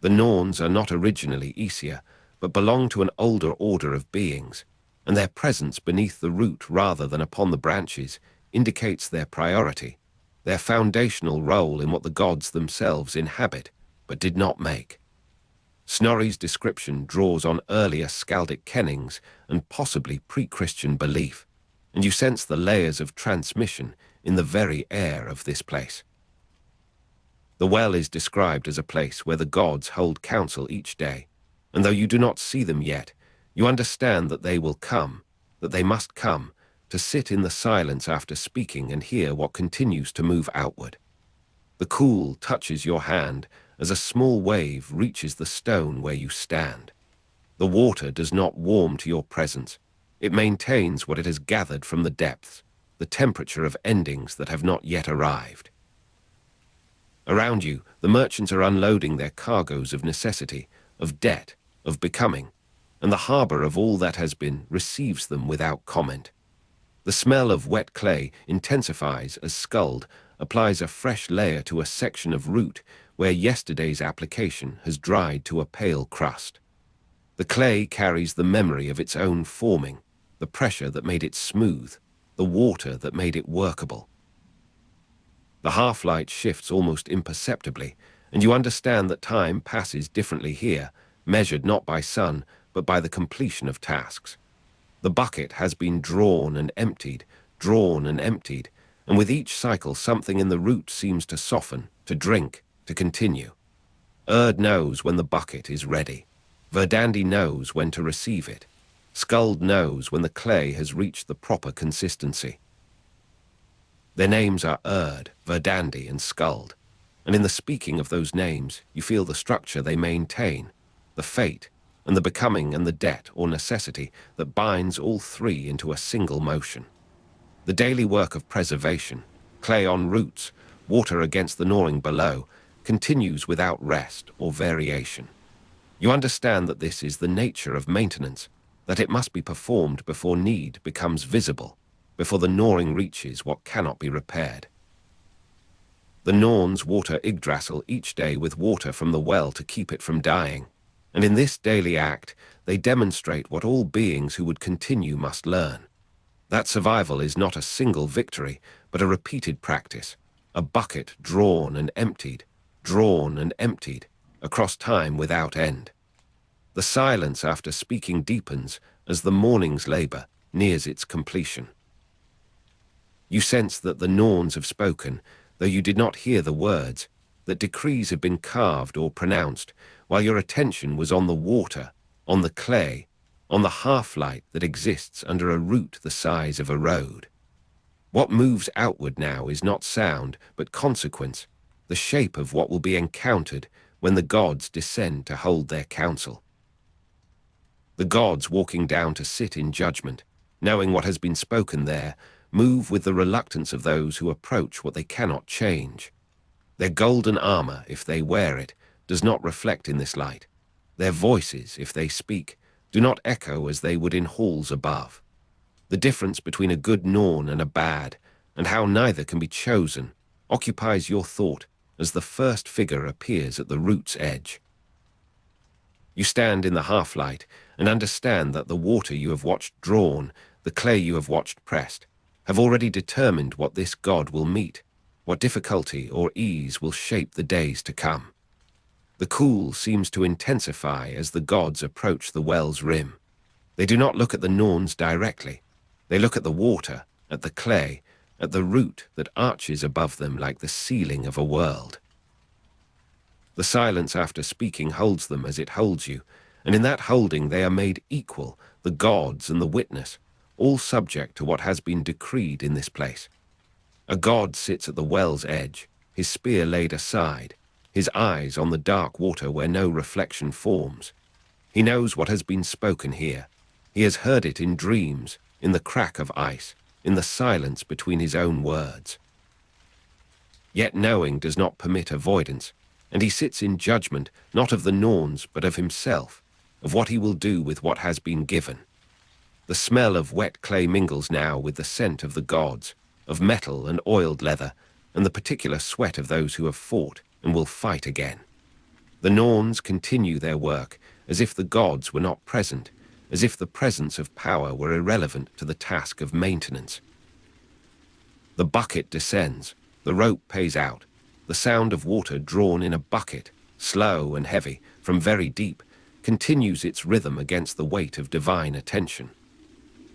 The Norns are not originally Aesir, but belong to an older order of beings, and their presence beneath the root rather than upon the branches indicates their priority, their foundational role in what the gods themselves inhabit, but did not make. Snorri's description draws on earlier skaldic kennings and possibly pre-Christian belief, and you sense the layers of transmission in the very air of this place. The well is described as a place where the gods hold council each day, and though you do not see them yet, you understand that they will come, that they must come, to sit in the silence after speaking and hear what continues to move outward. The cool touches your hand as a small wave reaches the stone where you stand. The water does not warm to your presence. It maintains what it has gathered from the depths, the temperature of endings that have not yet arrived. Around you, the merchants are unloading their cargoes of necessity, of debt, of becoming, and the harbor of all that has been receives them without comment. The smell of wet clay intensifies as Skuld applies a fresh layer to a section of root where yesterday's application has dried to a pale crust. The clay carries the memory of its own forming, the pressure that made it smooth, the water that made it workable. The half-light shifts almost imperceptibly, and you understand that time passes differently here, measured not by sun, but by the completion of tasks. The bucket has been drawn and emptied, and with each cycle something in the root seems to soften, to drink, to continue. Urd knows when the bucket is ready. Verdandi knows when to receive it. Skuld knows when the clay has reached the proper consistency. Their names are Urd, Verdandi, and Skuld, and in the speaking of those names you feel the structure they maintain, the fate, and the becoming and the debt or necessity that binds all three into a single motion. The daily work of preservation, clay on roots, water against the gnawing below, continues without rest or variation. You understand that this is the nature of maintenance, that it must be performed before need becomes visible, before the gnawing reaches what cannot be repaired. The Norns water Yggdrasil each day with water from the well to keep it from dying, and in this daily act they demonstrate what all beings who would continue must learn. That survival is not a single victory, but a repeated practice, a bucket drawn and emptied, across time without end. The silence after speaking deepens as the morning's labor nears its completion. You sense that the Norns have spoken, though you did not hear the words, that decrees have been carved or pronounced, while your attention was on the water, on the clay, on the half-light that exists under a root the size of a road. What moves outward now is not sound, but consequence, the shape of what will be encountered when the gods descend to hold their council. The gods walking down to sit in judgment, knowing what has been spoken there, move with the reluctance of those who approach what they cannot change. Their golden armor, if they wear it, does not reflect in this light. Their voices, if they speak, do not echo as they would in halls above. The difference between a good Norn and a bad, and how neither can be chosen, occupies your thought as the first figure appears at the root's edge. You stand in the half-light and understand that the water you have watched drawn, the clay you have watched pressed, have already determined what this god will meet, what difficulty or ease will shape the days to come. The cool seems to intensify as the gods approach the well's rim. They do not look at the Norns directly. They look at the water, at the clay, at the root that arches above them like the ceiling of a world. The silence after speaking holds them as it holds you, and in that holding they are made equal, the gods and the witness, all subject to what has been decreed in this place. A god sits at the well's edge, his spear laid aside, his eyes on the dark water where no reflection forms. He knows what has been spoken here. He has heard it in dreams, in the crack of ice, in the silence between his own words. Yet knowing does not permit avoidance, and he sits in judgment not of the Norns but of himself, of what he will do with what has been given. The smell of wet clay mingles now with the scent of the gods, of metal and oiled leather, and the particular sweat of those who have fought and will fight again. The Norns continue their work as if the gods were not present, as if the presence of power were irrelevant to the task of maintenance. The bucket descends, the rope pays out, the sound of water drawn in a bucket, slow and heavy, from very deep, continues its rhythm against the weight of divine attention.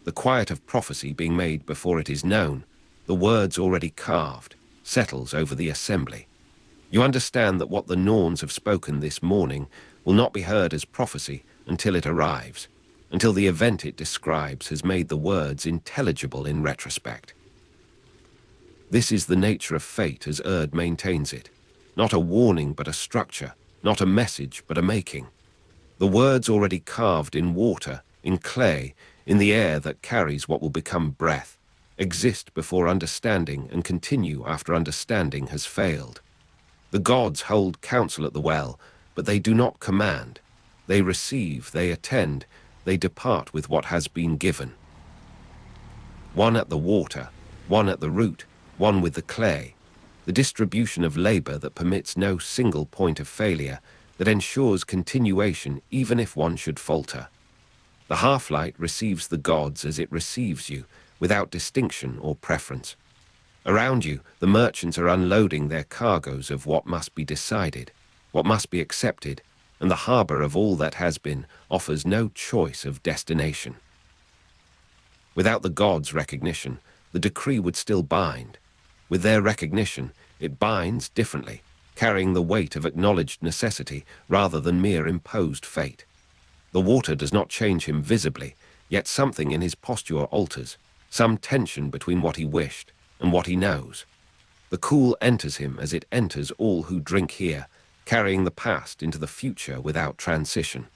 The quiet of prophecy being made before it is known, the words already carved, settles over the assembly. You understand that what the Norns have spoken this morning will not be heard as prophecy until it arrives, until the event it describes has made the words intelligible in retrospect. This is the nature of fate as Urd maintains it, not a warning but a structure, not a message but a making. The words already carved in water, in clay, in the air that carries what will become breath, exist before understanding and continue after understanding has failed. The gods hold council at the well, but they do not command. They receive, they attend, they depart with what has been given. One at the water, one at the root, one with the clay, the distribution of labor that permits no single point of failure, that ensures continuation even if one should falter. The half-light receives the gods as it receives you, without distinction or preference. Around you, the merchants are unloading their cargoes of what must be decided, what must be accepted, and the harbor of all that has been offers no choice of destination. Without the gods' recognition, the decree would still bind. With their recognition, it binds differently, carrying the weight of acknowledged necessity rather than mere imposed fate. The water does not change him visibly, yet something in his posture alters, some tension between what he wished and what he knows. The cool enters him as it enters all who drink here, carrying the past into the future without transition.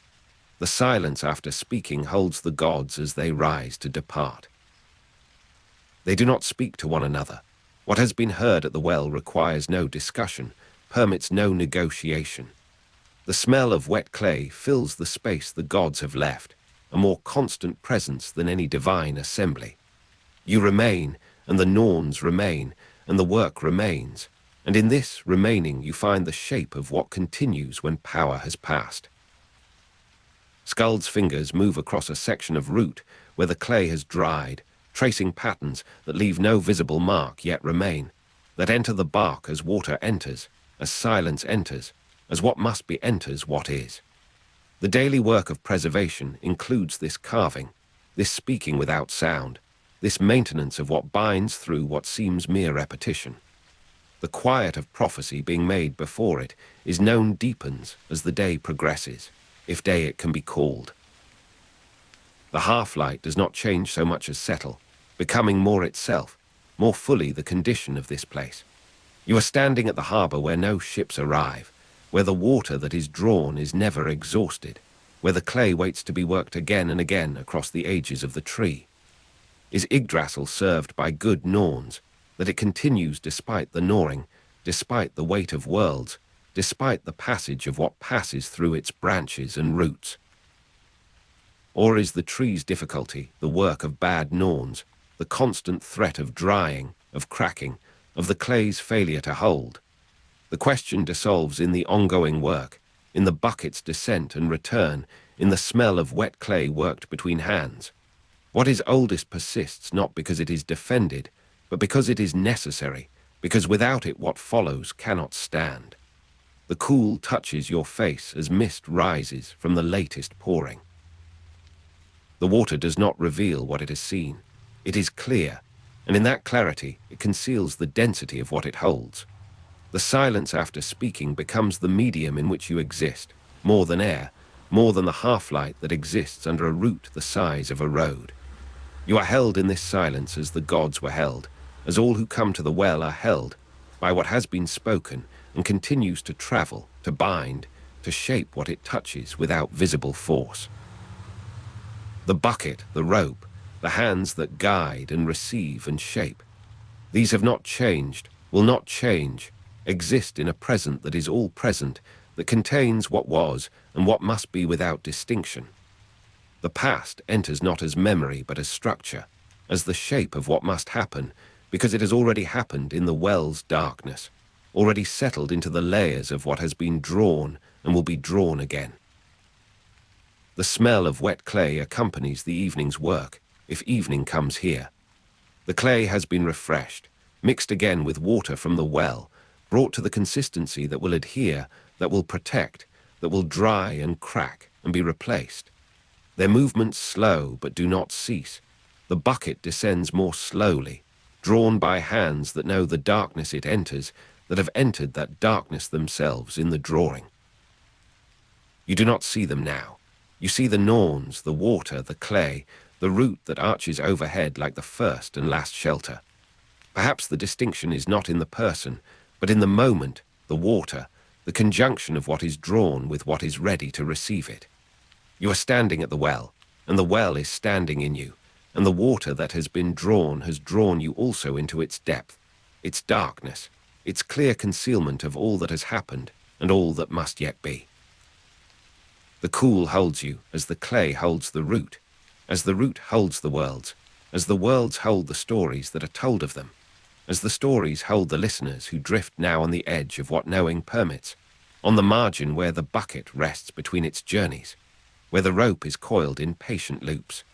The silence after speaking holds the gods as they rise to depart. They do not speak to one another. What has been heard at the well requires no discussion, permits no negotiation. The smell of wet clay fills the space the gods have left, a more constant presence than any divine assembly. You remain, and the Norns remain, and the work remains, and in this remaining you find the shape of what continues when power has passed. Skuld's fingers move across a section of root where the clay has dried, tracing patterns that leave no visible mark yet remain, that enter the bark as water enters, as silence enters, as what must be enters what is. The daily work of preservation includes this carving, this speaking without sound, this maintenance of what binds through what seems mere repetition. The quiet of prophecy being made before it is known deepens as the day progresses, if day it can be called. The half-light does not change so much as settle, becoming more itself, more fully the condition of this place. You are standing at the harbor where no ships arrive, where the water that is drawn is never exhausted, where the clay waits to be worked again and again across the ages of the tree. Is Yggdrasil served by good Norns, that it continues despite the gnawing, despite the weight of worlds, despite the passage of what passes through its branches and roots? Or is the tree's difficulty the work of bad Norns, the constant threat of drying, of cracking, of the clay's failure to hold? The question dissolves in the ongoing work, in the bucket's descent and return, in the smell of wet clay worked between hands. What is oldest persists not because it is defended, but because it is necessary, because without it what follows cannot stand. The cool touches your face as mist rises from the latest pouring. The water does not reveal what it has seen. It is clear, and in that clarity it conceals the density of what it holds. The silence after speaking becomes the medium in which you exist, more than air, more than the half-light that exists under a root the size of a road. You are held in this silence as the gods were held, as all who come to the well are held, by what has been spoken and continues to travel, to bind, to shape what it touches without visible force. The bucket, the rope, the hands that guide and receive and shape, these have not changed, will not change, exist in a present that is all present, that contains what was and what must be without distinction. The past enters not as memory but as structure, as the shape of what must happen, because it has already happened in the well's darkness, already settled into the layers of what has been drawn and will be drawn again. The smell of wet clay accompanies the evening's work, if evening comes here. The clay has been refreshed, mixed again with water from the well, brought to the consistency that will adhere, that will protect, that will dry and crack and be replaced. Their movements slow but do not cease. The bucket descends more slowly, drawn by hands that know the darkness it enters, that have entered that darkness themselves in the drawing. You do not see them now. You see the Norns, the water, the clay, the root that arches overhead like the first and last shelter. Perhaps the distinction is not in the person, but in the moment, the water, the conjunction of what is drawn with what is ready to receive it. You are standing at the well, and the well is standing in you, and the water that has been drawn has drawn you also into its depth, its darkness, its clear concealment of all that has happened and all that must yet be. The cool holds you as the clay holds the root, as the root holds the worlds, as the worlds hold the stories that are told of them, as the stories hold the listeners who drift now on the edge of what knowing permits, on the margin where the bucket rests between its journeys, where the rope is coiled in patient loops,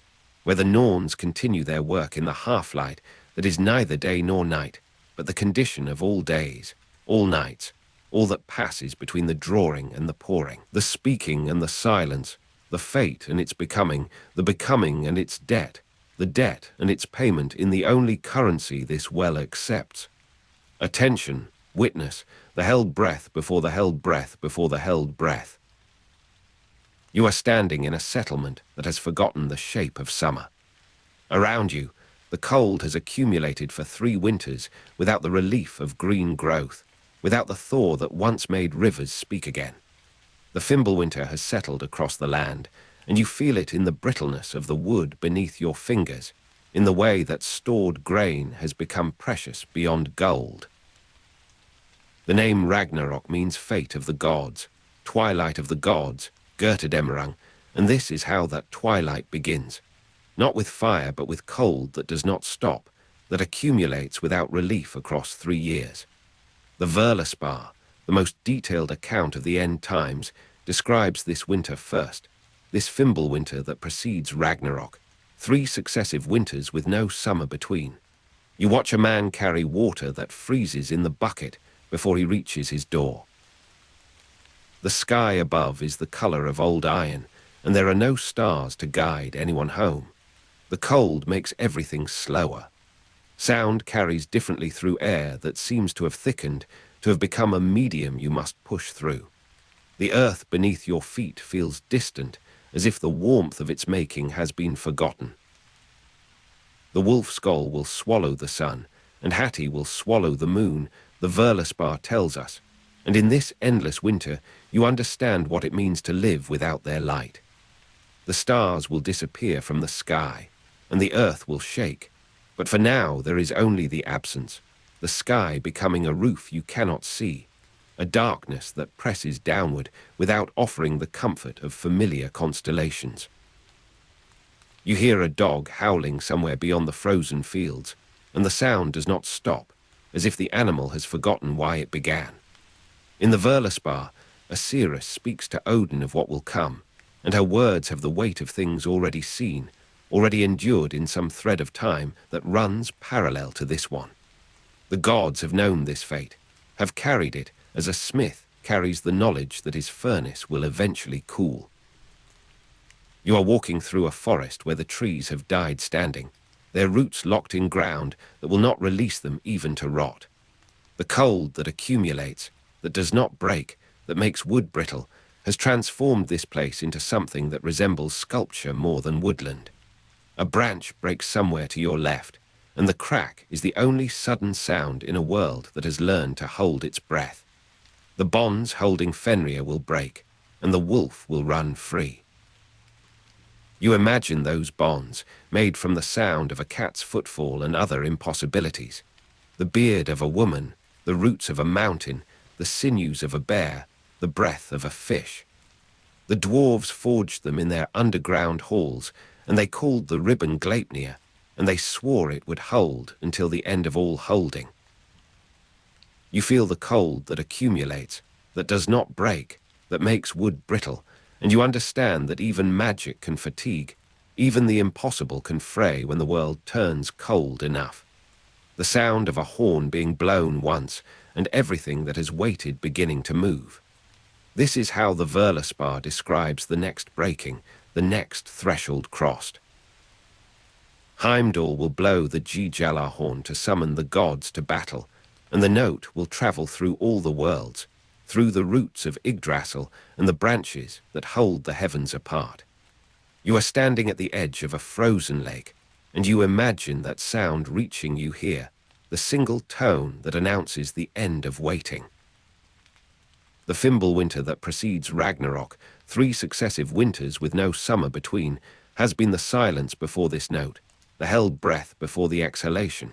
where the Norns continue their work in the half-light that is neither day nor night, but the condition of all days, all nights, all that passes between the drawing and the pouring, the speaking and the silence, the fate and its becoming, the becoming and its debt, the debt and its payment in the only currency this well accepts. Attention, witness, the held breath before the held breath before the held breath. You are standing in a settlement that has forgotten the shape of summer. Around you, the cold has accumulated for 3 winters without the relief of green growth, without the thaw that once made rivers speak again. The Fimbulwinter has settled across the land, and you feel it in the brittleness of the wood beneath your fingers, in the way that stored grain has become precious beyond gold. The name Ragnarok means fate of the gods, twilight of the gods, Götterdämmerung, and this is how that twilight begins. Not with fire, but with cold that does not stop, that accumulates without relief across 3 years. The Völuspá, the most detailed account of the end times, describes this winter first, this Fimbulwinter that precedes Ragnarok, 3 successive winters with no summer between. You watch a man carry water that freezes in the bucket before he reaches his door. The sky above is the color of old iron, and there are no stars to guide anyone home. The cold makes everything slower. Sound carries differently through air that seems to have thickened, to have become a medium you must push through. The earth beneath your feet feels distant, as if the warmth of its making has been forgotten. The wolf skull will swallow the sun, and Hati will swallow the moon, the Völuspá tells us, and in this endless winter you understand what it means to live without their light. The stars will disappear from the sky, and the earth will shake, but for now there is only the absence, the sky becoming a roof you cannot see, a darkness that presses downward without offering the comfort of familiar constellations. You hear a dog howling somewhere beyond the frozen fields, and the sound does not stop, as if the animal has forgotten why it began. In the Völuspá, Aesir speaks to Odin of what will come, and her words have the weight of things already seen, already endured in some thread of time that runs parallel to this one. The gods have known this fate, have carried it as a smith carries the knowledge that his furnace will eventually cool. You are walking through a forest where the trees have died standing, their roots locked in ground that will not release them even to rot. The cold that accumulates, that does not break, that makes wood brittle, has transformed this place into something that resembles sculpture more than woodland. A branch breaks somewhere to your left, and the crack is the only sudden sound in a world that has learned to hold its breath. The bonds holding Fenrir will break, and the wolf will run free. You imagine those bonds, made from the sound of a cat's footfall and other impossibilities. The beard of a woman, the roots of a mountain, the sinews of a bear, the breath of a fish. The dwarves forged them in their underground halls, and they called the ribbon Gleipnir, and they swore it would hold until the end of all holding. You feel the cold that accumulates, that does not break, that makes wood brittle, and you understand that even magic can fatigue, even the impossible can fray when the world turns cold enough. The sound of a horn being blown once, and everything that has waited beginning to move. This is how the Völuspá describes the next breaking, the next threshold crossed. Heimdall will blow the Gjala horn to summon the gods to battle, and the note will travel through all the worlds, through the roots of Yggdrasil and the branches that hold the heavens apart. You are standing at the edge of a frozen lake, and you imagine that sound reaching you here, the single tone that announces the end of waiting. The Fimbulwinter that precedes Ragnarok, 3 successive winters with no summer between, has been the silence before this note, the held breath before the exhalation.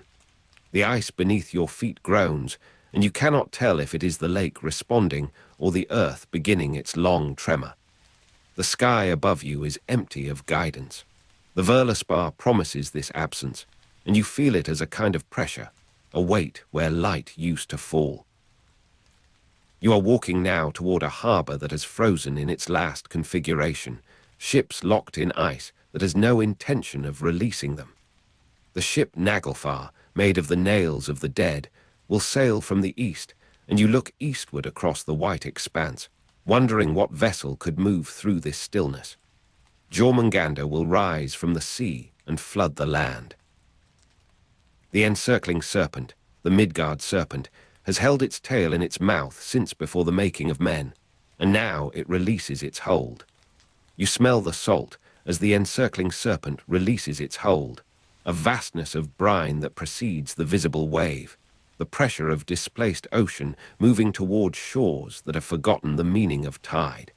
The ice beneath your feet groans, and you cannot tell if it is the lake responding or the earth beginning its long tremor. The sky above you is empty of guidance. The Völuspá promises this absence, and you feel it as a kind of pressure, a weight where light used to fall. You are walking now toward a harbor that has frozen in its last configuration, ships locked in ice that has no intention of releasing them. The ship Naglfar, made of the nails of the dead, will sail from the east, and you look eastward across the white expanse, wondering what vessel could move through this stillness. Jormungandr will rise from the sea and flood the land. The encircling serpent, the Midgard serpent, has held its tail in its mouth since before the making of men, and now it releases its hold. You smell the salt as the encircling serpent releases its hold, a vastness of brine that precedes the visible wave, the pressure of displaced ocean moving toward shores that have forgotten the meaning of tide.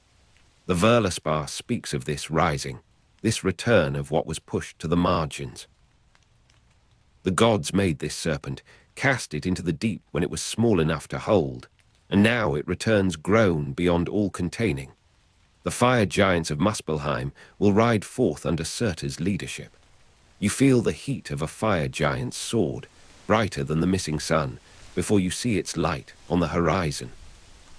The Völuspá speaks of this rising, this return of what was pushed to the margins. The gods made this serpent, cast it into the deep when it was small enough to hold, and now it returns grown beyond all containing. The fire giants of Muspelheim will ride forth under Surtur's leadership. You feel the heat of a fire giant's sword, brighter than the missing sun, before you see its light on the horizon.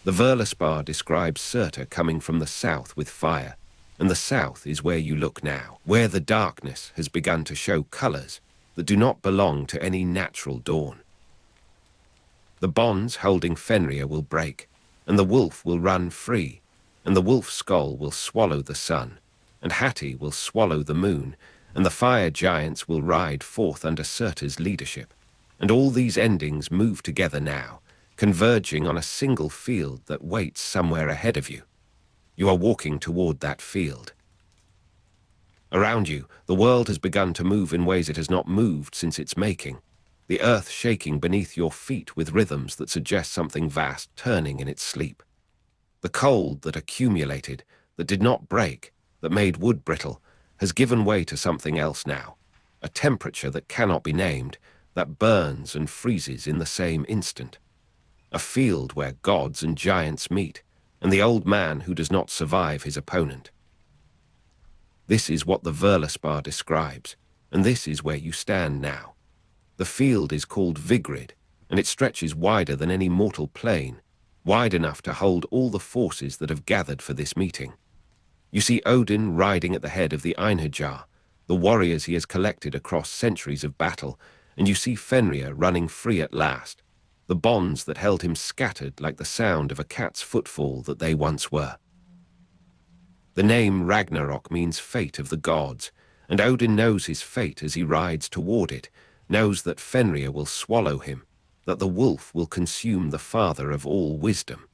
The Völuspá describes Surtur coming from the south with fire, and the south is where you look now, where the darkness has begun to show colors that do not belong to any natural dawn. The bonds holding Fenrir will break, and the wolf will run free, and the wolf's skull will swallow the sun, and Hati will swallow the moon, and the fire giants will ride forth under Surtur's leadership. And all these endings move together now, converging on a single field that waits somewhere ahead of you. You are walking toward that field. Around you, the world has begun to move in ways it has not moved since its making, the earth shaking beneath your feet with rhythms that suggest something vast turning in its sleep. The cold that accumulated, that did not break, that made wood brittle, has given way to something else now, a temperature that cannot be named, that burns and freezes in the same instant. A field where gods and giants meet, and the old man who does not survive his opponent. This is what the Völuspá describes, and this is where you stand now. The field is called Vigrid, and it stretches wider than any mortal plane, wide enough to hold all the forces that have gathered for this meeting. You see Odin riding at the head of the Einherjar, the warriors he has collected across centuries of battle, and you see Fenrir running free at last, the bonds that held him scattered like the sound of a cat's footfall that they once were. The name Ragnarok means fate of the gods, and Odin knows his fate as he rides toward it, knows that Fenrir will swallow him, that the wolf will consume the father of all wisdom.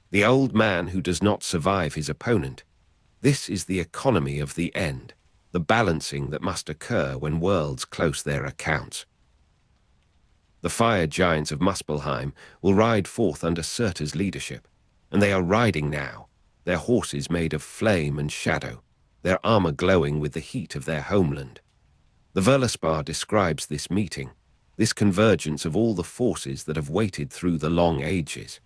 The old man who does not survive his opponent. This is the economy of the end, the balancing that must occur when worlds close their accounts. The fire giants of Muspelheim will ride forth under Surtur's leadership, and they are riding now, their horses made of flame and shadow, their armor glowing with the heat of their homeland. The Völuspá describes this meeting, this convergence of all the forces that have waited through the long ages.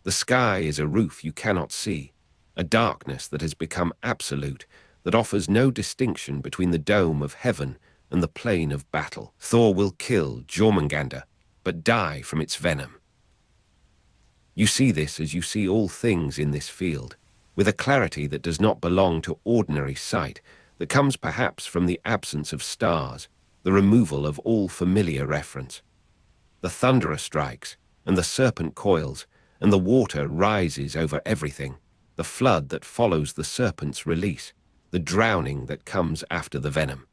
The sky is a roof you cannot see, a darkness that has become absolute, that offers no distinction between the dome of heaven and the plain of battle. Thor will kill Jormungandr, but die from its venom. You see this as you see all things in this field, with a clarity that does not belong to ordinary sight, that comes perhaps from the absence of stars, the removal of all familiar reference. The thunderer strikes, and the serpent coils, and the water rises over everything, the flood that follows the serpent's release, the drowning that comes after the venom.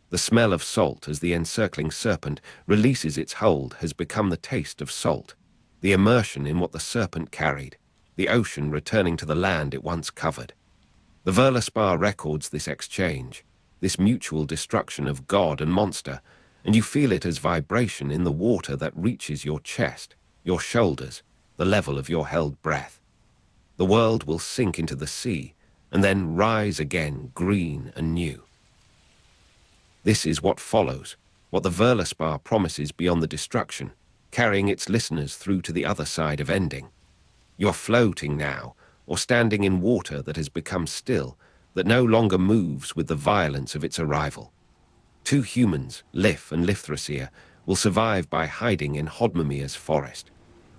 The smell of salt as the encircling serpent releases its hold has become the taste of salt, the immersion in what the serpent carried, the ocean returning to the land it once covered. The Völuspá records this exchange, this mutual destruction of god and monster, and you feel it as vibration in the water that reaches your chest, your shoulders, the level of your held breath. The world will sink into the sea, and then rise again green and new. This is what follows, what the Völuspá promises beyond the destruction, carrying its listeners through to the other side of ending. You are floating now, or standing in water that has become still, that no longer moves with the violence of its arrival. Two humans, Lif and Lifthrasir, will survive by hiding in Hodmir's forest.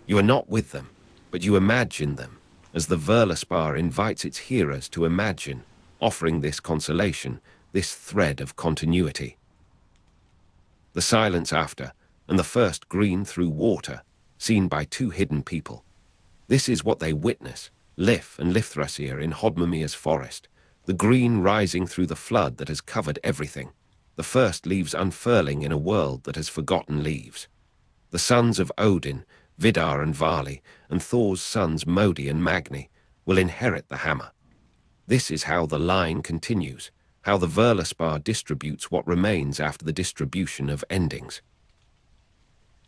You are not with them, but you imagine them, as the Völuspá invites its hearers to imagine, offering this consolation, this thread of continuity. The silence after, and the first green through water, seen by two hidden people. This is what they witness, Lif and Lifthrasir in Hodmir's forest, the green rising through the flood that has covered everything, the first leaves unfurling in a world that has forgotten leaves. The sons of Odin, Vidar and Vali, and Thor's sons Modi and Magni, will inherit the hammer. This is how the line continues, how the Völuspá distributes what remains after the distribution of endings.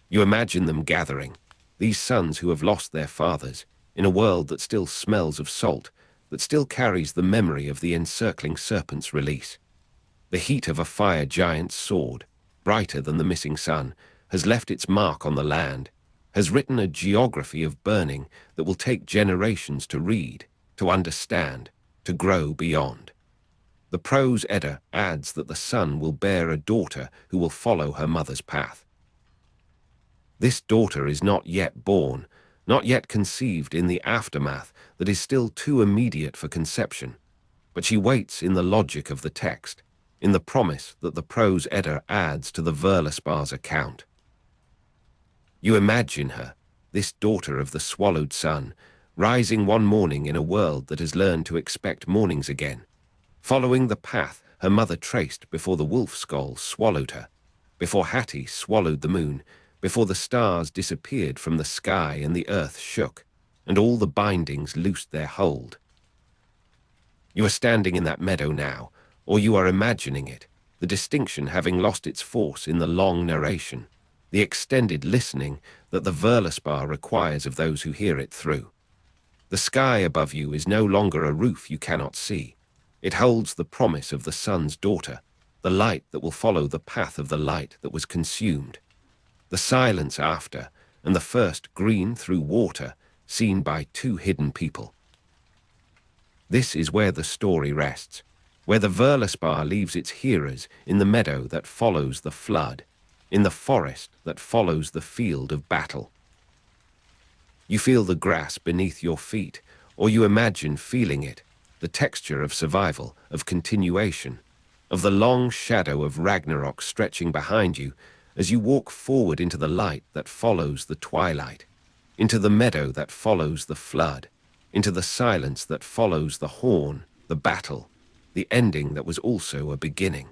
You imagine them gathering, these sons who have lost their fathers, in a world that still smells of salt, that still carries the memory of the encircling serpent's release. The heat of a fire giant's sword, brighter than the missing sun, has left its mark on the land, has written a geography of burning that will take generations to read, to understand, to grow beyond. The prose Edda adds that the son will bear a daughter who will follow her mother's path. This daughter is not yet born, not yet conceived in the aftermath that is still too immediate for conception, but she waits in the logic of the text, in the promise that the prose Edda adds to the Völuspá's account. You imagine her, this daughter of the swallowed sun, rising one morning in a world that has learned to expect mornings again, following the path her mother traced before the wolf skull swallowed her, before Hati swallowed the moon, before the stars disappeared from the sky and the earth shook, and all the bindings loosed their hold. You are standing in that meadow now, or you are imagining it, the distinction having lost its force in the long narration, the extended listening that the Völuspá requires of those who hear it through. The sky above you is no longer a roof you cannot see. It holds the promise of the sun's daughter, the light that will follow the path of the light that was consumed. The silence after, and the first green through water, seen by two hidden people. This is where the story rests, where the Völuspá leaves its hearers in the meadow that follows the flood, in the forest that follows the field of battle. You feel the grass beneath your feet, or you imagine feeling it, the texture of survival, of continuation, of the long shadow of Ragnarok stretching behind you as you walk forward into the light that follows the twilight, into the meadow that follows the flood, into the silence that follows the horn, the battle, the ending that was also a beginning.